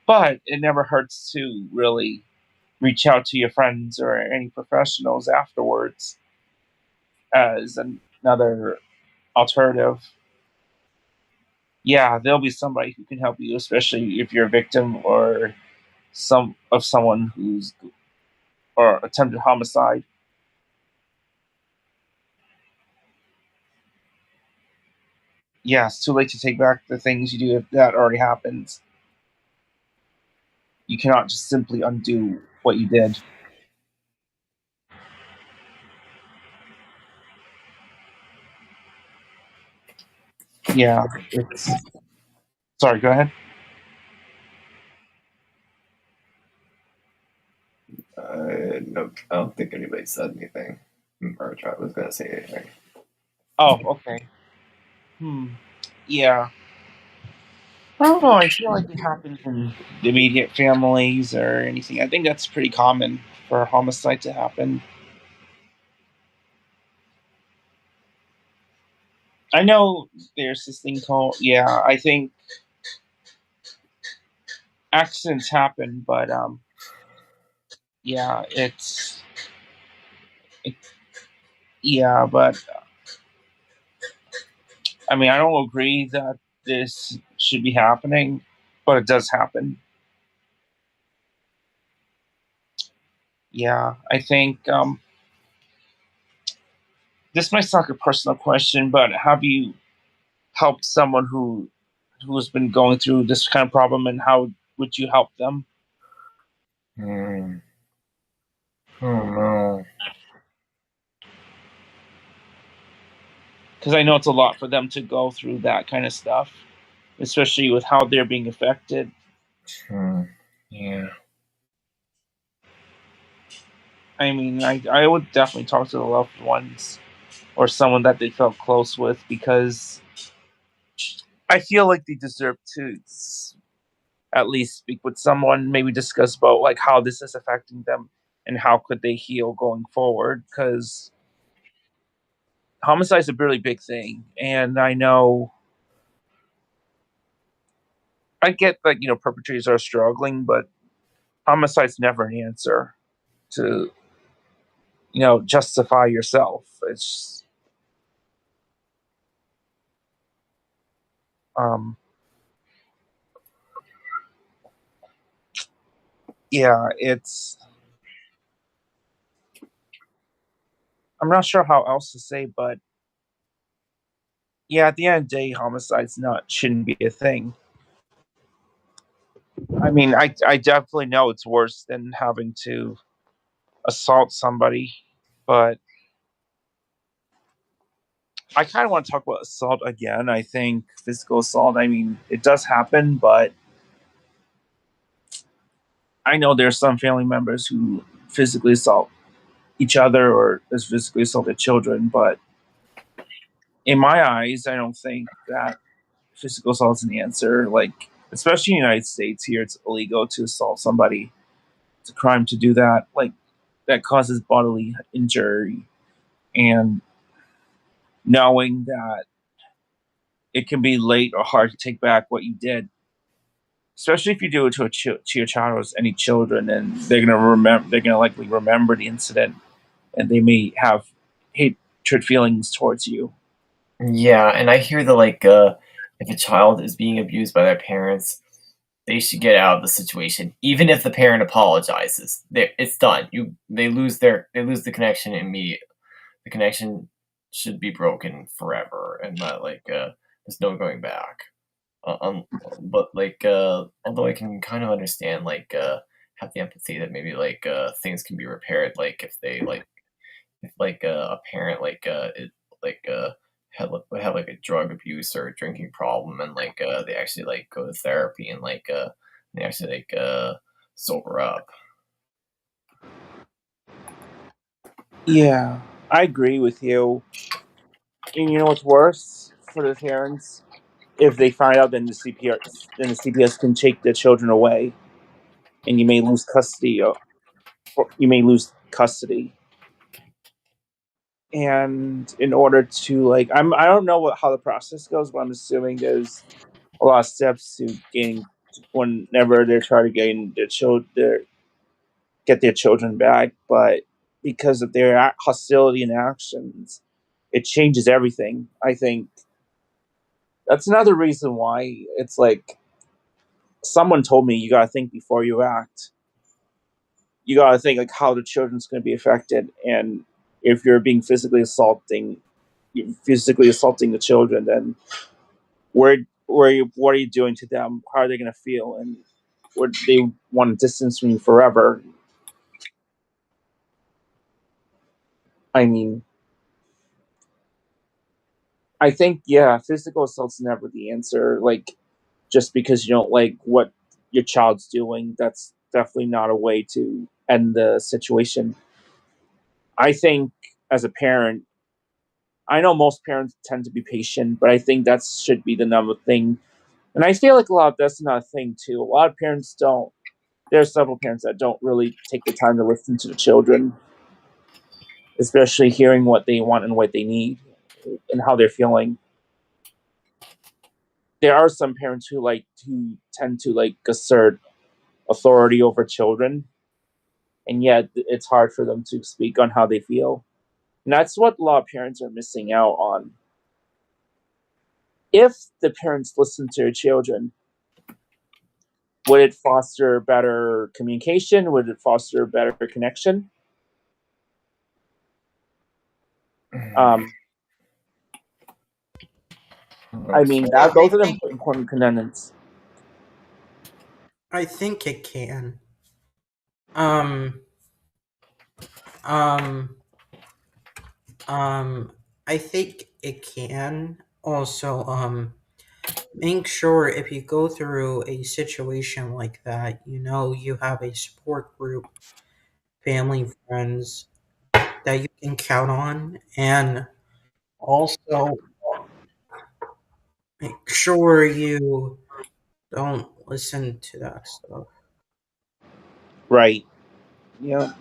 But it never hurts to really reach out to your friends or any professionals afterwards as another alternative, yeah, there'll be somebody who can help you, especially if you're a victim or someone who's or attempted homicide. Yeah, it's too late to take back the things you do if that already happens. You cannot just simply undo what you did. Yeah, it's. Sorry, go ahead. No, I don't think anybody said anything. Or I was gonna say anything. Oh, okay. Yeah. I don't know. I feel like it happens in the immediate families or anything. I think that's pretty common for a homicide to happen. I know there's this thing called, yeah, I think accidents happen, but yeah, it, yeah, but I mean, I don't agree that this should be happening, but it does happen. Yeah, I think this might sound like a personal question, but have you helped someone who's been going through this kind of problem, and how would you help them? Hmm. Oh no. Because I know it's a lot for them to go through that kind of stuff, especially with how they're being affected. Hmm. Yeah. I mean, I would definitely talk to the loved ones or someone that they felt close with, because I feel like they deserve to at least speak with someone, maybe discuss about like how this is affecting them and how could they heal going forward. Because homicide is a really big thing, and I know I get that perpetrators are struggling, but homicide's never an answer to justify yourself. It's um yeah, it's I'm not sure how else to say, but yeah, at the end of the day, homicide's not shouldn't be a thing. I mean, I definitely know it's worse than having to assault somebody, but I kind of want to talk about assault again. I think physical assault, I mean, it does happen, but I know there's some family members who physically assault each other or has physically assaulted children, but in my eyes, I don't think that physical assault is an answer. Like, especially in the United States, here it's illegal to assault somebody. It's a crime to do that. Like, that causes bodily injury, and knowing that it can be late or hard to take back what you did, especially if you do it to to your child or any children, and they're gonna remember. They're gonna likely remember the incident, and they may have hatred feelings towards you. Yeah, and I hear that if a child is being abused by their parents, they should get out of the situation, even if the parent apologizes. It's done. They lose the connection immediately. The connection should be broken forever, and not there's no going back. But although I can kind of understand have the empathy that maybe things can be repaired, like if they if a parent it like have like a drug abuse or a drinking problem, and they actually go to therapy, and they actually sober up. Yeah, I agree with you. And you know what's worse for the parents? If they find out, then the CPS can take the children away, and you may lose custody. Or you may lose custody. And in order to I don't know how the process goes, but I'm assuming there's a lot of steps to gain whenever they're trying to gain get their children back. But because of their hostility and actions, it changes everything. I think that's another reason why it's like someone told me you got to think before you act. You got to think like how the children's going to be affected, and if you're physically assaulting the children, then what are you doing to them? How are they going to feel? And would they want to distance from you forever? I mean, I think, yeah, physical assault's never the answer. Like, just because you don't like what your child's doing, that's definitely not a way to end the situation. I think as a parent, I know most parents tend to be patient, but I think that should be the number thing. And I feel like that's another thing too. A lot of parents don't. There are several parents that don't really take the time to listen to the children, especially hearing what they want and what they need and how they're feeling. There are some parents who tend to like assert authority over children, and yet it's hard for them to speak on how they feel. And that's what a lot of parents are missing out on. If the parents listen to their children, would it foster better communication? Would it foster better connection? I mean, those are the important components. I think it can. Um, um, I think it can. Also, make sure if you go through a situation like that, you have a support group, family, friends that you can count on, and also make sure you don't listen to that stuff. Right. Yeah.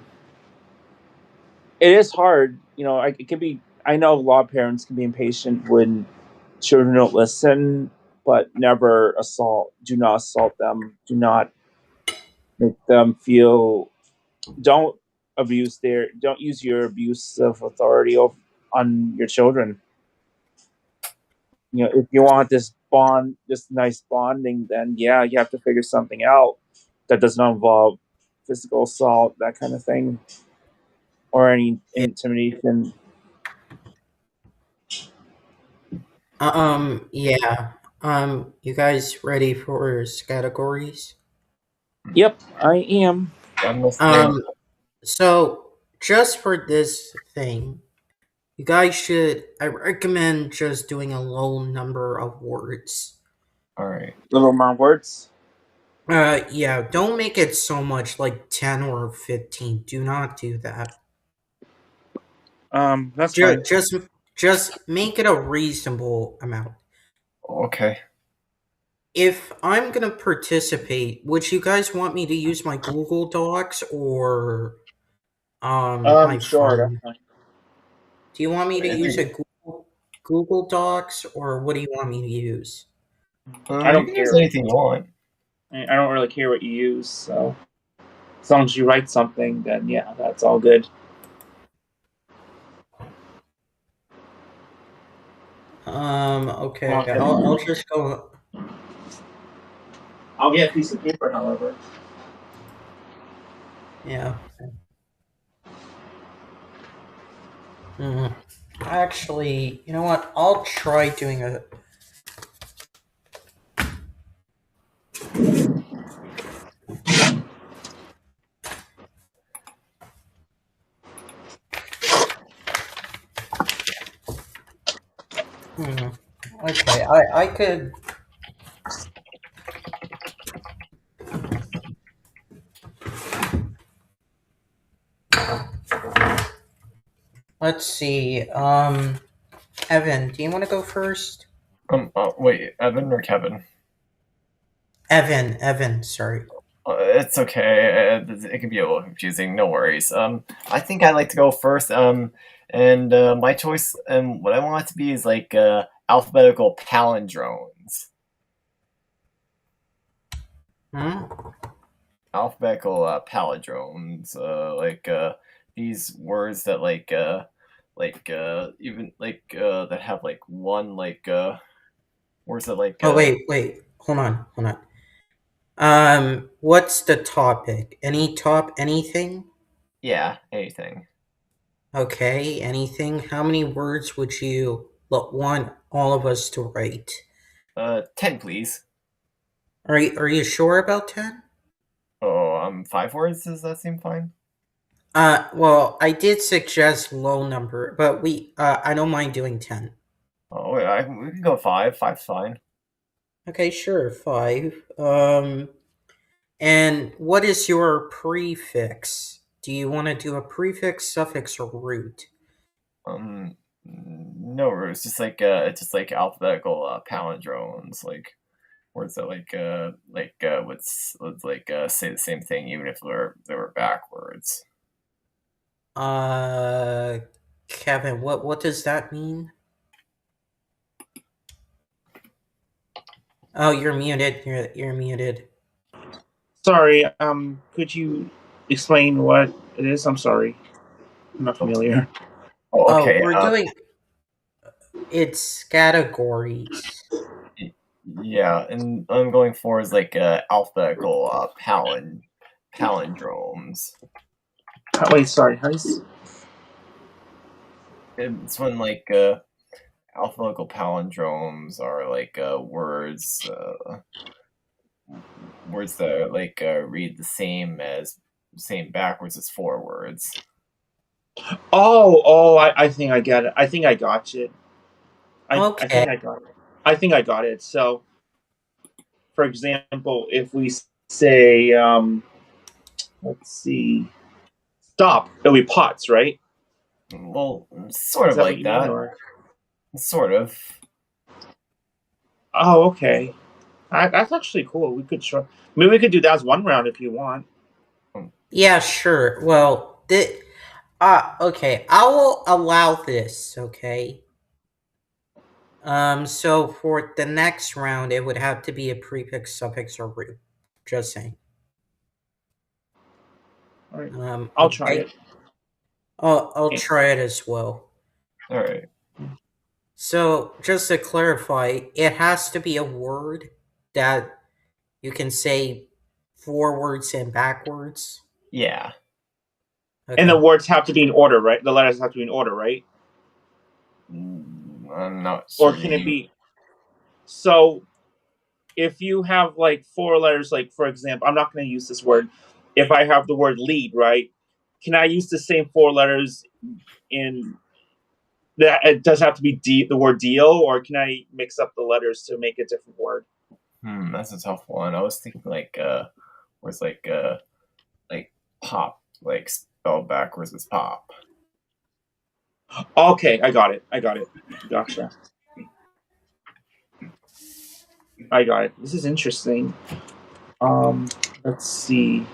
It is hard. It can be. I know a lot of parents can be impatient when children don't listen, but never assault. Do not assault them. Do not make them feel. Don't Don't use your abuse of authority on your children. If you want this nice bonding, then yeah, you have to figure something out that does not involve physical assault, that kind of thing, or any Yeah. intimidation. Yeah. You guys ready for categories? Yep, I am. I'm listening. So just for this thing, you guys I recommend just doing a low number of words. All right. Little amount of words. Yeah, don't make it so much like 10 or 15. Do not do that. That's fine. Just make it a reasonable amount. Okay. If I'm gonna participate, would you guys want me to use my Google Docs or my Sure. phone? Do you want me to use a Google Docs or what do you want me to use? I don't You can care. use anything you want. I don't really care what you use, so as long as you write something, then yeah, that's all good. Okay. I'll just go. I'll get a piece of paper, however. Yeah. Actually, you know what? I'll try doing a. Okay, I could. Let's see. Evan, do you want to go first? Wait, Evan or Kevin? Evan, sorry. It's okay. It can be a little confusing. No worries. I think I'd like to go first. And my choice and what I want it to be is like alphabetical palindromes. Alphabetical palindromes. Like these words that even that have like one or is it Oh, wait. Hold on. What's the topic? Anything? yeah, anything. Okay, anything. How many words would you want all of us to write? 10 please. Are you sure about 10? Oh, 5 words, does that seem fine? Well, I did suggest low number, but I don't mind doing 10. Oh wait, we can go 5. Five's fine. Okay, sure, 5. And what is your prefix? Do you want to do a prefix, suffix, or root? No, it's just like alphabetical palindromes, like words that would say the same thing even if they were backwards. Uh, Kevin, what does that mean? Oh, you're muted. You're muted. Sorry, could you explain what it is? I'm sorry. I'm not familiar. Oh, Oh, okay. we're doing it's categories. Yeah, and I'm going for is alphabetical palindromes. Wait, sorry. It's when alphabetical palindromes are words that read the same backwards as forwards. I think I get it. I think I got you. I Okay. think I got it. I think I got it. So, for example, if we say, let's see, stop, it'll be pots, right? Well, sort Is of that what like you mean, that. or? Sort of. Oh, okay. That's actually cool. We could try. Maybe we could do that as one round if you want. Yeah, sure. Well, okay. I will allow this, okay? So for the next round, it would have to be a prefix, suffix, or root. Just saying. All right. I'll try Okay. it. I'll Okay. try it as well. All right. So just to clarify, it has to be a word that you can say forwards and backwards. Yeah. Okay. And the words have to be in order, right? The letters have to be in order, right? I'm not sure. Or can it be? So, if you have like 4 letters, like for example, I'm not going to use this word. If I have the word lead, right? Can I use the same 4 letters in that? It does have to be the word deal, or can I mix up the letters to make a different word? That's a tough one. I was thinking words like pop, like spelled backwards as pop. Okay, I got it. Gotcha. I got it. This is interesting. Let's see.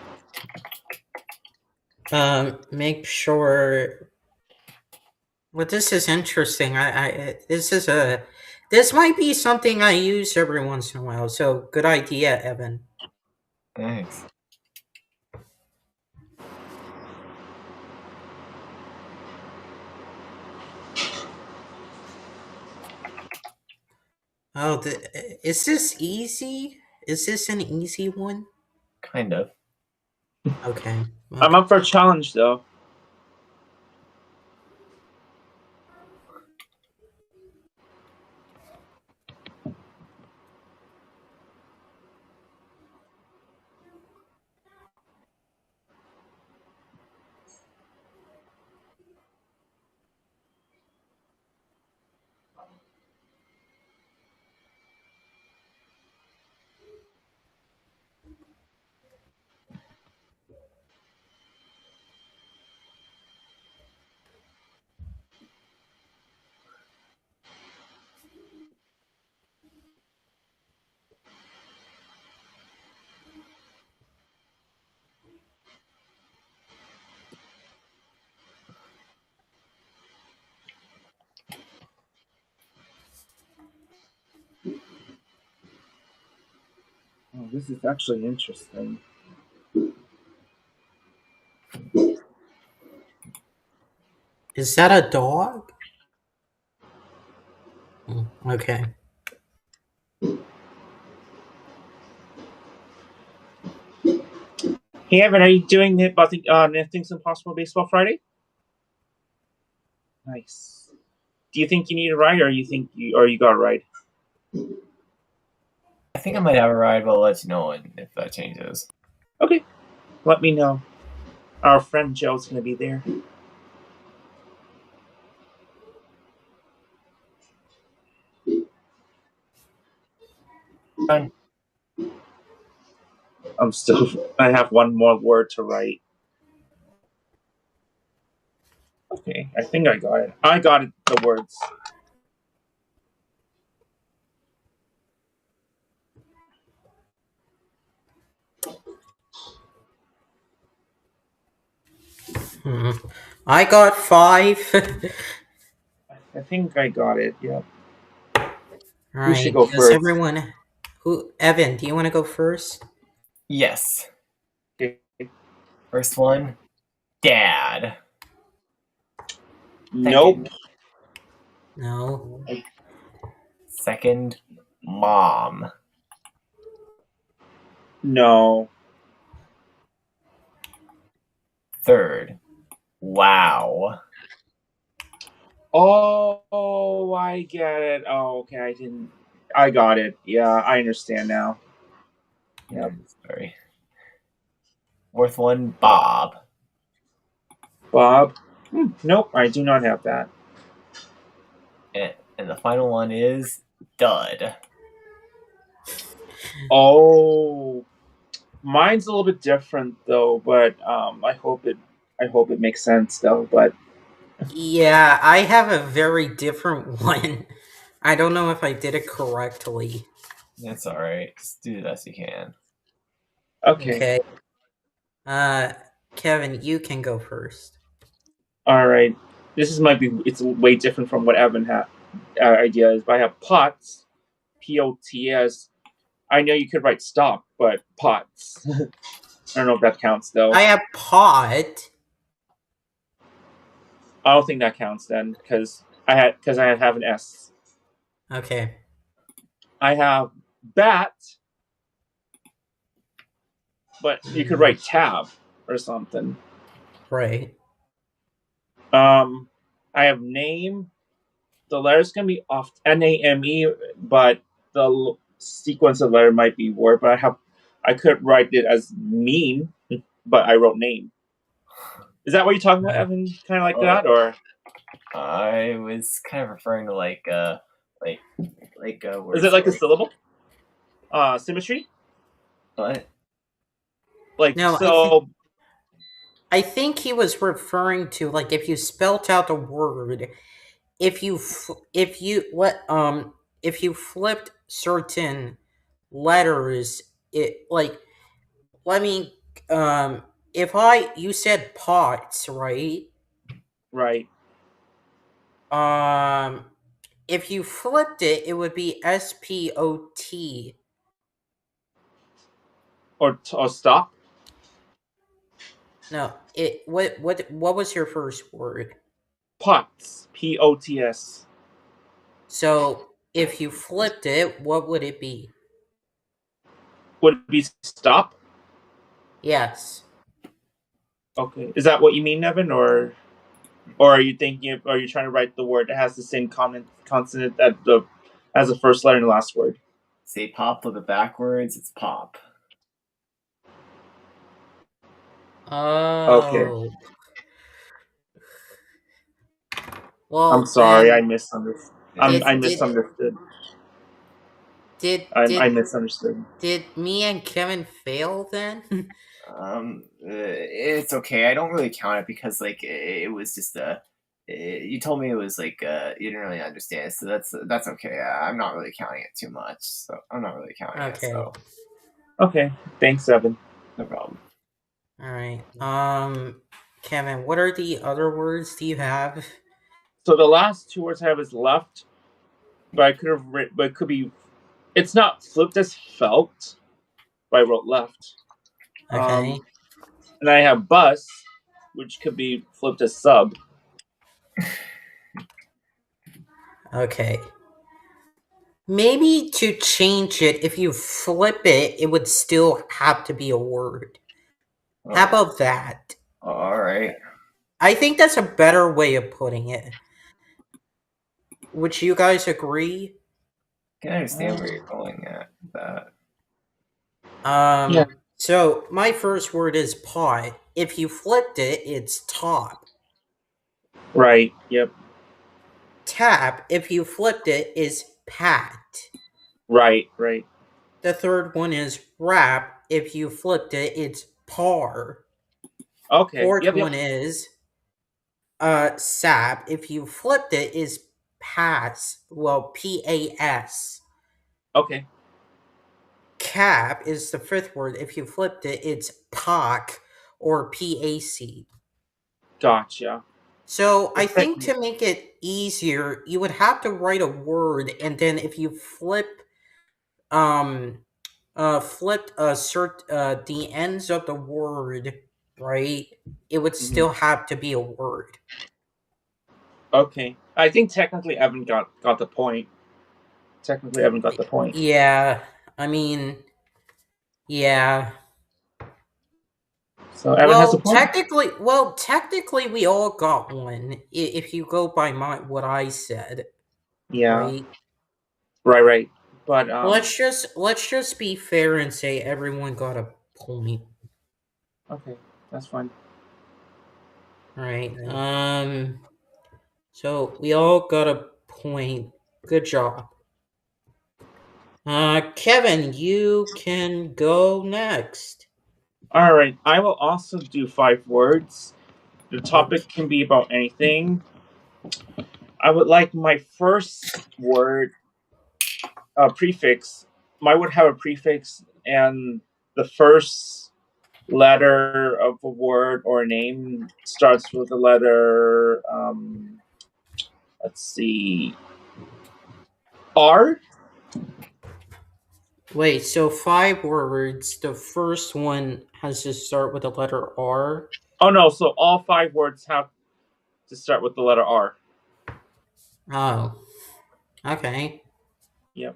Make sure. Well, this is interesting. This might be something I use every once in a while. So good idea, Evan. Thanks. Oh, is this easy? Is this an easy one? Kind of. Okay. I'm up for a challenge, though. Oh, this is actually interesting. Is that a dog? Okay. Hey, Evan, are you doing it about the Nothing's Impossible Baseball Friday? Nice. Do you think you need a ride, or you got a ride? I think I might have a ride, but I'll let you know if that changes. Okay, let me know. Our friend Joe's going to be there. Fine. I have one more word to write. Okay, I think I got it. I got it, the words. I got 5. I think I got it, yeah. Alright, should go does first? everyone... Evan, do you want to go first? Yes. Okay. First one, Dad. Nope. No. Second, Mom. No. Third, Wow. Oh, I get it. Oh, okay, I got it. Yeah, I understand now. Yeah. Sorry. Fourth one, Bob. Bob? Nope, I do not have that. And the final one is Dud. Oh, mine's a little bit different though, but I hope it makes sense though. But Yeah, I have a very different one. I don't know if I did it correctly. It's alright. Just do the best you can. okay. Kevin, you can go first. All right. It's way different from what Evan had idea is, but I have pots, POTS. I know you could write stop, but pots. I don't know if that counts though. I have pot. I don't think that counts then because I have an S. Okay. I have bat, but you could write tab or something. Right. I have name. The letter's gonna be off NAME, but the sequence of letter might be word. But I could write it as mean, but I wrote name. Is that what you're talking about, Evan? Kind of like that, or? I was kind of referring to like Is it like a syllable? Symmetry? What? Like No, so. I think he was referring to like if you spelt out a word, if you flipped certain letters, it like let me if you said pots, right? Right. If you flipped it, it would be SPOT. Or stop. No, what was your first word? Pots. POTS. So if you flipped it, what would it be? Would it be stop? Yes. Okay. Is that what you mean, Evan, or are you thinking? Are you trying to write the word that has the same consonant as the first letter in the last word? Say pop with it backwards. It's pop. Oh. Okay. Well, I'm sorry, then, I misunderstood. I misunderstood. I misunderstood. Did me and Kevin fail then? It's okay. I don't really count it because like it was just you told me it was like you didn't really understand, so that's okay. I'm not really counting it too much, so I'm not really counting it. So Okay, thanks, Evan. no problem. All right. Kevin, what are the other words do you have? So the last two words I have is left, but I could have written, but it could be. It's not flipped as felt, but I wrote left. Okay. And I have bus, which could be flipped as sub. Okay. Maybe to change it, if you flip it, it would still have to be a word. How about that? All right. I think that's a better way of putting it. Would you guys agree? I can understand where you're going at with that. Yeah. So my first word is pot. If you flipped it, it's top. Right. Yep. Tap, if you flipped it, is pat. Right. Right. The third one is rap. If you flipped it, it's par. Okay. Fourth Yep. one is sap. If you flipped it, is pass. Well, PAS. Okay. Cap is the fifth word. If you flipped it, it's POC or PAC. Gotcha. So I think to make it easier, you would have to write a word, and then if you flipped the ends of the word, right, it would still have to be a word. Okay. I think technically Evan got the point. Technically Evan got the point. Yeah, I mean, yeah. So Evan has a point. Technically, we all got one. If you go by what I said, Yeah. right? Right. But Let's just be fair and say everyone got a point. okay, that's fine. Right. So we all got a point. Good job. Kevin, you can go next. All right. I will also do 5 words. The topic can be about anything. I would like my first word prefix. Mine would have a prefix, and the first letter of a word or a name starts with the letter. Let's see. R. Wait, so 5 words. The first one has to start with the letter R. Oh no! So all 5 words have to start with the letter R. Oh, okay. Yep.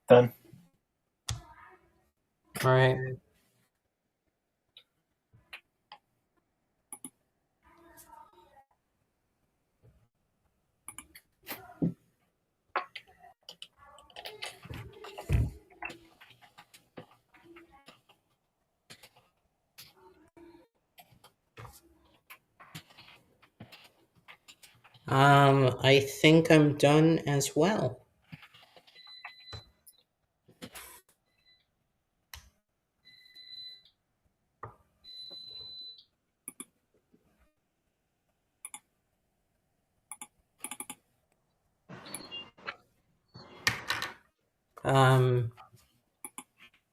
Done. All right. I think I'm done as well.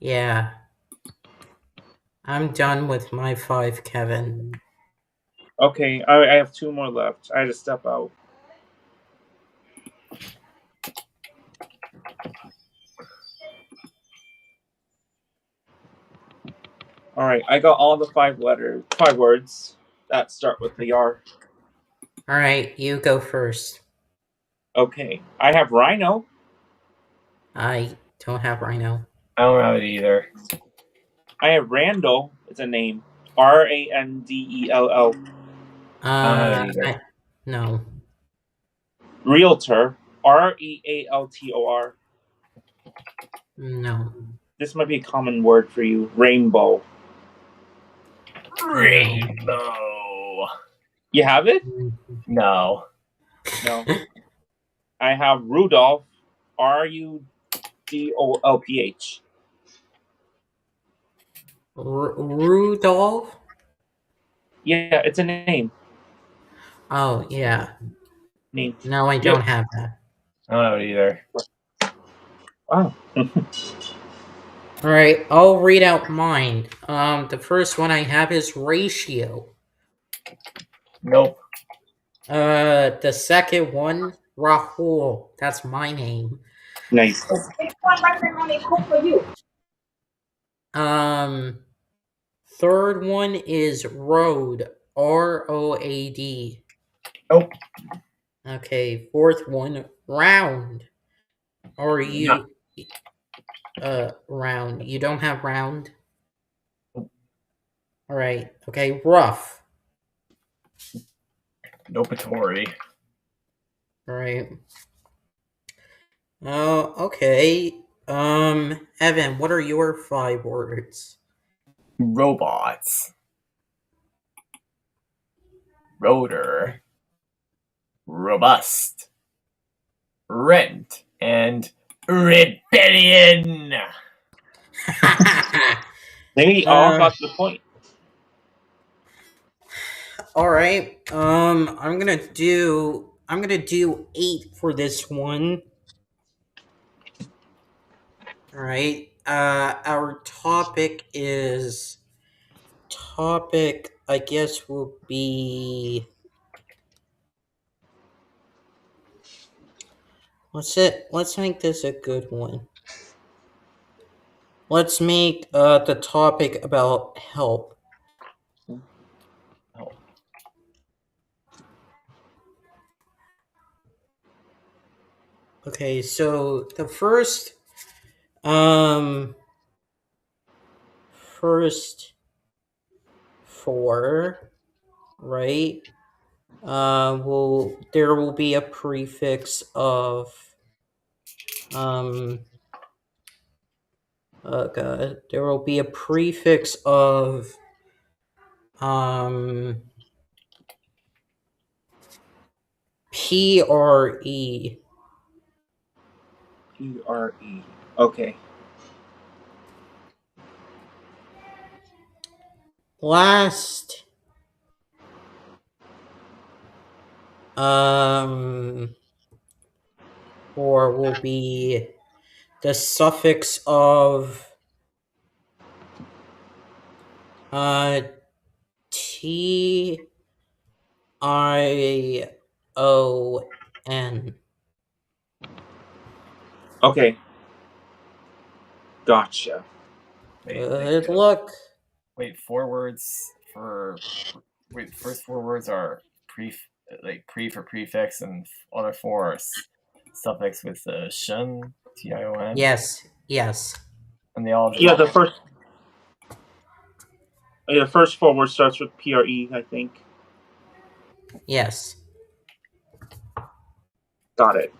Yeah. I'm done with my 5, Kevin. Okay, I have 2 more left. I had to step out. All right, I got all the 5 words that start with the R. All right, you go first. Okay, I have rhino. I don't have rhino. I don't have it either. I have Randall. It's a name. Randell. No. Realtor. Realtor. No. This might be a common word for you. Rainbow. Rainbow. You have it? No. No. I have Rudolph, Rudolph. Rudolph? Yeah, it's a name. Oh, yeah. Name. No, I don't have that. I don't know it either. Wow. All right, I'll read out mine. The first one I have is Ratio. Nope. The second one, Rahul. That's my name. Nice. Third one is Road. Road. Nope. Okay, fourth one, Round. Round. You don't have Round? Alright, okay, Rough. Nopatori. Alright. Okay. Evan, what are your 5 words? Robots. Rotor. Robust. Rent. And rebellion. They all got the point. Alright, I'm gonna do 8 for this one. Alright, our topic, I guess, will be... Let's make this a good one. Let's make the topic about help. Oh. Okay, so the first 4, right? There will be a prefix of there will be a prefix of PRE. PRE. Okay. Last 4 will be the suffix of TION. Okay. Gotcha. Good luck. Wait, 4 words for. Wait, the first 4 words are pre for prefix, and other 4 are suffix with shun, TION. Yes. And they all. Yeah, the first 4 words starts with PRE, I think. Yes. Got it.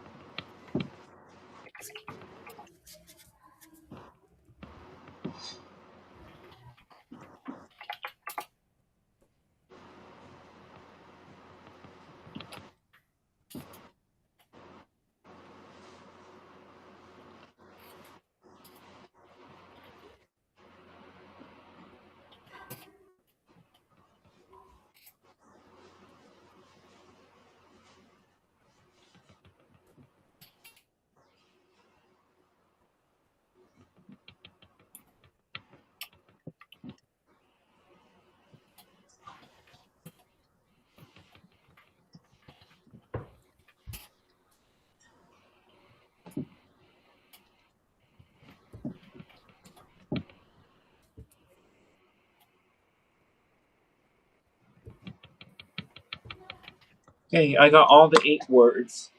Okay, I got all the 8 words.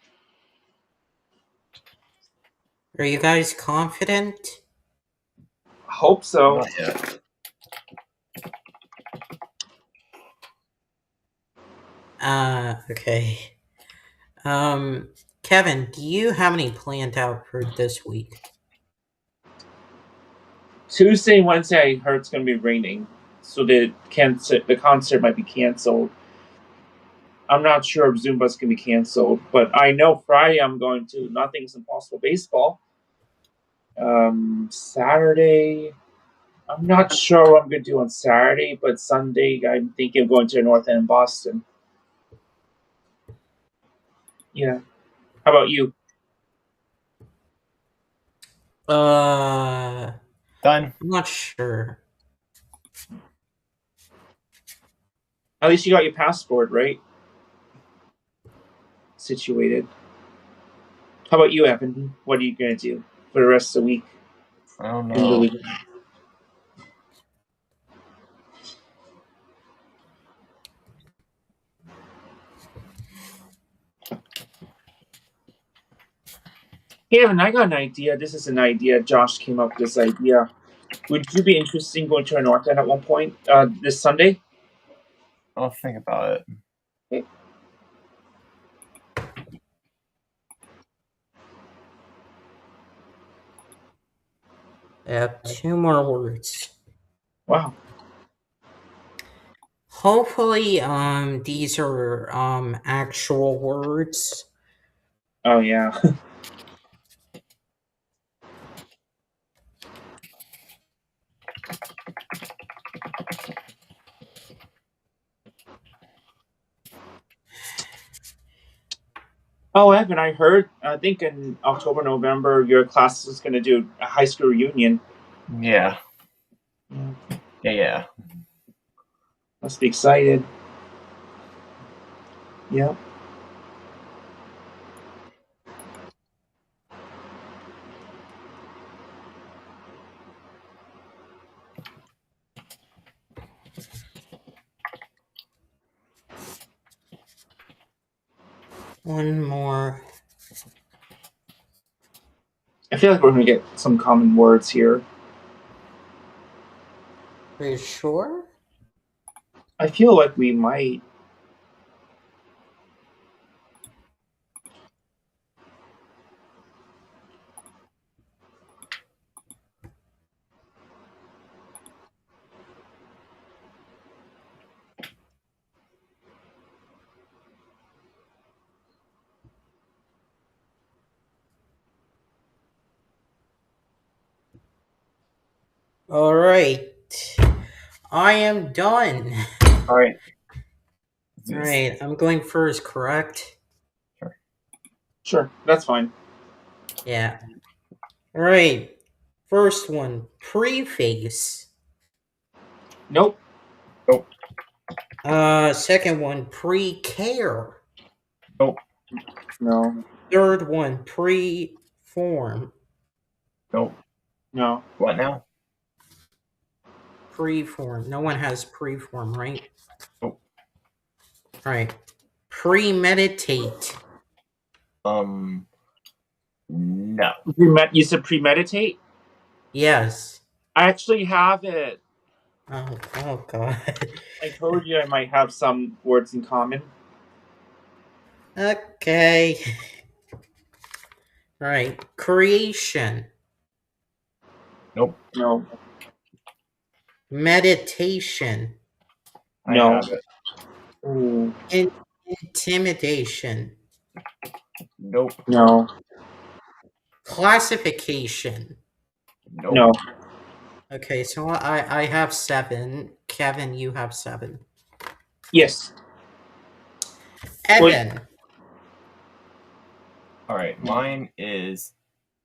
Are you guys confident? Hope so. Not yet. Okay. Kevin, do you have any planned out for this week? Tuesday and Wednesday, I heard it's going to be raining, so the concert might be canceled. I'm not sure if Zumba's going to be canceled, but I know Friday I'm going to Nothing's Impossible Baseball. Saturday, I'm not sure what I'm going to do on Saturday, but Sunday I'm thinking of going to the North End in Boston. Yeah. How about you? I'm Done. not sure. At least you got your passport, right? Situated. How about you, Evan? What are you going to do for the rest of the week? I don't In the know. week? Hey, Evan, I got an idea. This is an idea. Josh came up with this idea. Would you be interested in going to a North End at one point this Sunday? I'll think about it. Okay. I have 2 more words. Wow. Hopefully, these are actual words. Oh, yeah. Oh, Evan, I think in October, November, your class is going to do a high school reunion. Yeah. Yeah. Yeah. Must be excited. Yeah. One more. I feel like we're going to get some common words here. Are you sure? I feel like we might. All right. I am done. All right. All right, I'm going first, correct? Sure, that's fine. Yeah. All right. First one, preface. Nope. Second one, pre-care. No. Third one, pre-form. Nope. No. What now? Pre-form. No one has pre-form, right? Nope. All right. Premeditate. No. You said premeditate? Yes. I actually have it. Oh God. I told you I might have some words in common. Okay. All right. Creation. Nope. No. Meditation. I No. have it. Ooh. Intimidation. Nope. No. Nope. Classification. No. Okay, so I have 7. Kevin, you have 7. Yes. Evan. All right. Mine is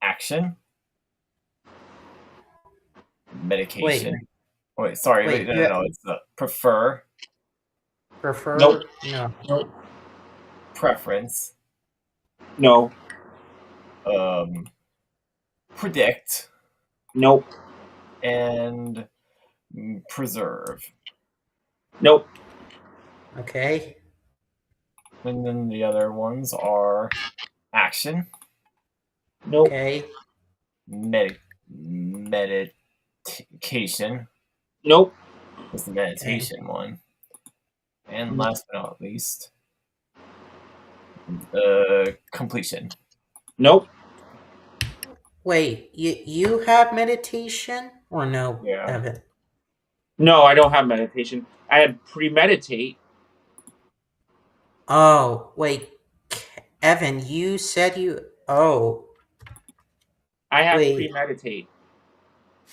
action. Medication. Wait, sorry. Wait, No. It's prefer. Prefer? Nope. No. Nope. Preference. No. Predict. Nope. And preserve. Nope. Okay. And then the other ones are action. Nope. Okay. Medication. Nope. Is the meditation one. And last but not least, completion. Nope. Wait, you have meditation or no, Yeah. Evan? No, I don't have meditation. I had premeditate. Oh, wait. Evan, you said you. Oh, I have wait. premeditate.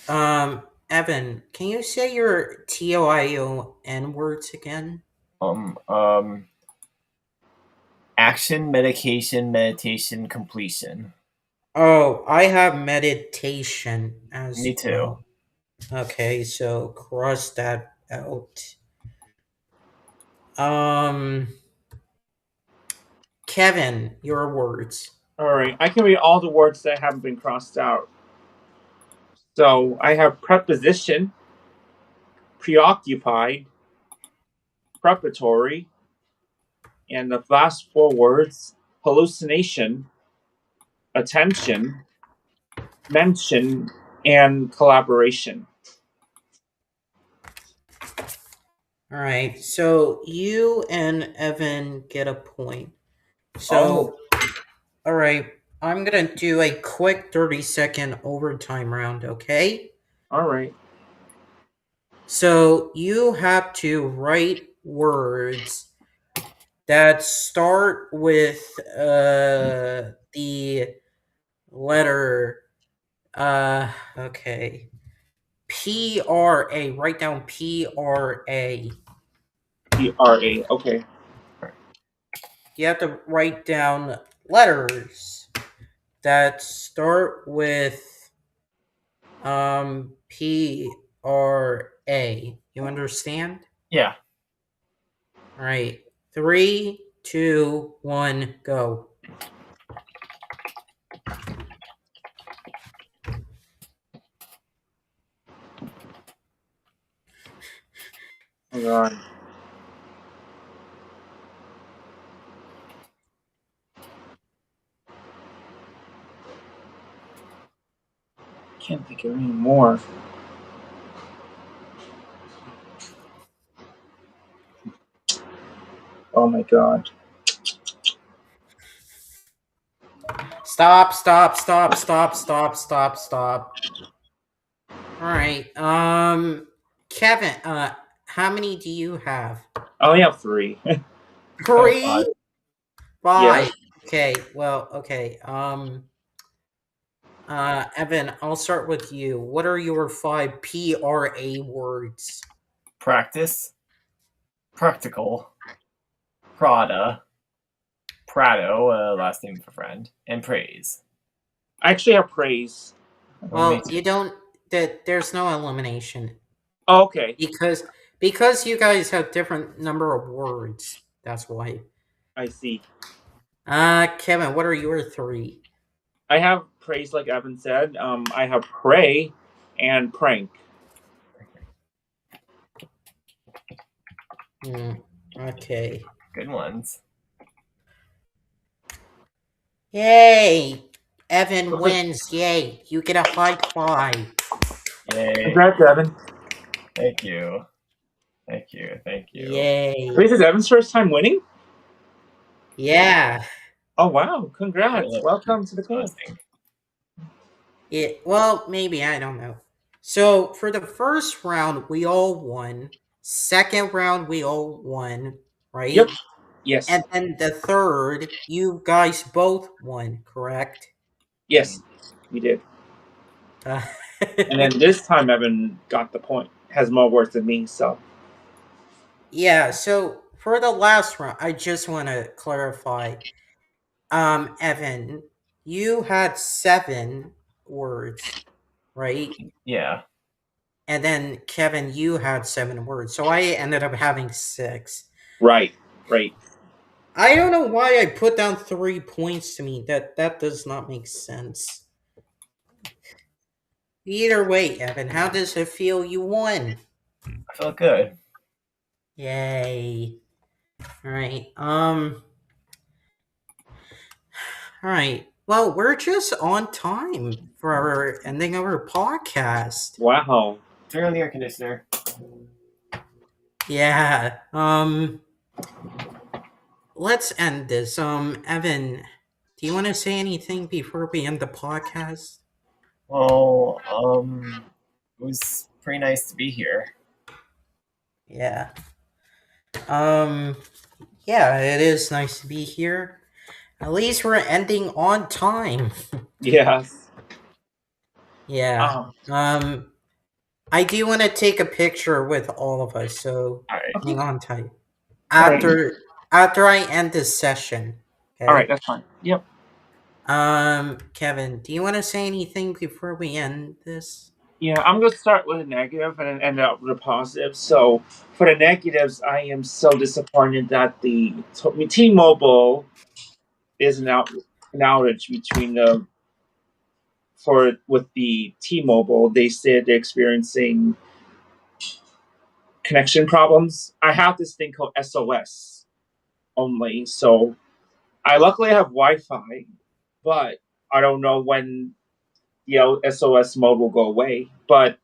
Evan, can you say your TOION words again? Um, um, Action, medication, meditation, completion. Oh, I have meditation as Me too. well. Okay, so cross that out. Um, Kevin, your words. All right, I can read all the words that haven't been crossed out. So I have preposition, preoccupied, preparatory, and the last four words: hallucination, attention, mention, and collaboration. All right, so you and Evan get a point. So, all right, I'm gonna do a quick 30-second overtime round, okay? All right. So you have to write words that start with the letter okay. PRA. Write down PRA. PRA. Okay. You have to write down letters that start with PRA. You understand? Yeah. All right. 3, 2, 1, go. Oh God. Can't think of any more. Oh my God. Stop. All right. Kevin, how many do you have? I only have 3. 3? Yeah. 5. Okay. Well, okay. Evan, I'll start with you. What are your 5 PRA words? Practice, practical, Prada, Prado, last name of a friend, and praise. I actually have praise. Well, you don't. There's no elimination Oh, okay. because you guys have different number of words. That's why. I see. Kevin, what are your 3? I have praise, like Evan said. I have pray and prank. Okay. Good ones. Yay! Evan wins. Yay! You get a high 5. Yay. Congrats, Evan. Thank you. Yay! This is Evan's first time winning? Yeah. Oh, wow. Congrats. Yeah, Welcome to the club. Well, maybe, I don't know. So, for the first round, we all won. Second round, we all won, right? Yep. Yes. And then the third, you guys both won, correct? Yes, we did. And then this time, Evan got the point. Has more words than me, so. Yeah, so for the last round, I just want to clarify. Evan, you had 7 words, right? Yeah. And then Kevin, you had 7 words. So I ended up having 6. Right. I don't know why I put down 3 points to me. That does not make sense. Either way, Evan, how does it feel you won? I felt good. Yay. Alright, alright. Well, we're just on time for our ending of our podcast. Wow. Turn on the air conditioner. Yeah. Let's end this. Evan, do you want to say anything before we end the podcast? Well, it was pretty nice to be here. Yeah. Yeah, it is nice to be here. At least we're ending on time. Yes. Yeah. I do want to take a picture with all of us, so All right. hang on tight. All right. After I end this session. Okay. All right, that's fine. Yep. Kevin, do you want to say anything before we end this? Yeah, I'm going to start with a negative and then end up with a positive. So, for the negatives, I am so disappointed that the T-Mobile is an outage between the with the T-Mobile. They said they're experiencing connection problems. I have this thing called SOS only, so I luckily have Wi-Fi, but I don't know when the SOS mode will go away. But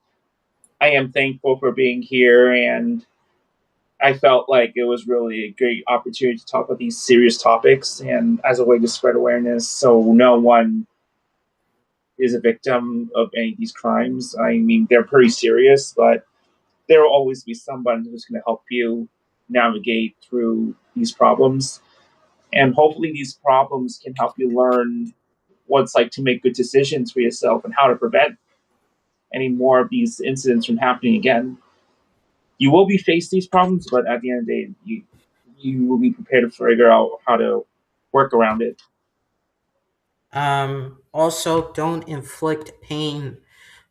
I am thankful for being here, and I felt like it was really a great opportunity to talk about these serious topics and as a way to spread awareness so no one is a victim of any of these crimes. I mean, they're pretty serious, but there will always be someone who's going to help you navigate through these problems. And hopefully, these problems can help you learn what it's like to make good decisions for yourself and how to prevent any more of these incidents from happening again. You will be faced these problems, but at the end of the day, you will be prepared to figure out how to work around it. Also, don't inflict pain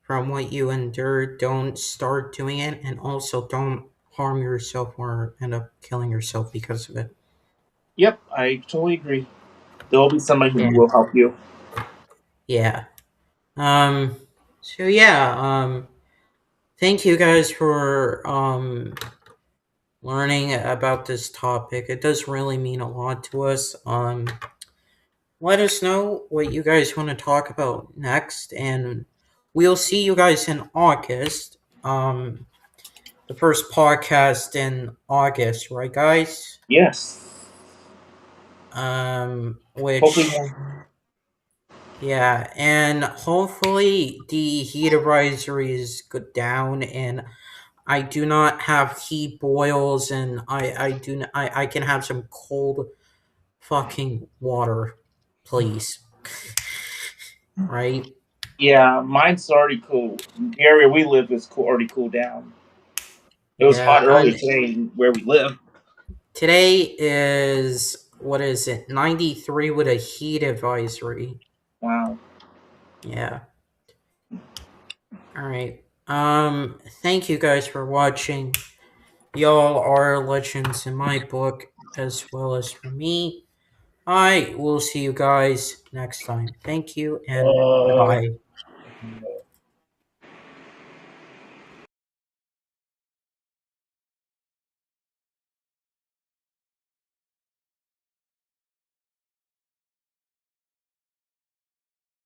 from what you endured. Don't start doing it, and also don't harm yourself or end up killing yourself because of it. Yep, I totally agree. There will be somebody who Yeah. will help you. Yeah. So yeah. Thank you guys for learning about this topic. It does really mean a lot to us. Let us know what you guys want to talk about next, and we'll see you guys in August. The first podcast in August, right, guys? Yes. Which Hopefully, yeah, and hopefully the heat advisories go down, and I do not have heat boils, and I can have some cold fucking water, please. Right? yeah, mine's already cool. The area we live is already cooled down. It was hot earlier today where we live. Today is, what is it, 93 with a heat advisory. Wow. Yeah. Alright. Thank you guys for watching. Y'all are legends in my book as well as for me. I will see you guys next time. Thank you and bye.